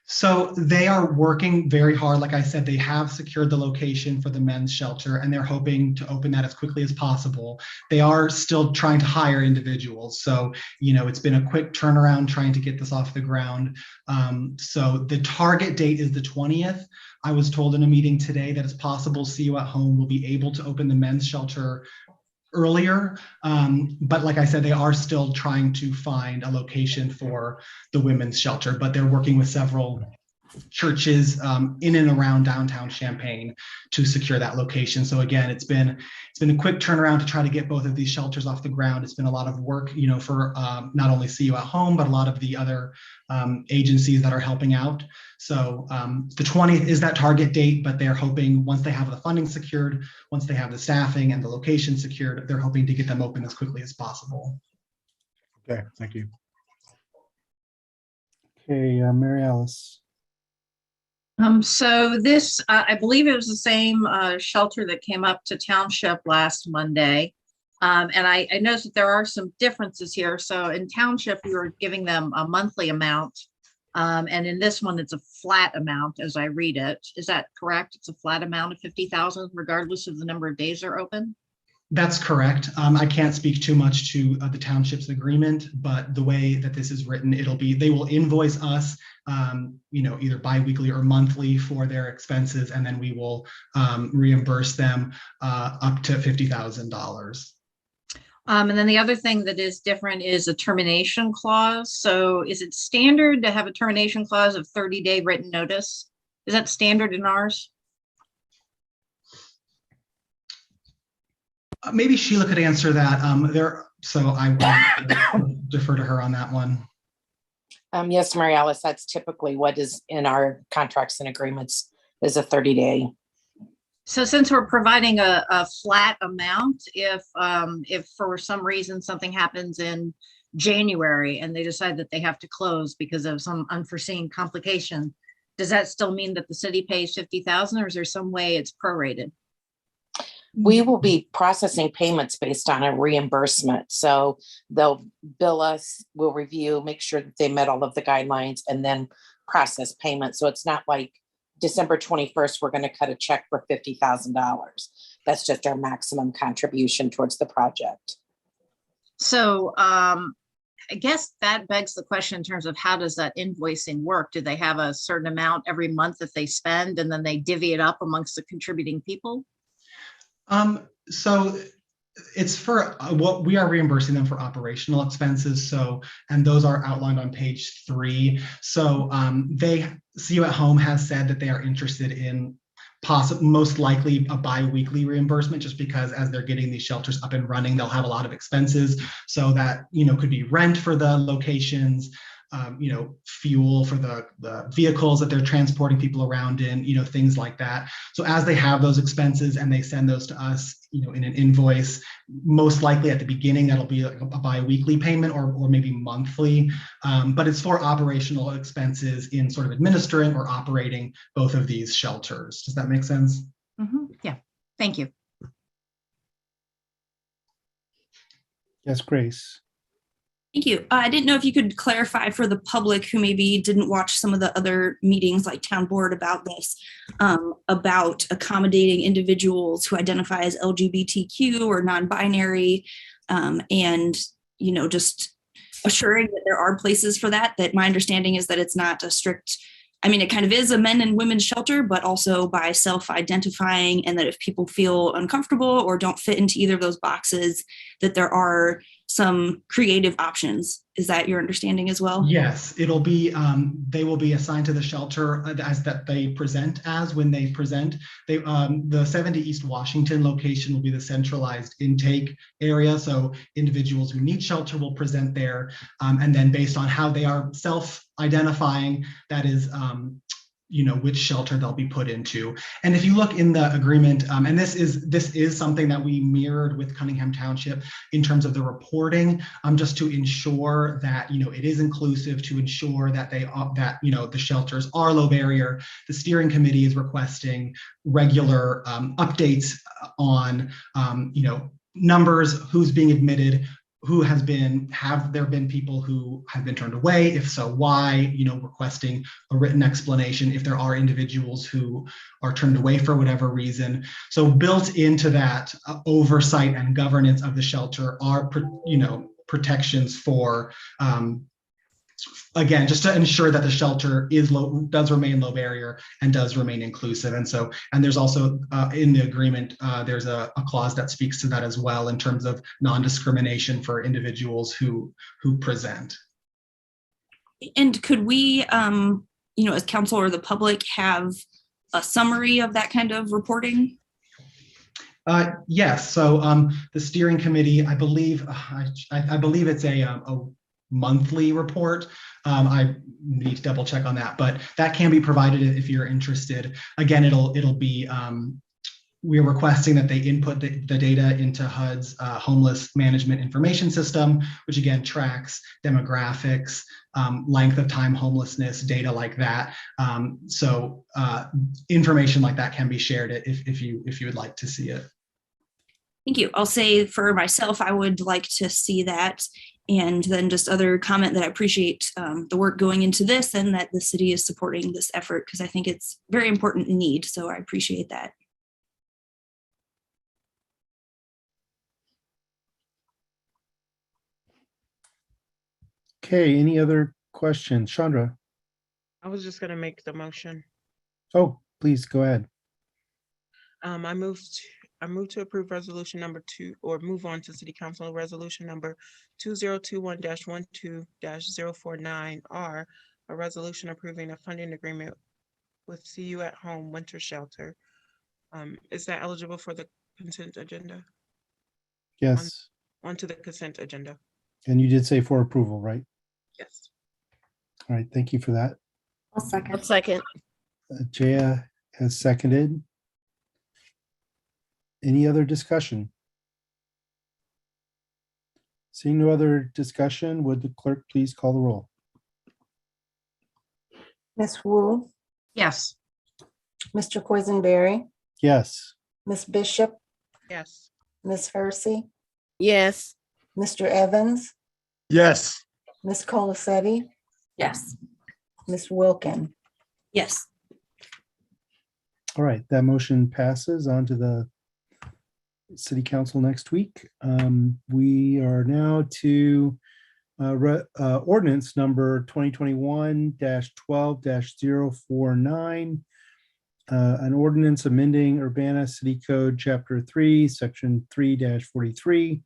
So they are working very hard. Like I said, they have secured the location for the men's shelter, and they're hoping to open that as quickly as possible. They are still trying to hire individuals. So, you know, it's been a quick turnaround trying to get this off the ground. So the target date is the 20th. I was told in a meeting today that it's possible See You at Home will be able to open the men's shelter earlier, but like I said, they are still trying to find a location for the women's shelter, but they're working with several churches in and around downtown Champaign to secure that location. So again, it's been a quick turnaround to try to get both of these shelters off the ground. It's been a lot of work, you know, for not only See You at Home, but a lot of the other agencies that are helping out. So the 20th is that target date, but they're hoping once they have the funding secured, once they have the staffing and the location secured, they're hoping to get them open as quickly as possible. Okay, thank you. Okay, Mary Alice. So this, I believe it was the same shelter that came up to Township last Monday. And I noticed that there are some differences here. So in Township, we were giving them a monthly amount. And in this one, it's a flat amount as I read it. Is that correct? It's a flat amount of 50,000 regardless of the number of days they're open? That's correct. I can't speak too much to the township's agreement, but the way that this is written, they will invoice us, you know, either biweekly or monthly for their expenses, and then we will reimburse them up to $50,000. And then the other thing that is different is a termination clause. So is it standard to have a termination clause of 30-day written notice? Is that standard in ours? Maybe Sheila could answer that. So I will defer to her on that one. Yes, Mary Alice, that's typically what is in our contracts and agreements is a 30-day. So since we're providing a flat amount, if for some reason something happens in January and they decide that they have to close because of some unforeseen complication, does that still mean that the city pays 50,000, or is there some way it's prorated? We will be processing payments based on a reimbursement. So they'll bill us, we'll review, make sure that they met all of the guidelines, and then process payment. So it's not like December 21st, we're going to cut a check for $50,000. That's just our maximum contribution towards the project. So I guess that begs the question in terms of how does that invoicing work? Do they have a certain amount every month that they spend and then they divvy it up amongst the contributing people? So it's for what we are reimbursing them for operational expenses. So, and those are outlined on page 3. So See You at Home has said that they are interested in most likely a bi-weekly reimbursement, just because as they're getting these shelters up and running, they'll have a lot of expenses. So that, you know, could be rent for the locations, you know, fuel for the vehicles that they're transporting people around in, you know, things like that. So as they have those expenses and they send those to us, you know, in an invoice, most likely at the beginning, that'll be like a bi-weekly payment or maybe monthly, but it's for operational expenses in sort of administering or operating both of these shelters. Does that make sense? Mm-hmm. Yeah. Thank you. Yes, Grace. Thank you. I didn't know if you could clarify for the public who maybe didn't watch some of the other meetings like town board about this, about accommodating individuals who identify as LGBTQ or non-binary, and, you know, just assuring that there are places for that, that my understanding is that it's not a strict, I mean, it kind of is a men and women's shelter, but also by self-identifying, and that if people feel uncomfortable or don't fit into either of those boxes, that there are some creative options. Is that your understanding as well? Yes, it'll be, they will be assigned to the shelter as that they present as when they present. They, the 70 East Washington location will be the centralized intake area. So individuals who need shelter will present there. And then based on how they are self-identifying, that is, you know, which shelter they'll be put into. And if you look in the agreement, and this is something that we mirrored with Cunningham Township in terms of the reporting, just to ensure that, you know, it is inclusive, to ensure that they that, you know, the shelters are low barrier. The steering committee is requesting regular updates on, you know, numbers, who's being admitted, have there been people who have been turned away? If so, why? You know, requesting a written explanation if there are individuals who are turned away for whatever reason. So built into that oversight and governance of the shelter are, you know, protections for, again, just to ensure that the shelter does remain low barrier and does remain inclusive. And so, and there's also in the agreement, there's a clause that speaks to that as well in terms of non-discrimination for individuals who present. And could we, you know, as council or the public, have a summary of that kind of reporting? Yes. So the steering committee, I believe, I believe it's a monthly report. I need to double check on that, but that can be provided if you're interested. Again, it'll be, we're requesting that they input the data into HUD's homeless management information system, which again tracks demographics, length of time homelessness, data like that. So information like that can be shared if you would like to see it. Thank you. I'll say for myself, I would like to see that. And then just other comment that I appreciate the work going into this, and that the city is supporting this effort, because I think it's very important need. So I appreciate that. Okay, any other questions? Chandra? I was just gonna make the motion. Oh, please go ahead. I move to approve resolution number 2, or move on to city council resolution number 2021-12-049R, a resolution approving a funding agreement with CU at Home Winter Shelter. Is that eligible for the consent agenda? Yes. Onto the consent agenda. And you did say for approval, right? Yes. All right, thank you for that. I'll second. I'll second. Jaya has seconded. Any other discussion? Seeing no other discussion, would the clerk please call the roll? Ms. Wu, Yes. Mr. Quisenberry, Yes. Ms. Bishop, Yes. Ms. Hersey, Yes. Mr. Evans, Yes. Ms. Colacetti, Yes. Ms. Wilkin. Yes. All right, that motion passes on to the city council next week. We are now to ordinance number 2021-12-049. An ordinance amending Urbana City Code Chapter 3, Section 3-43,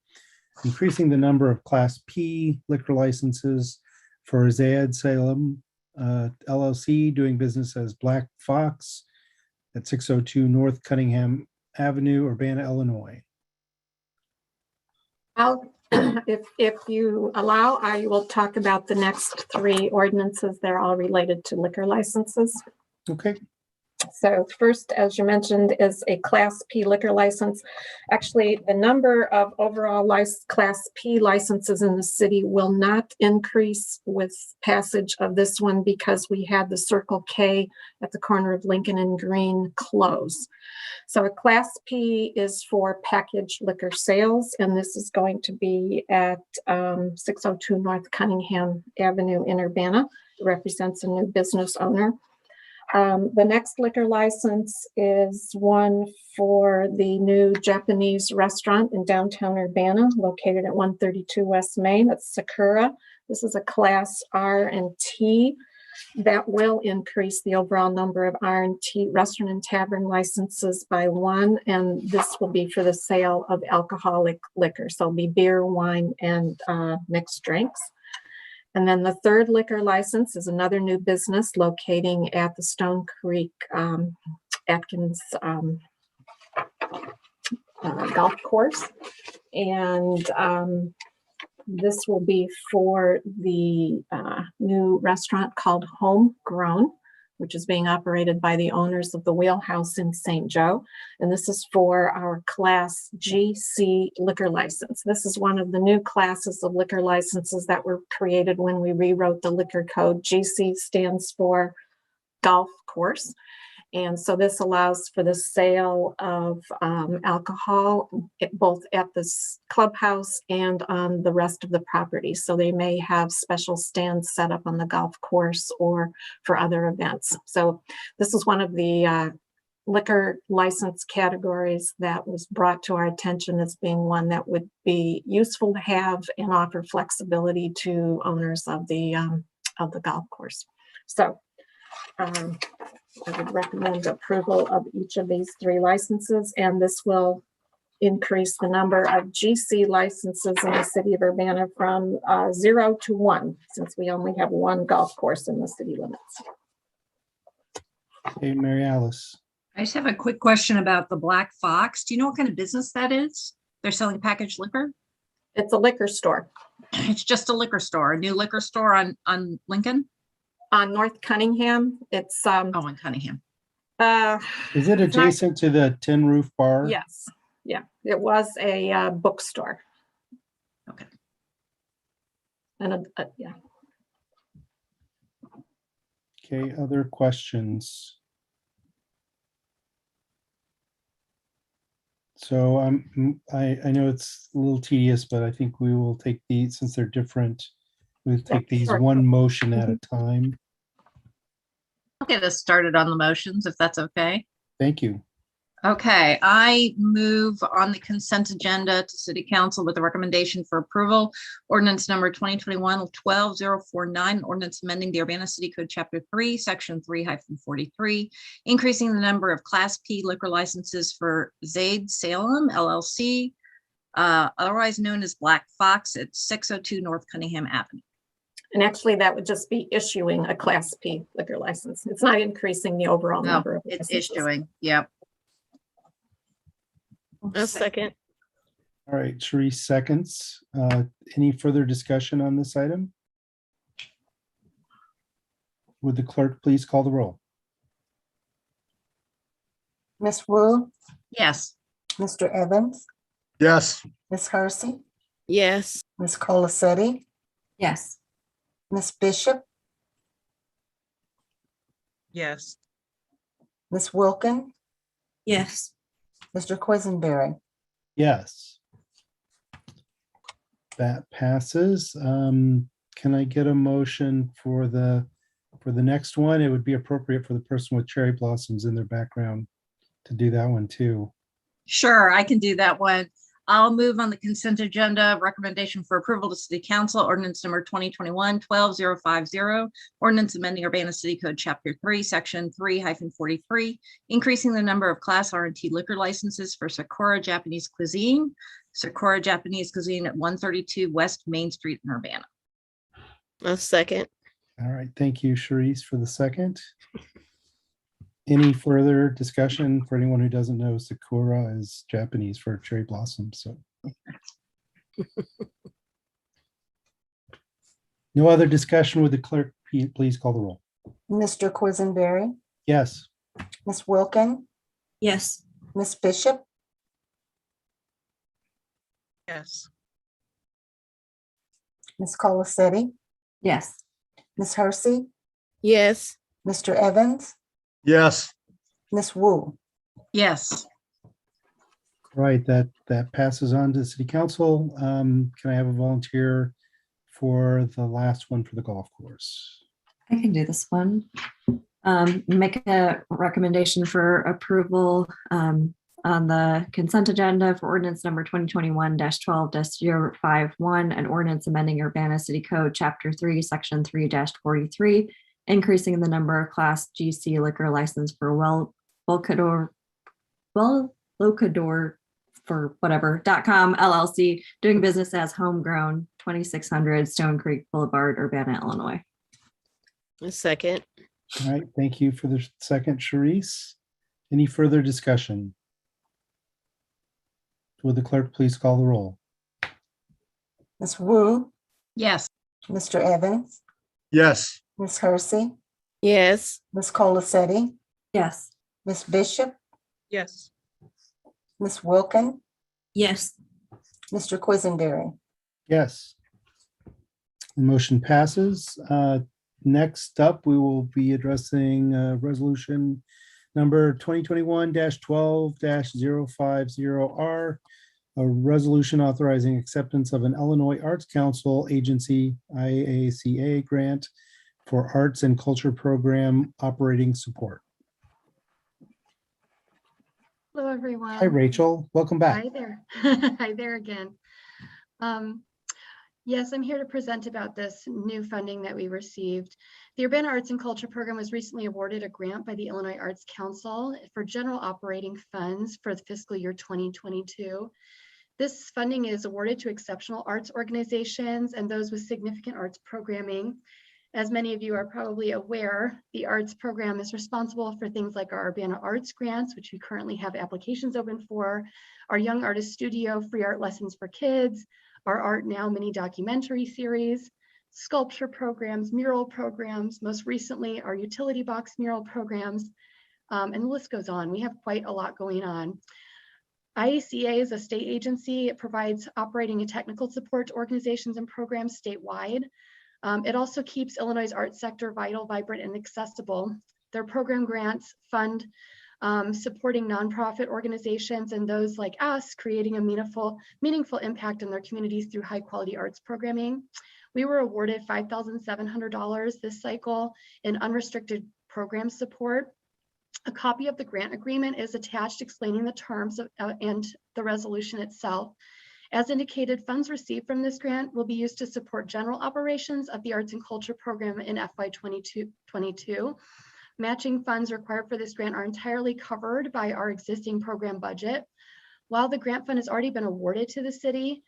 increasing the number of Class P liquor licenses for Zayed Salem LLC, doing business as Black Fox at 602 North Cunningham Avenue, Urbana, Illinois. If you allow, I will talk about the next 3 ordinances. They're all related to liquor licenses. Okay. So first, as you mentioned, is a Class P liquor license. Actually, the number of overall Class P licenses in the city will not increase with passage of this one because we had the Circle K at the corner of Lincoln and Green close. So a Class P is for packaged liquor sales, and this is going to be at 602 North Cunningham Avenue in Urbana. It represents a new business owner. The next liquor license is one for the new Japanese restaurant in downtown Urbana, located at 132 West Main. That's Sakura. This is a Class R and T. That will increase the overall number of R and T restaurant and tavern licenses by one, and this will be for the sale of alcoholic liquor. So it'll be beer, wine, and mixed drinks. And then the third liquor license is another new business locating at the Stone Creek Atkins golf course. And this will be for the new restaurant called Homegrown, which is being operated by the owners of the Wheelhouse in St. Joe. And this is for our Class GC liquor license. This is one of the new classes of liquor licenses that were created when we rewrote the liquor code. GC stands for golf course. And so this allows for the sale of alcohol both at this clubhouse and on the rest of the property. So they may have special stands set up on the golf course or for other events. So this is one of the liquor license categories that was brought to our attention as being one that would be useful to have and offer flexibility to owners of the golf course. So I would recommend approval of each of these three licenses, and this will increase the number of GC licenses in the city of Urbana from 0 to 1, since we only have one golf course in the city limits. Hey, Mary Alice. I just have a quick question about the Black Fox. Do you know what kind of business that is? They're selling packaged liquor? It's a liquor store. It's just a liquor store, a new liquor store on Lincoln? On North Cunningham, it's in Cunningham. Is it adjacent to the Tin Roof Bar? Yes, yeah, it was a bookstore. Okay. And yeah. Okay, other questions? So I know it's a little tedious, but I think we will take these, since they're different, we'll take these sure. one motion at a time. I'll get us started on the motions, if that's okay. Thank you. Okay, I move on the consent agenda to City Council with a recommendation for approval. Ordinance number 2021-12049, ordinance amending the Urbana City Code Chapter 3, Section 3-43, increasing the number of Class P liquor licenses for Zaid Salem LLC, otherwise known as Black Fox at 602 North Cunningham Avenue. And actually, that would just be issuing a Class P liquor license. It's not increasing the overall No, number of it's licenses. issuing, yep. A second. All right, Sharice seconds. Any further discussion on this item? Would the clerk please call the roll? Ms. Wu, Yes. Mr. Evans, Yes. Ms. Hersey, Yes. Ms. Colacetti, Yes. Ms. Bishop, Yes. Ms. Wilkin, Yes. Mr. Quisenberry. Yes. That passes. Can I get a motion for the next one? It would be appropriate for the person with cherry blossoms in their background to do that one too. Sure, I can do that one. I'll move on the consent agenda, recommendation for approval to City Council, ordinance number 2021-12050, ordinance amending Urbana City Code Chapter 3, Section 3-43, increasing the number of Class R and T liquor licenses for Sakura Japanese Cuisine at 132 West Main Street in Urbana. A second. All right, thank you, Sharice, for the second. Any further discussion? For anyone who doesn't know, Sakura is Japanese for cherry blossom. So no other discussion. With the clerk please call the roll? Mr. Quisenberry, Yes. Ms. Wilkin, Yes. Ms. Bishop, Yes. Ms. Colacetti, Yes. Ms. Hersey, Yes. Mr. Evans, Yes. Ms. Wu. Yes. Right, that passes on to the city council. Can I have a volunteer for the last one for the golf course? I can do this one. Make a recommendation for approval on the consent agenda for ordinance number 2021-12-051, an ordinance amending Urbana City Code, Chapter 3, Section 3-43, increasing the number of Class GC liquor license for Locador for whatever.com LLC, doing business as Homegrown, 2600 Stone Creek Boulevard, Urbana, Illinois. A second. All right, thank you for the second, Sharice. Any further discussion? Would the clerk please call the roll? Ms. Wu, Yes. Mr. Evans, Yes. Ms. Hersey, Yes. Ms. Colacetti, Yes. Ms. Bishop, Yes. Ms. Wilkin, Yes. Mr. Quisenberry. Yes. The motion passes. Next up, we will be addressing resolution number 2021-12-050R, a resolution authorizing acceptance of an Illinois Arts Council Agency, IACA grant for arts and culture program operating support. Hello, everyone. Hi, Rachel. Welcome back. Hi there. Hi there again. Yes, I'm here to present about this new funding that we received. The Urbana Arts and Culture Program was recently awarded a grant by the Illinois Arts Council for general operating funds for the fiscal year 2022. This funding is awarded to exceptional arts organizations and those with significant arts programming. As many of you are probably aware, the arts program is responsible for things like our Urbana Arts Grants, which we currently have applications open for, our Young Artist Studio free art lessons for kids, our Art Now mini documentary series, sculpture programs, mural programs, most recently our utility box mural programs, and the list goes on. We have quite a lot going on. IACA is a state agency. It provides operating and technical support to organizations and programs statewide. It also keeps Illinois' arts sector vital, vibrant, and accessible. Their program grants fund supporting nonprofit organizations and those like us creating a meaningful impact in their communities through high quality arts programming. We were awarded $5,700 this cycle in unrestricted program support. A copy of the grant agreement is attached explaining the terms and the resolution itself. As indicated, funds received from this grant will be used to support general operations of the Arts and Culture Program in FY 2022. Matching funds required for this grant are entirely covered by our existing program budget. While the grant fund has already been awarded to the city,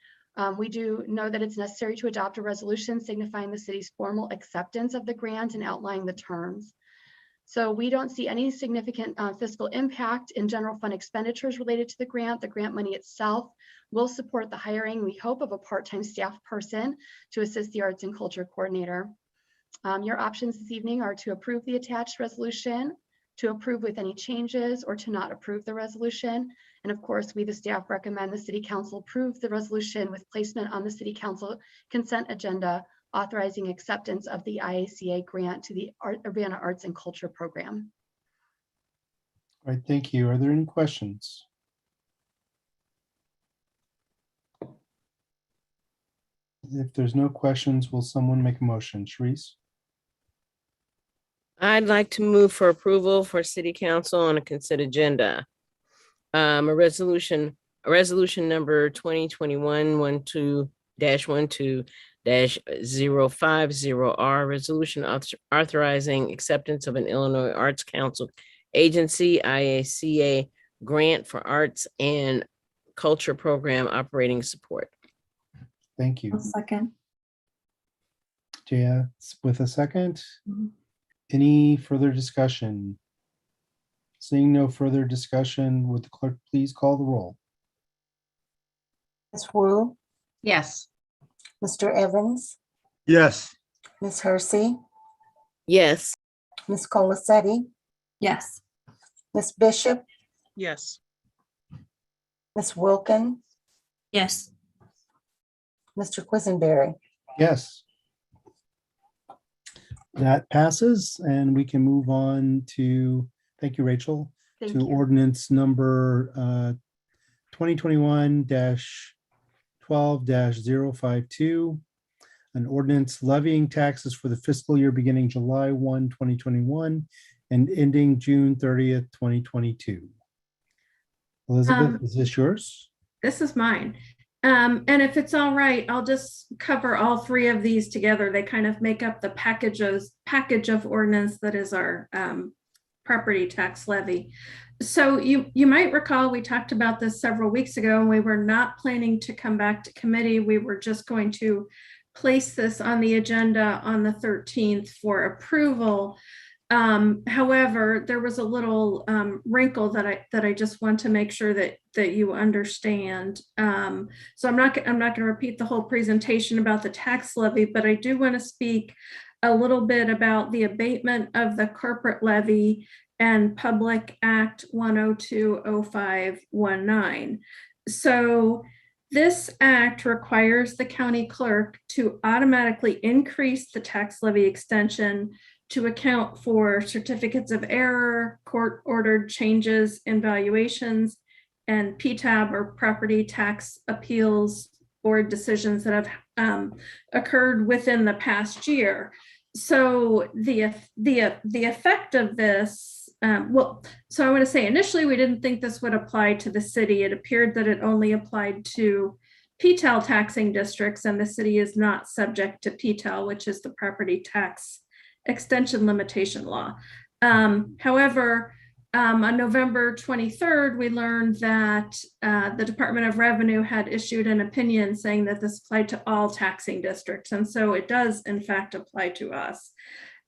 we do know that it's necessary to adopt a resolution signifying the city's formal acceptance of the grant and outlining the terms. So we don't see any significant fiscal impact in general fund expenditures related to the grant. The grant money itself will support the hiring, we hope, of a part-time staff person to assist the arts and culture coordinator. Your options this evening are to approve the attached resolution, to approve with any changes, or to not approve the resolution. And of course, we, the staff, recommend the City Council approve the resolution with placement on the City Council consent agenda, authorizing acceptance of the IACA grant to the Urbana Arts and Culture Program. All right, thank you. Are there any questions? If there's no questions, will someone make a motion? Sharice? I'd like to move for approval for city council on a consent agenda. A resolution number 2021-12-050R, resolution authorizing acceptance of an Illinois Arts Council Agency, IACA grant for arts and culture program operating support. Thank you. Second. Jaya, with a second. Any further discussion? Seeing no further discussion, would the clerk please call the roll? Ms. Wu, Yes. Mr. Evans, Yes. Ms. Hersey, Yes. Ms. Colacetti, Yes. Ms. Bishop, Yes. Ms. Wilkin, Yes. Mr. Quisenberry. Yes. That passes, and we can move on to, thank you, Rachel, Thank to you. ordinance number 2021-12-052, an ordinance levying taxes for the fiscal year beginning July 1, 2021 and ending June 30th, 2022. Elizabeth, is this yours? This is mine. And if it's all right, I'll just cover all three of these together. They kind of make up the package of ordinance that is our property tax levy. So you might recall we talked about this several weeks ago, and we were not planning to come back to committee. We were just going to place this on the agenda on the 13th for approval. However, there was a little wrinkle that I just want to make sure that you understand. So I'm not going to repeat the whole presentation about the tax levy, but I do want to speak a little bit about the abatement of the corporate levy and Public Act 1020519. So this act requires the county clerk to automatically increase the tax levy extension to account for certificates of error, court-ordered changes in valuations, and PTAB or property tax appeals board decisions that have occurred within the past year. So the effect of this, so I want to say initially we didn't think this would apply to the city. It appeared that it only applied to PTAL taxing districts, and the city is not subject to PTAL, which is the property tax extension limitation law. However, on November 23rd, we learned that the Department of Revenue had issued an opinion saying that this applied to all taxing districts. And so it does in fact apply to us.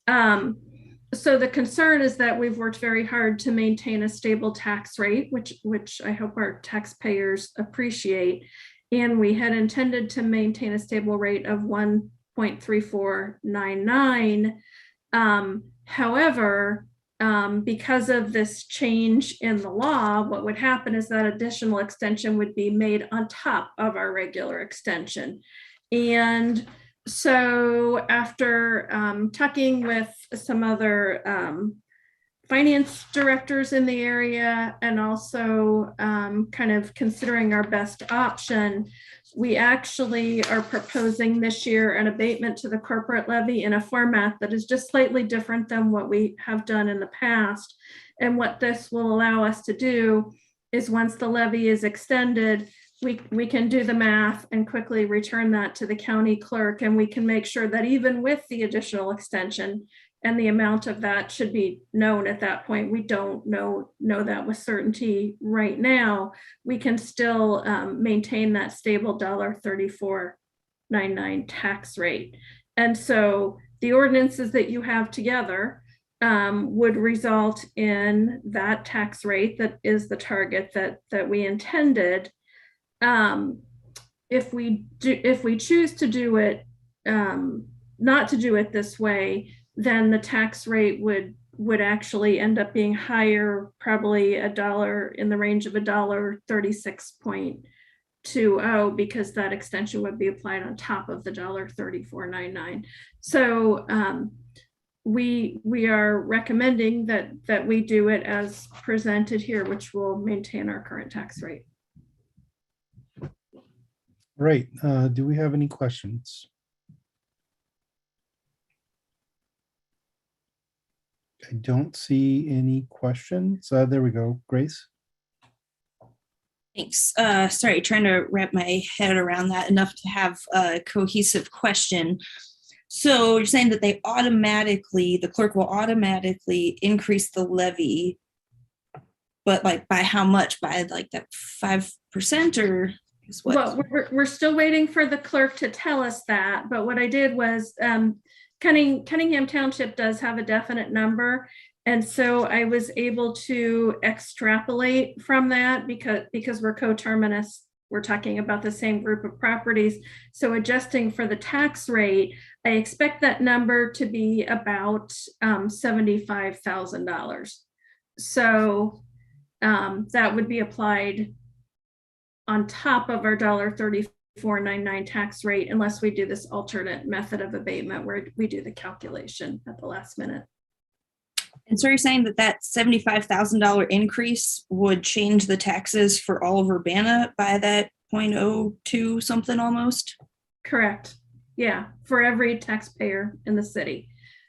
So the concern is that we've worked very hard to maintain a stable tax rate, which I hope our taxpayers appreciate. And we had intended to maintain a stable rate of 1.3499. However, because of this change in the law, what would happen is that additional extension would be made on top of our regular extension. And so after talking with some other finance directors in the area and also kind of considering our best option, we actually are proposing this year an abatement to the corporate levy in a format that is just slightly different than what we have done in the past. And what this will allow us to do is once the levy is extended, we can do the math and quickly return that to the county clerk, and we can make sure that even with the additional extension, and the amount of that should be known at that point. We don't know that with certainty right now. We can still maintain that stable $1.3499 tax rate. And so the ordinances that you have together would result in that tax rate that is the target that we intended. If we choose to do it, not to do it this way, then the tax rate would actually end up being higher, probably $1 in the range of $1.36.20, because that extension would be applied on top of the $1.3499. So we are recommending that we do it as presented here, which will maintain our current tax rate. Right. Do we have any questions? I don't see any questions. There we go. Grace? Thanks. Sorry, trying to wrap my head around that enough to have a cohesive question. So you're saying that the clerk will automatically increase the levy, but like by how much? By like that 5% or what? Well, we're still waiting for the clerk to tell us that, but what I did was Cunningham Township does have a definite number. And so I was able to extrapolate from that because we're coterminous, we're talking about the same group of properties. So adjusting for the tax rate, I expect that number to be about $75,000. So that would be applied on top of our $1.3499 tax rate, unless we do this alternate method of abatement where we do the calculation at the last minute. And so you're saying that that $75,000 increase would change the taxes for all of Urbana by that 0.02 something almost? Correct. Yeah, for every taxpayer in the city.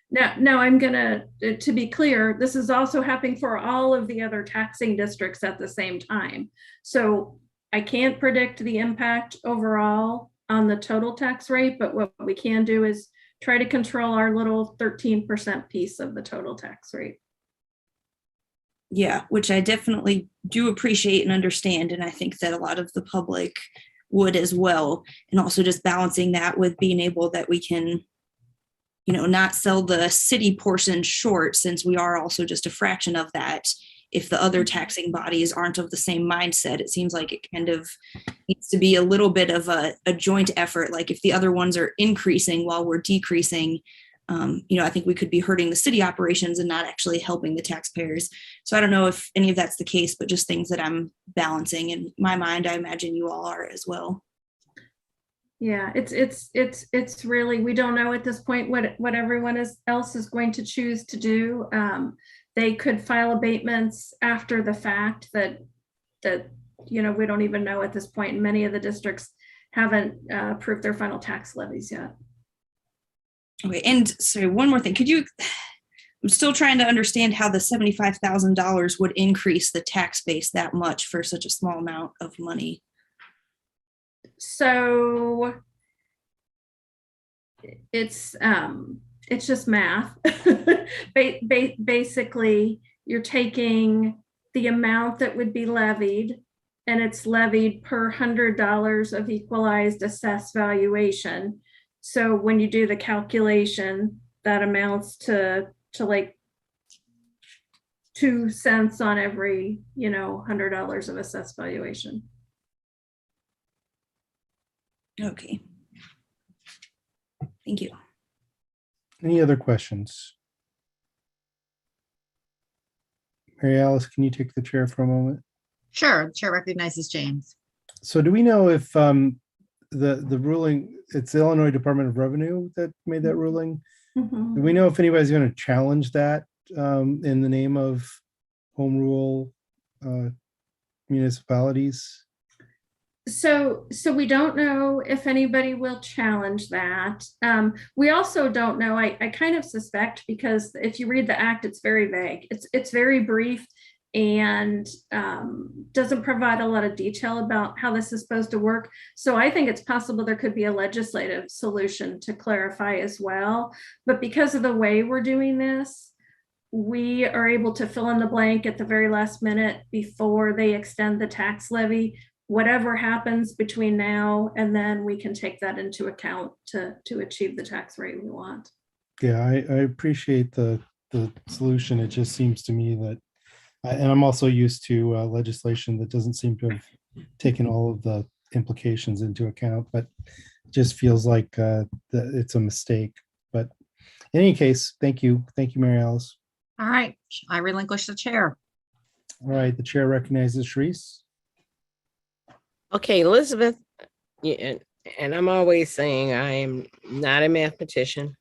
Now I'm gonna, to be clear, this is also happening for all of the other taxing districts at the same time. So I can't predict the impact overall on the total tax rate, but what we can do is try to control our little 13% piece of the total tax rate. Yeah, which I definitely do appreciate and understand. And I think that a lot of the public would as well. And also just balancing that with being able that we can, you know, not sell the city portion short, since we are also just a fraction of that. If the other taxing bodies aren't of the same mindset, it seems like it kind of needs to be a little bit of a joint effort. Like if the other ones are increasing while we're decreasing, you know, I think we could be hurting the city operations and not actually helping the taxpayers. So I don't know if any of that's the case, but just things that I'm balancing in my mind. I imagine you all are as well. Yeah, it's really, we don't know at this point what everyone else is going to choose to do. They could file abatements after the fact that you know, we don't even know at this point. And many of the districts haven't approved their final tax levies yet. Okay, and so one more thing, I'm still trying to understand how the $75,000 would increase the tax base that much for such a small amount of money. So it's just math. Basically, you're taking the amount that would be levied, and it's levied per $100 of equalized assessed valuation. So when you do the calculation, that amounts to like 2 cents on every, you know, $100 of assessed valuation. Okay. Thank you. Any other questions? Mary Alice, can you take the chair for a moment? Sure, the chair recognizes James. So do we know if the ruling, it's the Illinois Department of Revenue that made that ruling? Mhm. Do we know if anybody's going to challenge that in the name of home rule municipalities? So we don't know if anybody will challenge that. We also don't know, I kind of suspect, because if you read the act, it's very vague. It's very brief and doesn't provide a lot of detail about how this is supposed to work. So I think it's possible there could be a legislative solution to clarify as well. But because of the way we're doing this, we are able to fill in the blank at the very last minute before they extend the tax levy. Whatever happens between now and then, we can take that into account to achieve the tax rate we want. Yeah, I appreciate the solution. It just seems to me that, and I'm also used to legislation that doesn't seem to have taken all of the implications into account, but it just feels like that it's a mistake. But in any case, thank you. Thank you, Mary Alice. All right, I relinquish the chair. All right, the chair recognizes Sharice. Okay, Elizabeth, yeah, and I'm always saying I am not a mathematician.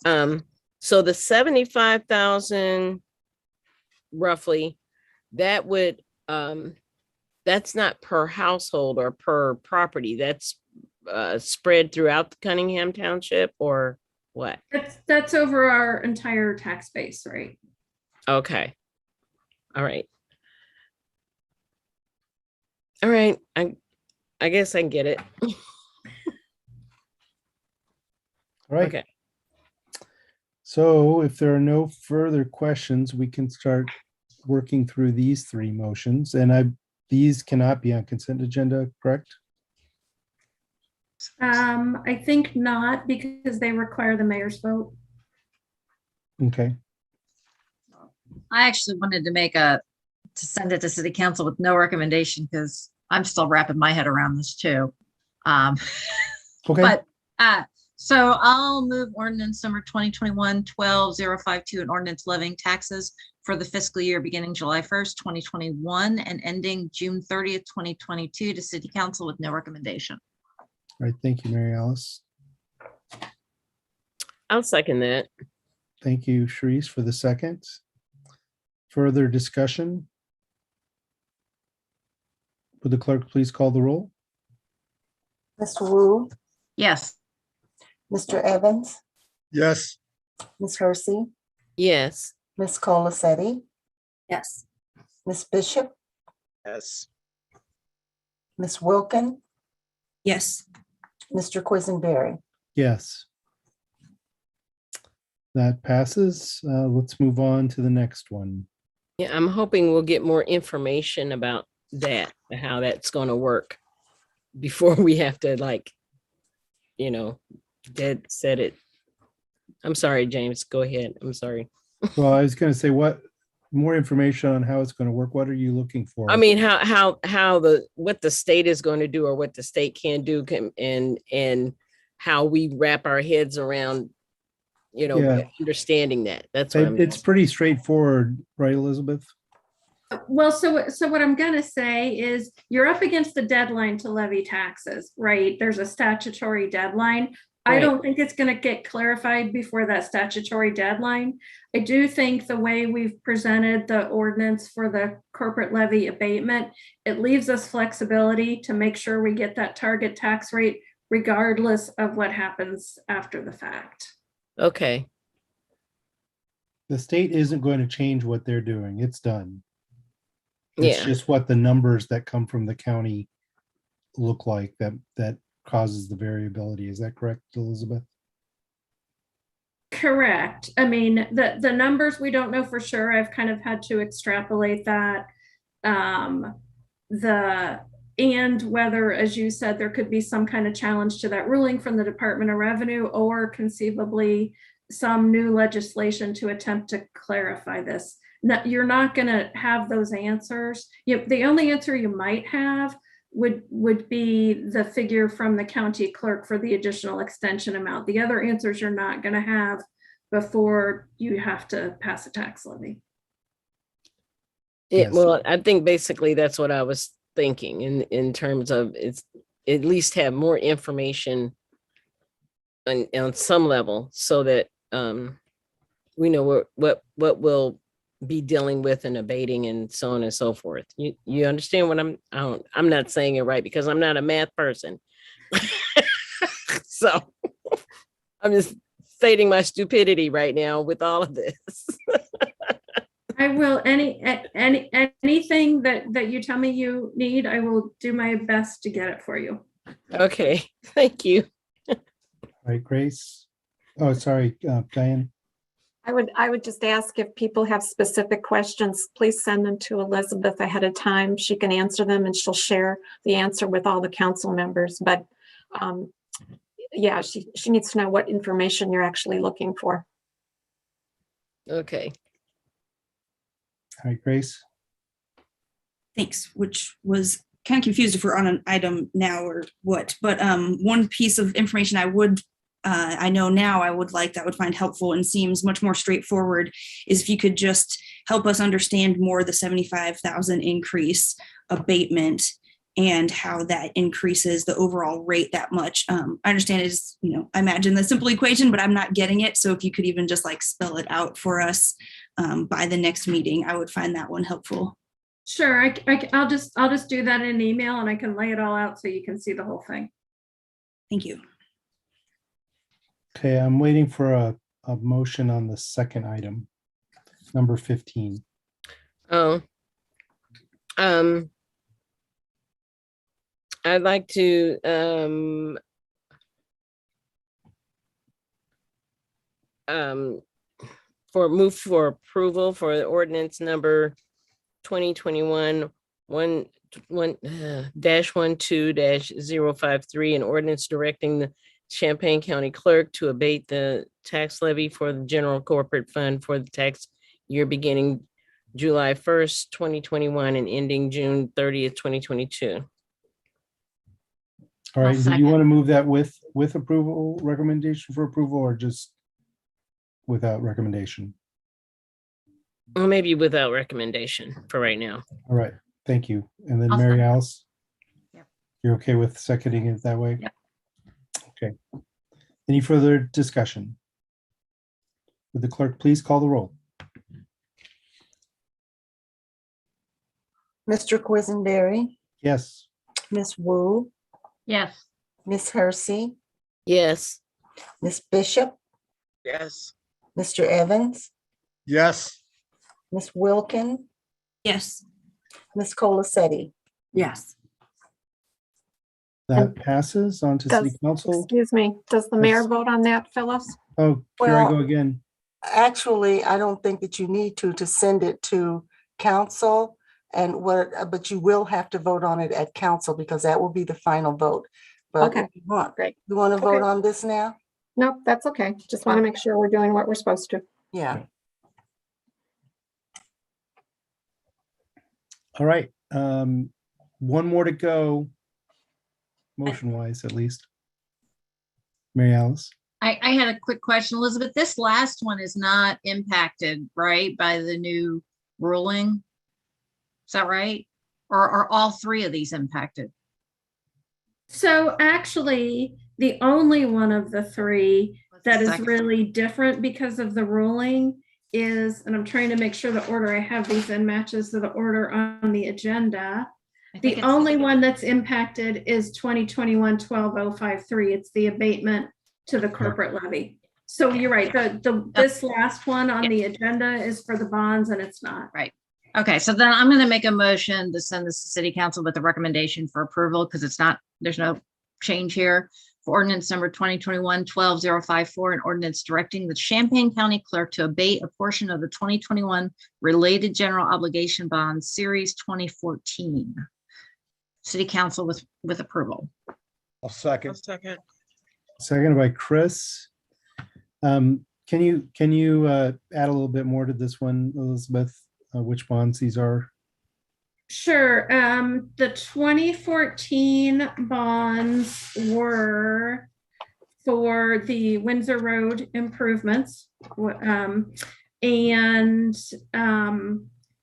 So the 75,000 roughly, that would that's not per household or per property. That's spread throughout the Cunningham Township, or what? That's over our entire tax base, right? Okay. All right. All right. I guess I get it. All right. Okay. So if there are no further questions, we can start working through these three motions, and these cannot be on consent agenda, correct? I think not, because they require the mayor's vote. Okay. I actually wanted to send it to city council with no recommendation because I'm still wrapping my head around this too. Okay. But So I'll move ordinance number 2021-12-052, an ordinance levying taxes for the fiscal year beginning July 1st, 2021 and ending June 30th, 2022 to City Council with no recommendation. All right, thank you, Mary Alice. I'll second that. Thank you, Sharice, for the second. Further discussion? Would the clerk please call the roll? Mr. Wu, Yes. Mr. Evans, Yes. Ms. Hersey, Yes. Ms. Colacetti, Yes. Ms. Bishop, Yes. Ms. Wilkin, Yes. Mr. Quisenberry. Yes. That passes. Let's move on to the next one. Yeah, I'm hoping we'll get more information about that, how that's going to work before we have to dead set it. I'm sorry, James, go ahead. I'm sorry. Well, I was going to say, what more information on how it's going to work? What are you looking for? I mean, what the state is going to do or what the state can do and how we wrap our heads around, Yeah. understanding that. That's what It's pretty straightforward, right, Elizabeth? Well, so what I'm gonna say is you're up against the deadline to levy taxes, right? There's a statutory deadline. I Right. don't think it's gonna get clarified before that statutory deadline. I do think the way we've presented the ordinance for the corporate levy abatement, it leaves us flexibility to make sure we get that target tax rate regardless of what happens after the fact. Okay. The state isn't going to change what they're doing. It's done. It's Yeah. just what the numbers that come from the county look like that causes the variability. Is that correct, Elizabeth? Correct. I mean, the numbers, we don't know for sure. I've kind of had to extrapolate that. And whether, as you said, there could be some kind of challenge to that ruling from the Department of Revenue or conceivably some new legislation to attempt to clarify this. No, you're not going to have those answers. The only answer you might have would be the figure from the county clerk for the additional extension amount. The other answers you're not going to have before you have to pass a tax levy. Yeah, well, I think basically that's what I was thinking in terms of it's at least have more information on some level so that we know what we'll be dealing with and abating and so on and so forth. You understand what I'm not saying it right because I'm not a math person. So I'm just stating my stupidity right now with all of this. I will, anything that you tell me you need, I will do my best to get it for you. Okay, thank you. All right, Grace. Oh, sorry, Diane. I would just ask if people have specific questions, please send them to Elizabeth ahead of time. She can answer them and she'll share the answer with all the council members. But yeah, she needs to know what information you're actually looking for. Okay. All right, Grace. Thanks, which was kind of confused if we're on an item now or what, but one piece of information I know now I would like that would find helpful and seems much more straightforward is if you could just help us understand more the 75,000 increase abatement and how that increases the overall rate that much. I understand is, I imagine the simple equation, but I'm not getting it. So if you could even just spell it out for us by the next meeting, I would find that one helpful. Sure, I'll just do that in an email and I can lay it all out so you can see the whole thing. Thank you. Okay, I'm waiting for a motion on the second item, number 15. Oh, I'd like to move for approval for the ordinance number 2021-12-053, an ordinance directing the Champaign County Clerk to abate the tax levy for the general corporate fund for the tax year beginning July 1st, 2021 and ending June 30th, 2022. All right, do you second. want to move that with approval, recommendation for approval, or just without recommendation? Or maybe without recommendation for right now. All right, thank you. And then I'll Mary second. Alice? Yep. You're okay with seconding it that way? Yep. Okay. Any further discussion? Would the clerk please call the roll? Mr. Quisenberry, Yes. Ms. Wu, Yes. Ms. Hersey, Yes. Ms. Bishop, Yes. Mr. Evans, Yes. Ms. Wilkin, Yes. Ms. Colacetti. Yes. That passes on to city Does, council. excuse me, does the mayor Yes. vote on that, Phyllis? Oh, here I Well- go again. Actually, I don't think that you need to send it to council and but you will have to vote on it at council because that will be the final vote. But Okay, if you want, great. you want to vote Okay. on this now? Nope, that's okay. Just want to make sure we're doing what we're supposed to. Yeah. All right, one more to go, motion wise at least. Mary Alice? I had a quick question, Elizabeth. This last one is not impacted, right, by the new ruling? Is that right? Or are all three of these impacted? So actually, the only one of the three that is second? really different because of the ruling is, and I'm trying to make sure the order I have these in matches to the order on the agenda. I think The it's- only one that's impacted is 2021-12053. It's the abatement to the corporate levy. So you're right, this last one on the agenda is for the bonds and it's not. Right. Okay, so then I'm going to make a motion to send this to city council with a recommendation for approval because it's not, there's no change here. For ordinance number 2021-12054, an ordinance directing the Champaign County Clerk to abate a portion of the 2021 related general obligation bonds series 2014. City council with approval. I'll second. Second. Seconded by Chris. Can you add a little bit more to this one, Elizabeth? Which bonds these are? Sure. The 2014 bonds were for the Windsor Road improvements.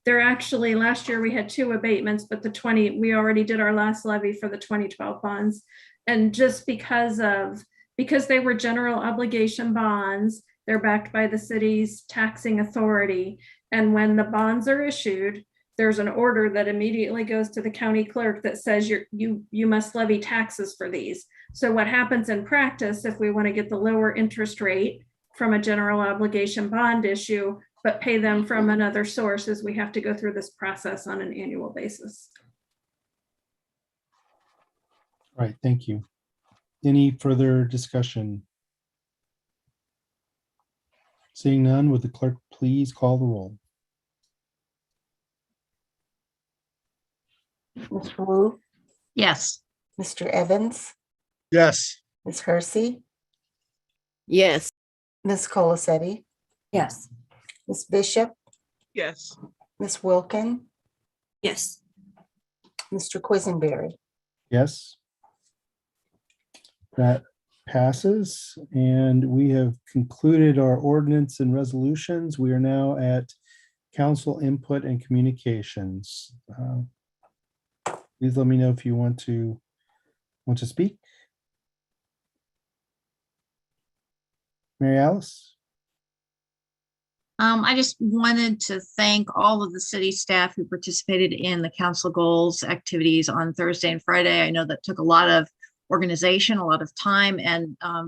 They're actually, last year we had 2 abatements, but we already did our last levy for the 2012 bonds. And just because they were general obligation bonds, they're backed by the city's taxing authority. And when the bonds are issued, there's an order that immediately goes to the county clerk that says you must levy taxes for these. So what happens in practice, if we want to get the lower interest rate from a general obligation bond issue, but pay them from another source, is we have to go through this process on an annual basis. All right, thank you. Any further discussion? Seeing none, would the clerk please call the roll? Ms. Wu, Yes. Mr. Evans, Yes. Ms. Hersey, Yes. Ms. Colacetti, Yes. Ms. Bishop, Yes. Ms. Wilkin, Yes. Mr. Quisenberry. Yes. That passes, and we have concluded our ordinance and resolutions. We are now at council input and communications. Please let me know if you want to speak. Mary Alice? I just wanted to thank all of the city staff who participated in the council goals activities on Thursday and Friday. I know that took a lot of organization, a lot of time, and a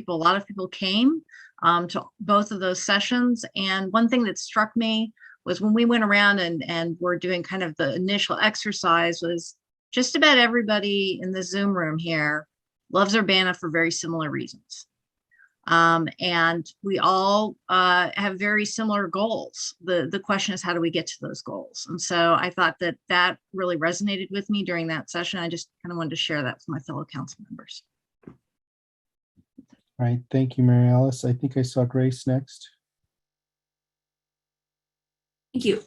lot of people came to both of those sessions. And one thing that struck me was when we went around and were doing kind of the initial exercise was just about everybody in the Zoom room here loves Urbana for very similar reasons. And we all have very similar goals. The question is, how do we get to those goals? And so I thought that really resonated with me during that session. I just kind of wanted to share that with my fellow council members. All right, thank you, Mary Alice. I think I saw Grace next. Thank you.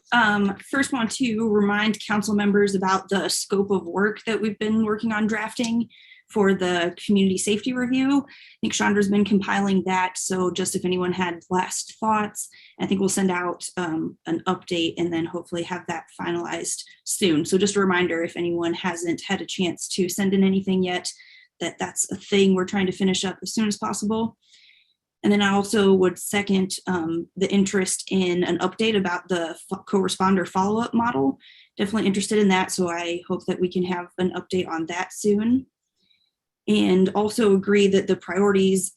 First want to remind council members about the scope of work that we've been working on drafting. for the community safety review. I think Chandra's been compiling that. So just if anyone had last thoughts, I think we'll send out an update and then hopefully have that finalized soon. So just a reminder, if anyone hasn't had a chance to send in anything yet, that's a thing we're trying to finish up as soon as possible. And then I also would second the interest in an update about the co-responder follow-up model. Definitely interested in that. So I hope that we can have an update on that soon. And also agree that the priorities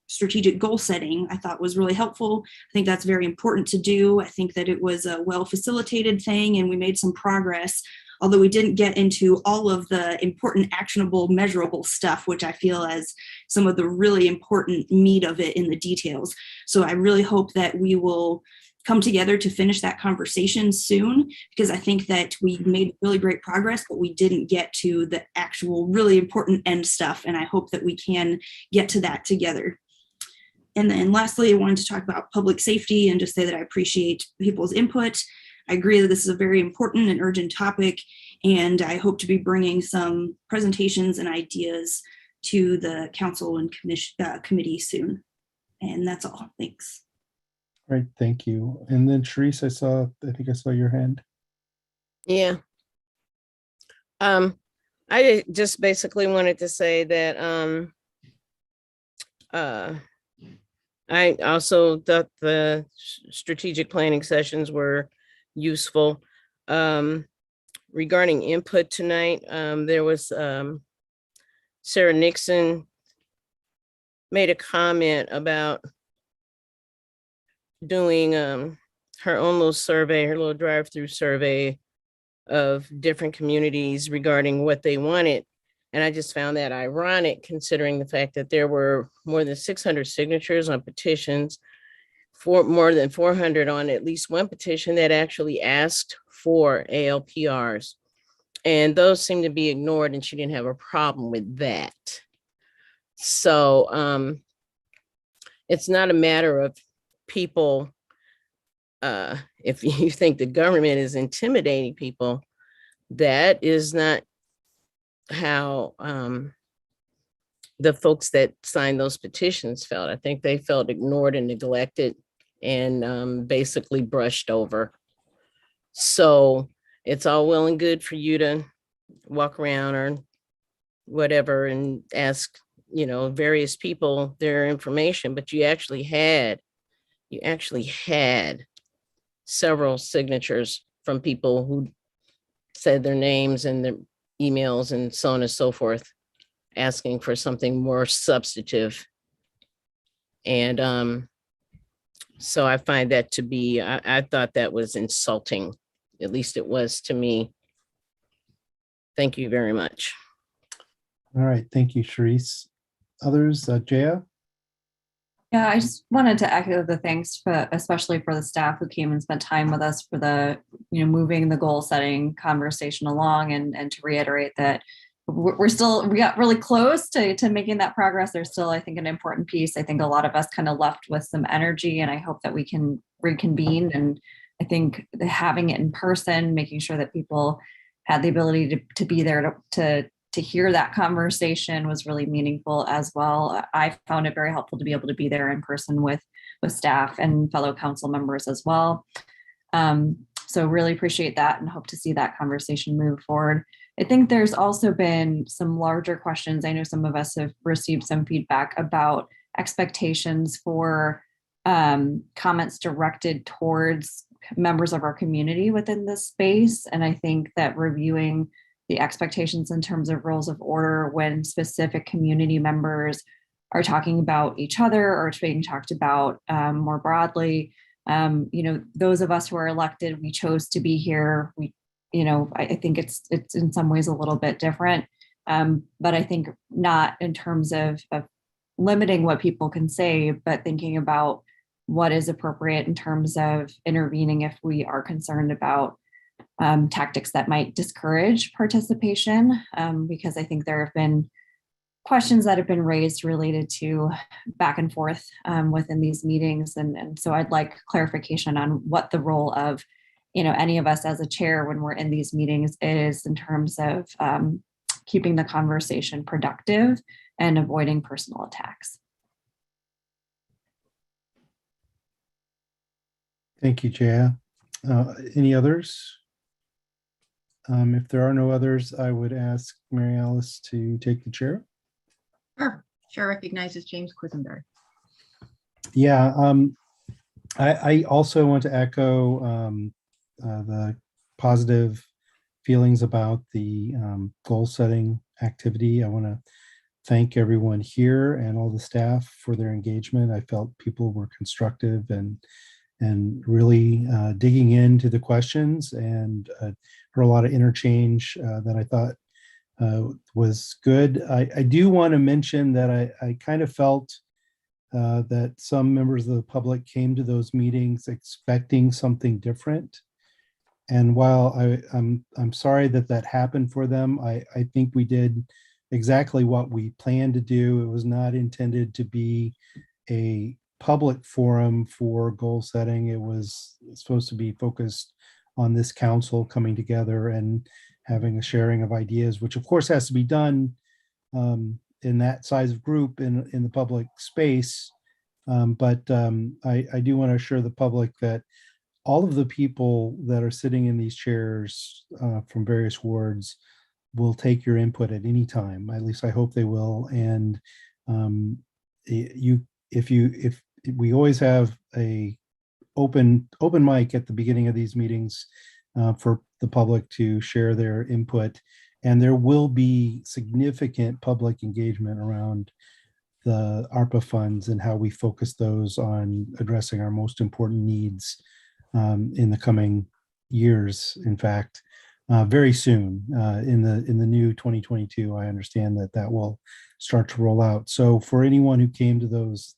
strategic goal setting I thought was really helpful. I think that's very important to do. I think that it was a well facilitated thing and we made some progress, although we didn't get into all of the important, actionable, measurable stuff, which I feel as some of the really important meat of it in the details. So I really hope that we will come together to finish that conversation soon, because I think that we made really great progress, but we didn't get to the actual really important end stuff. And I hope that we can get to that together. And then lastly, I wanted to talk about public safety and just say that I appreciate people's input. I agree that this is a very important and urgent topic, and I hope to be bringing some presentations and ideas to the council and committee soon. And that's all. Thanks. Right, thank you. And then Sharice, I think I saw your hand. Yeah. I just basically wanted to say that I also thought the strategic planning sessions were useful. Regarding input tonight, there was Sarah Nixon made a comment about doing her own little survey, her little drive-through survey of different communities regarding what they wanted. And I just found that ironic, considering the fact that there were more than 600 signatures on petitions, more than 400 on at least one petition that actually asked for ALPRs. And those seem to be ignored, and she didn't have a problem with that. So it's not a matter of people, if you think the government is intimidating people, that is not how the folks that signed those petitions felt. I think they felt ignored and neglected and basically brushed over. So it's all well and good for you to walk around or whatever and ask, various people their information, but you actually had several signatures from people who said their names and their emails and so on and so forth, asking for something more substantive. And so I find that to be, I thought that was insulting. At least it was to me. Thank you very much. All right, thank you, Sharice. Others, Jaya? Yeah, I just wanted to echo the thanks, especially for the staff who came and spent time with us for the, moving the goal setting conversation along, and to reiterate that we got really close to making that progress. There's still, I think, an important piece. I think a lot of us kind of left with some energy, and I hope that we can reconvene. And I think having it in person, making sure that people had the ability to be there to hear that conversation was really meaningful as well. I found it very helpful to be able to be there in person with staff and fellow council members as well. So really appreciate that and hope to see that conversation move forward. I think there's also been some larger questions. I know some of us have received some feedback about expectations for comments directed towards members of our community within this space. And I think that reviewing the expectations in terms of rules of order when specific community members are talking about each other or being talked about more broadly. Those of us who are elected, we chose to be here. I think it's in some ways a little bit different, but I think not in terms of limiting what people can say, but thinking about what is appropriate in terms of intervening if we are concerned about tactics that might discourage participation, because I think there have been questions that have been raised related to back and forth within these meetings. And so I'd like clarification on what the role of, any of us as a chair when we're in these meetings is in terms of keeping the conversation productive and avoiding personal attacks. Thank you, Jaya. Any others? If there are no others, I would ask Mary Alice to take the chair. Sure. Chair recognizes James Quisenberry. Yeah, I also want to echo the positive feelings about the goal setting activity. I want to thank everyone here and all the staff for their engagement. I felt people were constructive and really digging into the questions, and heard a lot of interchange that I thought was good. I do want to mention that I kind of felt that some members of the public came to those meetings expecting something different. And while I'm sorry that that happened for them, I think we did exactly what we planned to do. It was not intended to be a public forum for goal setting. It was supposed to be focused on this council coming together and having a sharing of ideas, which of course has to be done in that size of group in the public space. But I do want to assure the public that all of the people that are sitting in these chairs from various wards will take your input at any time. At least I hope they will. And if we always have a open mic at the beginning of these meetings for the public to share their input, and there will be significant public engagement around the ARPA funds and how we focus those on addressing our most important needs in the coming years. In fact, very soon in the new 2022, I understand that will start to roll out. So for anyone who came to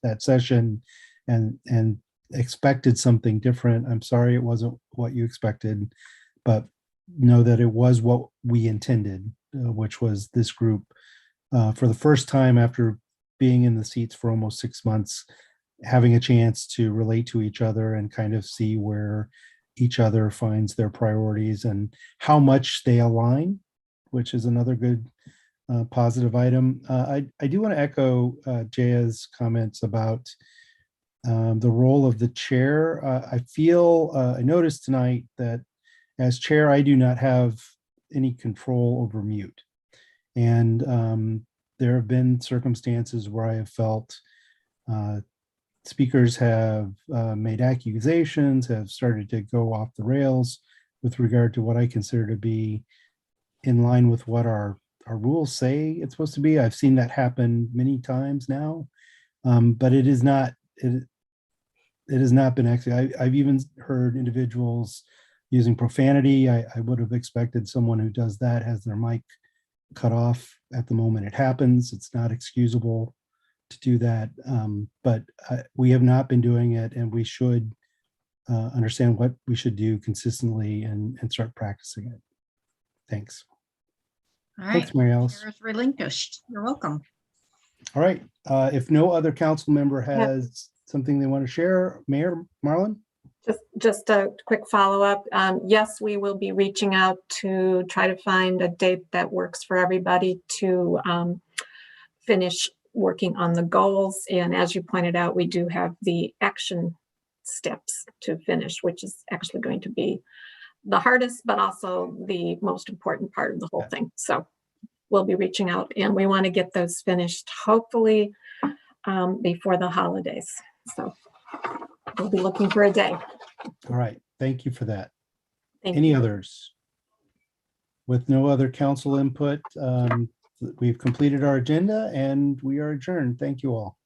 that session and expected something different, I'm sorry it wasn't what you expected, but know that it was what we intended, which was this group for the first time after being in the seats for almost 6 months, having a chance to relate to each other and kind of see where each other finds their priorities and how much they align, which is another good positive item. I do want to echo Jaya's comments about the role of the chair. I noticed tonight that as chair, I do not have any control over mute. And there have been circumstances where I have felt speakers have made accusations, have started to go off the rails with regard to what I consider to be in line with what our rules say it's supposed to be. I've seen that happen many times now, but it has not been actually. I've even heard individuals using profanity. I would have expected someone who does that has their mic cut off at the moment it happens. It's not excusable to do that, but we have not been doing it, and we should understand what we should do consistently and start practicing it. Thanks. All right. Thanks, Mary Alice. Chair is relinquished. You're welcome. All right. If no other council member has something they want to share, Mayor Marlin? Just a quick follow-up. Yes, we will be reaching out to try to find a date that works for everybody to finish working on the goals. And as you pointed out, we do have the action steps to finish, which is actually going to be the hardest, but also the most important part of the whole thing. So we'll be reaching out, and we want to get those finished hopefully before the holidays. So we'll be looking for a day. All right. Thank you for that. Thank Any you. others? With no other council input, we've completed our agenda and we are adjourned. Thank you all.